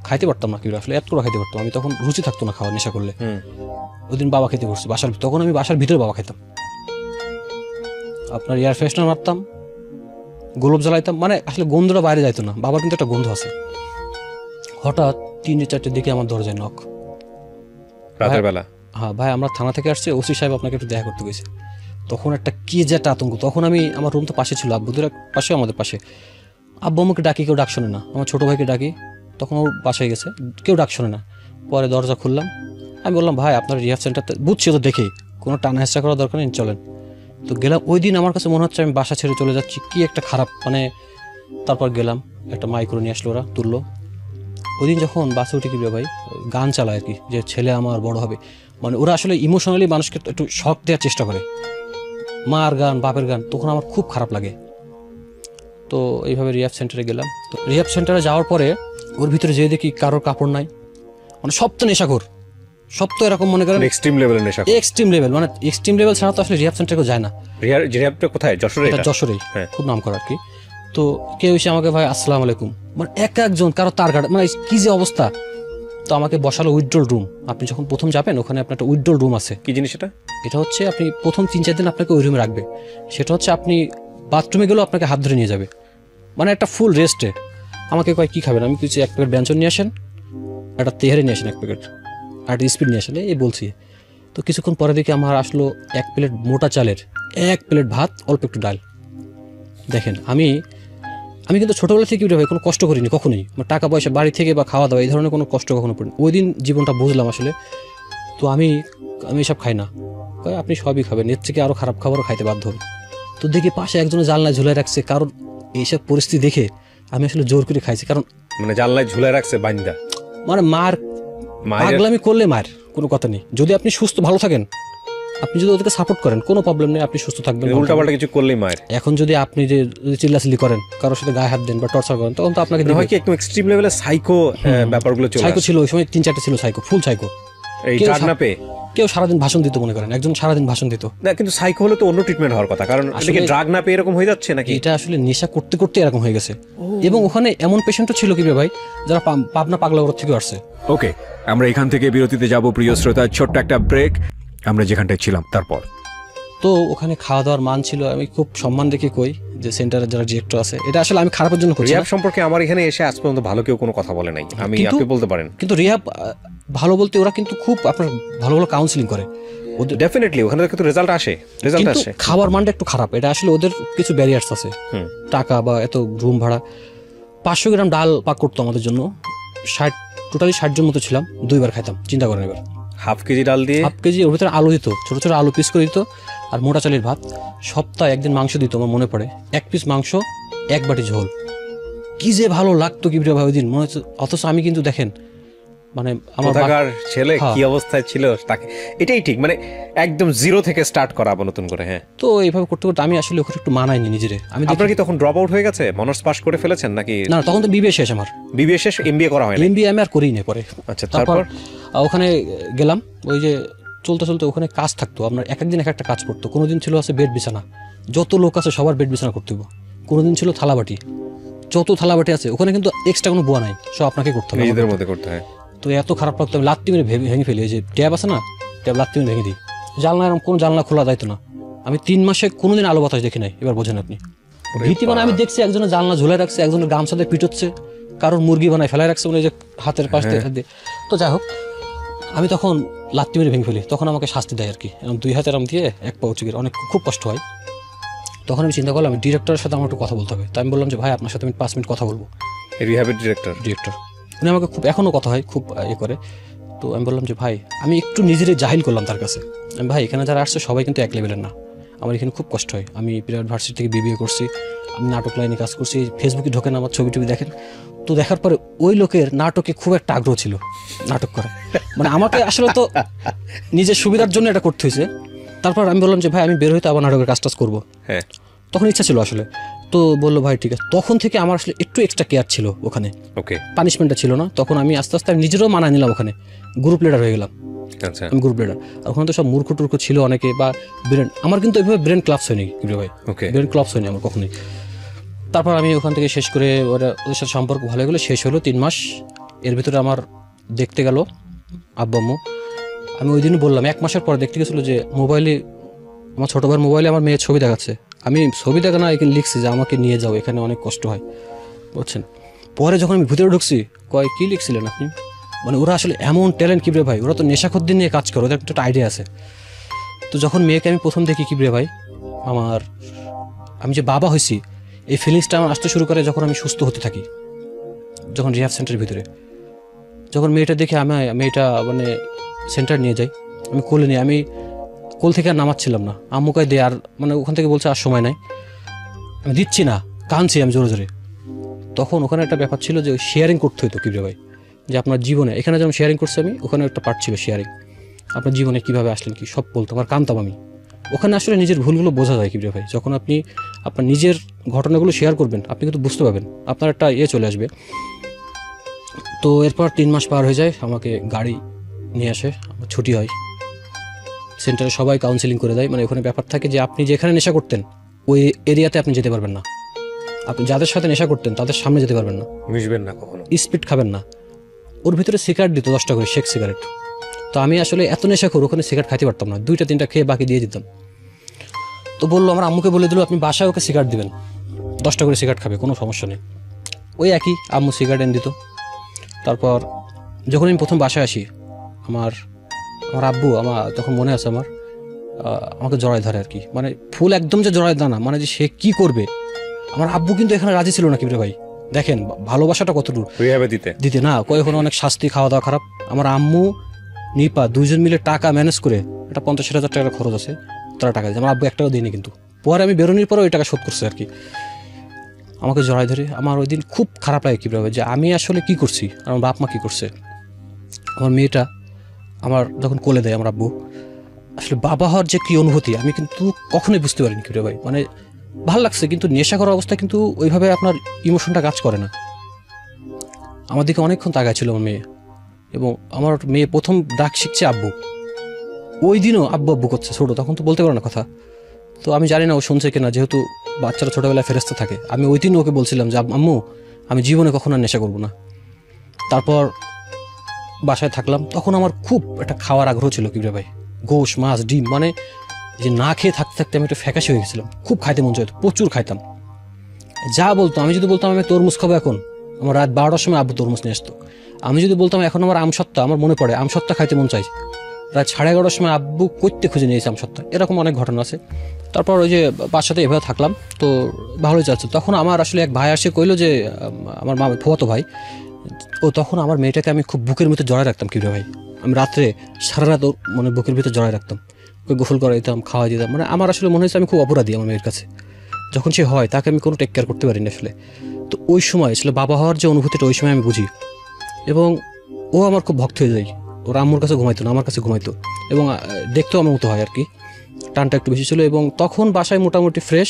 খাইতে পারতাম না, কি আসলে এত করে খাইতে পারতাম আমি, তখন রুচি থাকতো না খাওয়ার, নেশা করলে। ওই দিন বাবা খেতে করছে বাসার, তখন আমি বাসার ভিতরে বাবা খাইতাম, আপনার এয়ার ফ্রেশনার মারতাম, গোলাপ জ্বালাইতাম, মানে আসলে গন্ধটা বাইরে যাইতো না, বাবার কিন্তু একটা গন্ধ আছে। হঠাৎ 3-4টের দিকে আমার দরজায় নক, রাতের বেলা। হ্যাঁ ভাই আমরা থানা থেকে আসছে, ওসি সাহেব আপনাকে একটু দেখা করতে গেছে। তখন একটা কি যে একটা আতঙ্ক, তখন আমার রুম তো পাশে ছিল, আব্বুদের পাশে আমাদের পাশে। আব্বু আমাকে ডাকি, কেউ ডাক শোনে না, আমার ছোটো ভাইকে ডাকি, তখন ওর বাসায় গেছে, কেউ ডাক শোনে না। পরে দরজা খুললাম, আমি বললাম ভাই আপনার রিহ্যাব সেন্টারটা বুঝছি তো, দেখে কোনো টানা হেঁচড়া করার দরকার নেই, চলেন। তো গেলাম, ওই দিন আমার কাছে মনে হচ্ছে আমি বাসা ছেড়ে চলে যাচ্ছি, কি একটা খারাপ মানে। তারপর গেলাম, একটা মাইক্রো নিয়ে আসলো, ওরা তুললো। ওই দিন যখন বাসে উঠে গেল ভাই, গান চালায় আর কি, যে ছেলে আমার বড় হবে, মানে ওরা আসলে ইমোশনালি মানুষকে একটু শক দেওয়ার চেষ্টা করে, মার গান বাপের গান, তখন আমার খুব খারাপ লাগে। তো এইভাবে রিহ্যাব সেন্টারে গেলাম। তো রিহ্যাব সেন্টারে যাওয়ার পরে ওর ভিতরে যেয়ে দেখি কারোর কাপড় নাই, মানে সব তো নেশাখোর, সব তো এরকম মনে করেন এক্সট্রিম লেভেলের নেশা, এক্সট্রিম লেভেল, মানে এক্সট্রিম লেভেল ছাড়া তো আসলে রিহ্যাব সেন্টারে কেউ যায় না। রিহ্যাবটা কোথায়? যশোরে? যশোরেই, খুব নাম করা আর কি। তো কেউ এসে আমাকে ভাই আসসালামু আলাইকুম, মানে একজন কারো তার কাটা, মানে কি যে অবস্থা। তো আমাকে বসালো উইথড্রল রুম, আপনি যখন প্রথম যাবেন ওখানে আপনার একটা উইথড্রল রুম আছে। কি জিনিস এটা? এটা হচ্ছে আপনি প্রথম 3-4 দিন আপনাকে ওই রুমে রাখবে, সেটা হচ্ছে আপনি বাথরুমে গেলেও আপনাকে হাত ধরে নিয়ে যাবে, মানে একটা ফুল রেস্টে। আমাকে কয় কী খাবেন, আমি কিছু 1 প্যাকেট ব্যঞ্জন নিয়ে আসেন, একটা তেহারি নিয়ে আসেন 1 প্যাকেট, আর একটা স্পিড নিয়ে আসেন, এই বলছি। তো কিছুক্ষণ পরে দেখি আমার আসলো 1 প্লেট মোটা চালের, 1 প্লেট ভাত, অল্প একটু ডাল। দেখেন আমি কিন্তু ছোটোবেলা থেকে ভাই কোনো কষ্ট করিনি কখনোই, টাকা পয়সা বাড়ি থেকে বা খাওয়া দাওয়া এই ধরনের কোনো কষ্ট কখনো পড়িনি। ওই দিন জীবনটা বুঝলাম আসলে। তো আমি এসব খাই না, আপনি সবই খাবেন, এর থেকে আরও খারাপ খাবারও খাইতে বাধ্য হবে। তো দেখি পাশে একজনের জানলায় ঝুলে রাখছে, কারণ এইসব পরিস্থিতি দেখে আমি আসলে জোর করে খাইছি, কারণ মানে জানলায় ঝুলে রাখছে বাইন্দা, মানে পাগলামি করলে মার কোনো কথা নেই। যদি আপনি সুস্থ ভালো থাকেন, আপনি যদি ওদেরকে সাপোর্ট করেন কোনো প্রবলেম নেই, আপনি সুস্থ থাকবেন। উল্টাপাল্টা কিছু করলেই মার। এখন যদি আপনি যে চিল্লাচিল্লি করেন, কারোর সাথে গায়ে হাত দেন বা টর্চার করেন, তখন তো আপনাকে হয় কি একটু এক্সট্রিম লেভেলের সাইকো ব্যাপারগুলো চলে আসে। সাইকো ছিল ওই সময়, 3-4টা ছিল সাইকো, ফুল সাইকো। এই ড্রাগ না পেয়ে কেউ সারাদিন ভাষণ দিত, মনে করেন একজন সারাদিন ভাষণ দিত না, কিন্তু সাইকো হলে তো অন্য ট্রিটমেন্ট হওয়ার কথা, কারণ এদিকে ড্রাগ না পেয়ে এরকম হয়ে যাচ্ছে নাকি? এটা আসলে নেশা করতে করতে এরকম হয়ে গেছে। এবং ওখানে এমন পেশেন্টও ছিল কি ভাই, যারা পাবনা পাগলাগড় থেকে আসছে। ওকে, আমরা এখান থেকে বিরতিতে যাব প্রিয় শ্রোতা, ছোট্ট একটা ব্রেক, আমরা যেখানটায় ছিলাম তারপর। তো ওখানে খাওয়া দাওয়ার মান ছিল, আমি খুব সম্মান রেখে কই যে সেন্টারের যারা ডিরেক্টর আছে, এটা আসলে আমি খারাপের জন্য করছি। রিহ্যাব সম্পর্কে আমার এখানে এসে আজ পর্যন্ত ভালো কেউ কোনো কথা বলে নাই, আপনি বলতে পারেন। কিন্তু রিহ্যাব ভালো বলতে ওরা কিন্তু খুব আপনার ভালো ভালো কাউন্সিলিং করে, ওদের ডেফিনেটলি ওখানে কিন্তু রেজাল্ট আসে। খাবার মানটা একটু খারাপ, এটা আসলে ওদের কিছু ব্যারিয়ার্স আছে, টাকা বা এত রুম ভাড়া। 500 গ্রাম ডাল পাক করতো আমাদের জন্য, টোটালি 60 জন মতো ছিলাম, 2 বার খাইতাম, চিন্তা করেন এবার। হাফ কেজি ডাল দিয়ে, হাফ কেজি, ওর ভিতরে আলু দিত, ছোট ছোট আলু পিস করে দিত, আর মোটা চালের ভাত। সপ্তাহে 1 দিন মাংস দিত, আমার মনে পড়ে, 1 পিস মাংস, 1 বাটি ঝোল। কি যে ভালো লাগতো কি ভাই ওই দিন, মনে হচ্ছে। অথচ আমি কিন্তু দেখেন মানে আমার কোথাকার ছেলে হ্যাঁ। কি অবস্থায় ছিল তাকে, এটাই ঠিক, মানে একদম জিরো থেকে স্টার্ট করা আবার নতুন করে। হ্যাঁ, তো এইভাবে করতে করতে আমি আসলে ওখানে একটু মানাইনি নিজেরে। আমি আপনার কি তখন ড্রপ আউট হয়ে গেছে, অনার্স পাস করে ফেলেছেন নাকি? না তখন তো বিবিএ শেষ আমার, বিবিএ শেষ, এমবিএ করা হয় না? এমবিএ আমি আর করিই না পরে। আচ্ছা, তারপর তারপর? ওখানে গেলাম, ওই যে চলতে চলতে ওখানে কাজ থাকতো আপনার, এক একদিন এক একটা কাজ করতো। কোনোদিন ছিল আছে বেড বিছানা, যত লোক আছে সবার বেড বিছানা করতে হবে। কোনোদিন ছিল থালাবাটি, যত থালাবাটি আছে ওখানে কিন্তু এক্সট্রা কোনো বোয়া নাই, সব আপনাকে করতে হবে, নিজেদের মধ্যে করতে হয়। তো এত খারাপ লাগতো, আমি লাত্তি মেরে ভেঙে ফেলি। এই যে ট্যাব আছে না, ট্যাব লাত্তি মেরে ভেঙে দিই। জানলা এরকম কোনো জানলা খোলা যাইতো না। আমি 3 মাসে কোনোদিন আলো বাতাস দেখি নাই, এবার বোঝেন আপনি। ভীতি মানে আমি দেখছি একজনের জানলা ঝুলাই রাখছে, একজনের গামছা দিয়ে পিটোচ্ছে, কারোর মুরগি বানায় ফেলাই রাখছে, মানে যে হাতের পাশ দিয়ে। তো যাই হোক, আমি তখন লাত্তি মেরে ভেঙে ফেলি, তখন আমাকে শাস্তি দেয় আর কি, এরকম 2 হাতে এরম দিয়ে 1 পা উঁচু করে, অনেক খুব কষ্ট হয়। তখন আমি চিন্তা করলাম ডিরেক্টরের সাথে আমার একটু কথা বলতে হবে। তাই আমি বললাম যে ভাই আপনার সাথে আমি 5 মিনিট কথা বলবো। রিহ্যাবের ডিরেক্টর? ডিরেক্টর উনি আমাকে খুব এখনও কথা হয়, খুব করে। তো আমি বললাম যে ভাই, আমি একটু নিজেরই জাহিল করলাম তার কাছে। আমি ভাই এখানে যারা আসছে সবাই কিন্তু এক লেভেলের না, আমার এখানে খুব কষ্ট হয়। আমি প্রাইভেট ভার্সিটি থেকে বিবিএ করছি, আমি নাটক লাইনে কাজ করছি, ফেসবুকে ঢোকেন আমার ছবি টবি দেখেন। তো দেখার পরে ওই লোকের নাটকে খুব একটা আগ্রহ ছিল, নাটক করা। মানে আমাকে আসলে তো নিজের সুবিধার জন্য এটা করতে হয়েছে। তারপর আমি বললাম যে ভাই আমি বের হইতে আবার নাটকের কাজ টাজ করবো। হ্যাঁ, তখন ইচ্ছা ছিল আসলে। তো বললো ভাই ঠিক আছে। তখন থেকে আমার আসলে একটু এক্সট্রা কেয়ার ছিল ওখানে, ওকে, পানিশমেন্টটা ছিল না। তখন আমি আস্তে আস্তে আমি নিজেরও মানায় নিলাম, ওখানে গ্রুপ লিডার হয়ে গেলাম। আচ্ছা, আমি গ্রুপ লিডার। আর ওখানে তো সব মূর্খ টুর্খ ছিল অনেকে, বা ব্রেন, আমার কিন্তু এইভাবে ব্রেন ক্লাবস হয়নি কিরে ভাই, ওকে। ব্রেন ক্লাবস হয়নি আমার কখনোই। তারপর আমি ওখান থেকে শেষ করে ওদের সাথে সম্পর্ক ভালো হয়ে গেলো, শেষ হলো 3 মাস। এর ভিতরে আমার দেখতে গেল আব্বু আম্মু। আমি ওই দিনই বললাম, 1 মাসের পর দেখতে গেছিলো যে মোবাইলে, আমার ছোটো ভাইয়ের মোবাইলে আমার মেয়ের ছবি দেখাচ্ছে। আমি ছবি দেখা না, এখানে লিখছি যে আমাকে নিয়ে যাও, এখানে অনেক কষ্ট হয়, বুঝছেন। পরে যখন আমি ভিতরে ঢুকছি, কয় কি লিখছিলেন আপনি? মানে ওরা আসলে এমন ট্যালেন্ট কিবরে ভাই, ওরা তো নেশাখদ্দির নিয়ে কাজ করে, ওদের একটা আইডিয়া আছে। তো যখন মেয়েকে আমি প্রথম দেখি কিবরে ভাই, আমি যে বাবা হয়েছি এই ফিলিংসটা আমার আসতে শুরু করে যখন আমি সুস্থ হতে থাকি, যখন রিহ্যাব সেন্টারের ভিতরে। যখন মেয়েটা দেখে মেয়েটা মানে সেন্টার নিয়ে যাই, আমি কোলে নিয়ে, আমি কোল থেকে আর নামাচ্ছিলাম না, আম্মুকে দে, আর মানে ওখান থেকে বলছে আর সময় নাই, আমি দিচ্ছি না, কাঁদছি আমি জোরে জোরে। তখন ওখানে একটা ব্যাপার ছিল যে শেয়ারিং করতে হতো কিবরে ভাই, যে আপনার জীবনে, এখানে যেমন শেয়ারিং করছি আমি, ওখানে একটা পার্ট ছিল শেয়ারিং, আপনার জীবনে কীভাবে আসলেন কি সব বলতাম আর কাঁদতাম আমি। ওখানে আসলে নিজের ভুলগুলো বোঝা যায় কিবরে ভাই, যখন আপনি আপনার নিজের ঘটনাগুলো শেয়ার করবেন, আপনি কিন্তু বুঝতে পারবেন, আপনার একটা চলে আসবে। তো এরপর 3 মাস পার হয়ে যায়, আমাকে গাড়ি নিয়ে আসে, আমার ছুটি হয়। সেন্টারে সবাই কাউন্সিলিং করে দেয়। মানে ওখানে ব্যাপার থাকে যে আপনি যেখানে নেশা করতেন ওই এরিয়াতে আপনি যেতে পারবেন না, আপনি যাদের সাথে নেশা করতেন তাদের সামনে যেতে পারবেন না, মিশবেন না কখনো, স্পিড খাবেন না। ওর ভিতরে সিগারেট দিত 10 টাকা করে, শেক সিগারেট। তো আমি আসলে এত নেশা করে ওখানে সিগারেট খাইতে পারতাম না, 2টা 3টা খেয়ে বাকি দিয়ে দিতাম। তো বললো, আমার আম্মুকে বলে দিল আপনি বাসায় ওকে সিগারেট দিবেন, 10 টাকা করে সিগারেট খাবে, কোনো সমস্যা নেই। ওই একই আম্মু সিগারেট এনে দিত। তারপর যখন আমি প্রথম বাসায় আসি, আমার আব্বু, তখন মনে আছে আমাকে জড়ায় ধরে আর কি, মানে ফুল একদম যে জড়ায় দানা, মানে যে সে কি করবে। আমার আব্বু কিন্তু এখানে রাজি ছিল না কিবরে ভাই, দেখেন ভালোবাসাটা কত দূর, রিহ্যাবে দিতে না, কখন অনেক শাস্তি, খাওয়া দাওয়া খারাপ। আমার আম্মু নিপা 2জন মিলে টাকা ম্যানেজ করে, এটা 50,000 টাকা খরচ আছে, তারা টাকা দিয়েছে। আমার আব্বু 1 টাকাও দিইনি, কিন্তু পরে আমি বেরোনোর পরে ওই টাকা শোধ করছে আর কি। আমাকে জড়ায় ধরে, আমার ওই দিন খুব খারাপ লাগে কিভাবে যে আমি আসলে কি করছি, আর আমার বাপ মা কি করছে। আমার মেয়েটা আমার যখন কোলে দেয় আমার আব্বু, আসলে বাবা হওয়ার যে কি অনুভূতি আমি কিন্তু কখনোই বুঝতে পারিনি কিরে ভাই। মানে ভালো লাগছে, কিন্তু নেশা করার অবস্থা কিন্তু ওইভাবে আপনার ইমোশনটা কাজ করে না। আমার দিকে অনেকক্ষণ তাকায় ছিল আমার মেয়ে, এবং আমার মেয়ে প্রথম ডাক শিখছে আব্বু। ওই দিনও আব্বু আব্বু করছে, ছোটো তখন তো বলতে পারে না কথা। তো আমি জানি না ও শুনছে কিনা, যেহেতু বাচ্চারা ছোটোবেলায় ফেরেস্তা থাকে। আমি ওই দিন ওকে বলছিলাম যে আম্মু আমি জীবনে কখনো নেশা করবো না। তারপর বাসায় থাকলাম, তখন আমার খুব একটা খাওয়ার আগ্রহ ছিল কিরে ভাই, গোশ মাছ ডিম, মানে যে না খেয়ে থাকতে থাকতে আমি একটু ফ্যাকাশি হয়ে গেছিলাম, খুব খাইতে মন চাইতো, প্রচুর খাইতাম। যা বলতো, আমি যদি বলতাম আমি তরমুজ খাবো, এখন আমার রাত 12টার সময় আব্বু তরমুজ নিয়ে আসতো। আমি যদি বলতাম এখন আমার আমসত্ত্বা, আমার মনে পড়ে আমসত্ত্বা খাইতে মন চাই, রাত 11:30টার সময় আব্বু করতে খুঁজে নিয়েছে আমসত্ত্বা। এরকম অনেক ঘটনা আছে। তারপর ওই যে বাসাতে এভাবে থাকলাম, তো ভালোই যাচ্ছে। তখন আমার আসলে এক ভাই আসে কইলো যে আমার ফুফাতো ভাই, ও তখন আমার মেয়েটাকে আমি খুব বুকের ভিতরে জড়ায় রাখতাম কিরে ভাই। আমি রাত্রে সারা রাত ওর মানে বুকের ভিতরে জড়ায় রাখতাম, ওকে গোসল করাই দিতাম, খাওয়াই দিতাম। মানে আমার আসলে মনে হয়েছে আমি খুব অপরাধী আমার মেয়ের কাছে, যখন সে হয় তাকে আমি কোনো টেক কেয়ার করতে পারিনি আসলে। তো ওই সময় আসলে বাবা হওয়ার যে অনুভূতিটা ওই সময় আমি বুঝি। এবং ও আমার খুব ভক্ত হয়ে যায়। ওর আম্মুর কাছে ঘুমাইতো না, আমার কাছে ঘুমাইতো, এবং দেখতেও আমার মতো হয় আর কি, টানটা একটু বেশি ছিল। এবং তখন বাসায় মোটামুটি ফ্রেশ,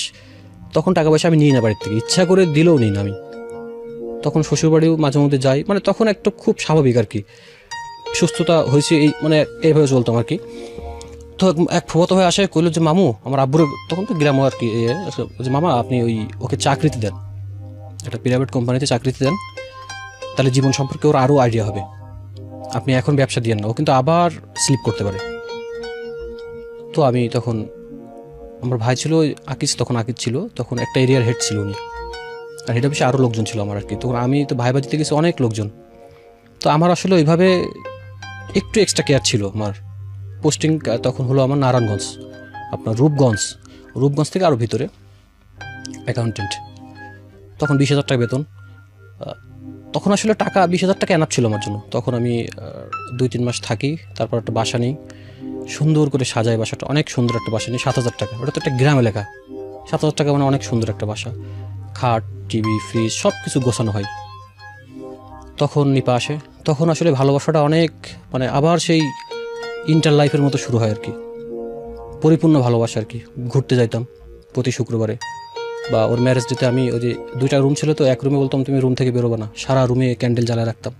তখন টাকা পয়সা আমি নিই না বাড়ির থেকে, ইচ্ছা করে দিলেও নিই না আমি। তখন শ্বশুরবাড়িও মাঝে মধ্যে যাই, মানে তখন একটা খুব স্বাভাবিক আর কি, সুস্থতা হয়েছে এই, মানে এইভাবে চলতাম আর কি। তো এক ফুফাতো হয়ে আসে, কইলো যে মামু, আমার আব্বুর তখন তো গ্রামও আর কি, যে মামা আপনি ওকে চাকরিতে দেন, একটা প্রাইভেট কোম্পানিতে চাকরিতে দেন, তাহলে জীবন সম্পর্কে ওর আরও আইডিয়া হবে। আপনি এখন ব্যবসা দিয়েন না, ও কিন্তু আবার স্লিপ করতে পারে। তো আমি তখন, আমার ভাই ছিল আকিজ, তখন আকিজ ছিল, তখন একটা এরিয়ার হেড ছিল উনি, আর হেড অফিসে আরও লোকজন ছিল আমার আর কি। তখন আমি তো ভাইবা দিতে গেছি অনেক লোকজন, তো আমার আসলে ওইভাবে একটু এক্সট্রা কেয়ার ছিল। আমার পোস্টিং তখন হলো আমার নারায়ণগঞ্জ, আপনার রূপগঞ্জ থেকে আরও ভিতরে, অ্যাকাউন্টেন্ট। তখন 20,000 টাকা বেতন। তখন আসলে টাকা 20,000 টাকা এনাফ ছিল আমার জন্য। তখন আমি 2-3 মাস থাকি, তারপর একটা বাসা নিই, সুন্দর করে সাজাই বাসাটা, অনেক সুন্দর একটা বাসা নিই, 7,000 টাকা। ওটা তো একটা গ্রাম এলাকা, 7,000 টাকা মানে অনেক সুন্দর একটা বাসা, খাট, টিভি, ফ্রিজ সব কিছু গোছানো হয়। তখন নিপা আসে, তখন আসলে ভালোবাসাটা অনেক, মানে আবার সেই ইন্টার লাইফের মতো শুরু হয় আর কি, পরিপূর্ণ ভালোবাসা আর কি। ঘুরতে যাইতাম প্রতি শুক্রবারে, বা ওর ম্যারেজ ডেতে আমি, ওই যে 2টা রুম ছিল, তো এক রুমে বলতাম তুমি রুম থেকে বেরোবে না, সারা রুমে ক্যান্ডেল জ্বালায় রাখতাম।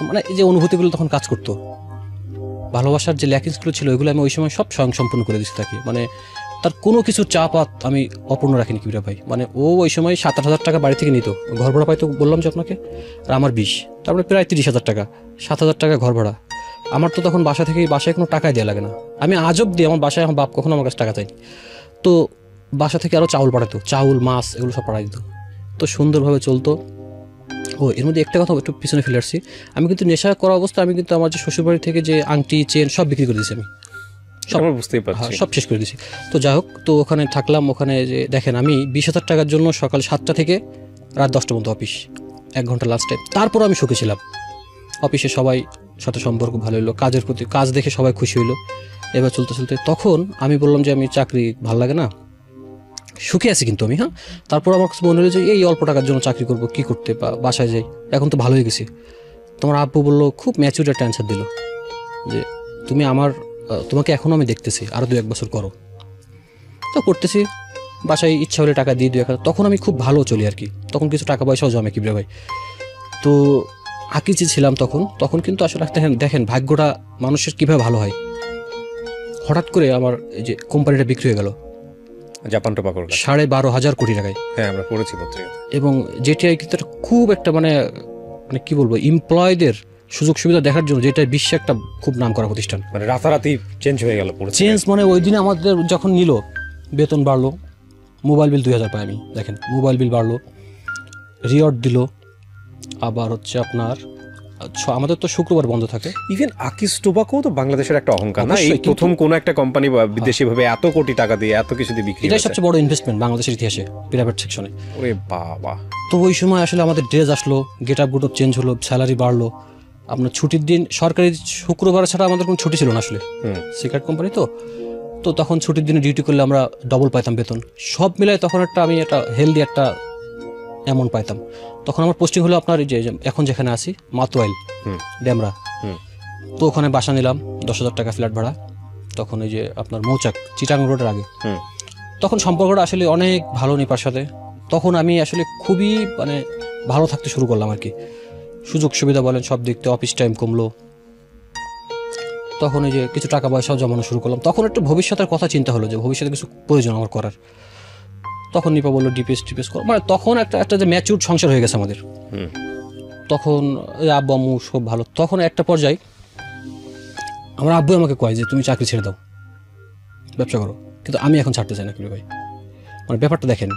মানে এই যে অনুভূতিগুলো তখন কাজ করতো, ভালোবাসার যে ল্যাকিংসগুলো ছিল ওইগুলো আমি ওই সময় সব স্বয়ং সম্পূর্ণ করে দিতে থাকি। মানে তার কোনো কিছু চাপাত আমি অপূর্ণ রাখিনি কিবিরা ভাই। মানে ও ওই সময় 7-8 টাকা বাড়ি থেকে নিত, ঘর ভাড়া পাইতো বললাম যে আপনাকে, আর আমার 20, তারপরে প্রায় 30,000 টাকা, 7,000 টাকা ঘর ভাড়া। আমার তো তখন বাসায় কোনো টাকাই দেওয়া লাগে না। আমি আজব দিই, আমার বাসায় আমার বাপ কখনো আমার কাছে টাকা চাইনি। তো বাসা থেকে আরও চাউল পাঠাতো, চাউল মাছ এগুলো সব পাঠাই দিত, তো সুন্দরভাবে চলতো। এর মধ্যে একটা কথা একটু পিছনে ফেলে আসছি, আমি কিন্তু নেশা করা অবস্থা, আমি কিন্তু আমার যে শ্বশুরবাড়ি থেকে যে আংটি চেন সব বিক্রি করে দিয়েছি আমি, সব বুঝতেই পারছি, সব শেষ করে দিয়েছি। তো যাই হোক, তো ওখানে থাকলাম। ওখানে যে দেখেন, আমি 20,000 টাকার জন্য সকাল 7টা থেকে রাত 10টা পর্যন্ত অফিস, 1 ঘন্টা লাস্ট টাইম। তারপর আমি সুখী ছিলাম, অফিসে সবাই সাথে সম্পর্ক ভালো হলো, কাজের প্রতি কাজ দেখে সবাই খুশি হইলো। এবার চলতে চলতে তখন আমি বললাম যে আমি চাকরি ভালো লাগে না, সুখে আছি কিন্তু আমি, হ্যাঁ। তারপর আমার কাছে মনে হলো যে এই অল্প টাকার জন্য চাকরি করব, কি করতে, বা বাসায় যাই, এখন তো ভালো হয়ে গেছি। তোমার আব্বু বললো, খুব ম্যাচিউর একটা অ্যান্সার দিল, যে তুমি তোমাকে এখনও আমি দেখতেছি, আরও 2-1 বছর করো। তো করতেছি, বাসায় ইচ্ছা হলে টাকা দিয়ে 2-1 হাজার, তখন আমি খুব ভালো চলি আর কি, তখন কিছু টাকা পয়সাও জমে কিবরে ভাই। তো আকিজে ছিলাম তখন কিন্তু আসলে দেখেন ভাগ্যটা মানুষের কীভাবে ভালো হয়। হঠাৎ করে আমার এই যে কোম্পানিটা বিক্রি হয়ে গেল জাপান টোবাকোর 12,500 কোটি টাকায়। হ্যাঁ, আমরা পড়েছি পত্রিকাতে। এবং যেটা কিন্তু খুব একটা মানে কি বলবো, এমপ্লয়ীদের সুযোগ সুবিধা দেখার জন্য, যেটা বিশ্বে একটা খুব নাম করা প্রতিষ্ঠান, মানে রাতারাতি চেঞ্জ হয়ে গেল পুরো চেঞ্জ। মানে ওই দিনে আমাদের যখন নিল, বেতন বাড়লো, মোবাইল বিল 2,000 পাই আমি, দেখেন মোবাইল বিল বাড়লো, রিওয়ার্ড দিল, আবার হচ্ছে আপনার আমাদের তো শুক্রবার বন্ধ থাকে। ইভেন আকিজ টোবাকো তো বাংলাদেশের একটা অহংকার না, এই অবশ্যই, কিন্তু- প্রথম কোন একটা কোম্পানি বা বিদেশি ভাবে এত কোটি টাকা দিয়ে এত কিছু দিয়ে বিক্রি এটাই হয়েছে। সবচেয়ে বড় ইনভেস্টমেন্ট বাংলাদেশের ইতিহাসে, প্রাইভেট সেকশনে। ওরে বাবা, তো ওই সময় আসলে আমাদের ড্রেস আসলো, গেট আপ গুটপ চেঞ্জ হলো, স্যালারি বাড়লো, আপনার ছুটির দিন সরকারি শুক্রবার ছাড়া আমাদের কোনো ছুটি ছিল না আসলে, সিগারেট কোম্পানি তো তখন ছুটির দিনে ডিউটি করলে আমরা ডবল পাইতাম বেতন, সব মিলায় তখন আমি একটা হেলদি একটা অ্যামাউন্ট পাইতাম। তখন আমার পোস্টিং হলো আপনার এই যে এখন যেখানে আছি, মাতোয়াইল, ড্যামরা। তো ওখানে বাসা নিলাম, 10,000 টাকা ফ্ল্যাট ভাড়া। তখন এই যে আপনার মৌচাক, চিটাং রোডের আগে। তখন সম্পর্কটা আসলে অনেক ভালো নিপার সাথে। তখন আমি আসলে খুবই মানে ভালো থাকতে শুরু করলাম আর কি, সুযোগ সুবিধা বলেন সব দেখতে, অফিস টাইম কমলো। তখন এই যে কিছু টাকা পয়সাও জমানো শুরু করলাম। তখন একটু ভবিষ্যতের কথা চিন্তা হলো যে ভবিষ্যতে কিছু প্রয়োজন আমার করার। তখন নিপা বললো ডিপিএস কর, মানে তখন একটা যে ম্যাচিউর সংসার হয়ে গেছে আমাদের। তখন আব্বু আম্মু সব ভালো। তখন একটা পর্যায়ে আমার আব্বু আমাকে কয় যে তুমি চাকরি ছেড়ে দাও, ব্যবসা করো। কিন্তু আমি এখন ছাড়তে চাই না কিরে ভাই। মানে ব্যাপারটা দেখেন,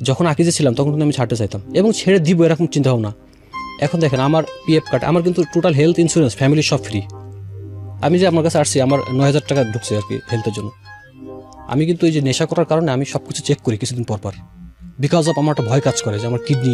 যখন আকিজে ছিলাম তখন কিন্তু আমি ছাড়তে চাইতাম এবং ছেড়ে দিব এরকম চিন্তা ভাবনা। এখন দেখেন আমার পিএফ কার্ড, আমার কিন্তু টোটাল হেলথ ইন্স্যুরেন্স, ফ্যামিলি সব ফ্রি। আমি যে আপনার কাছে আসছি, আমার 9,000 টাকা ঢুকছে আর কি হেলথের জন্য। আমি কিন্তু এই যে নেশা করার কারণে আমি সব কিছু চেক করি কিছুদিন পর, বিকজ অফ আমার একটা ভয় কাজ করে যে আমার কিডনি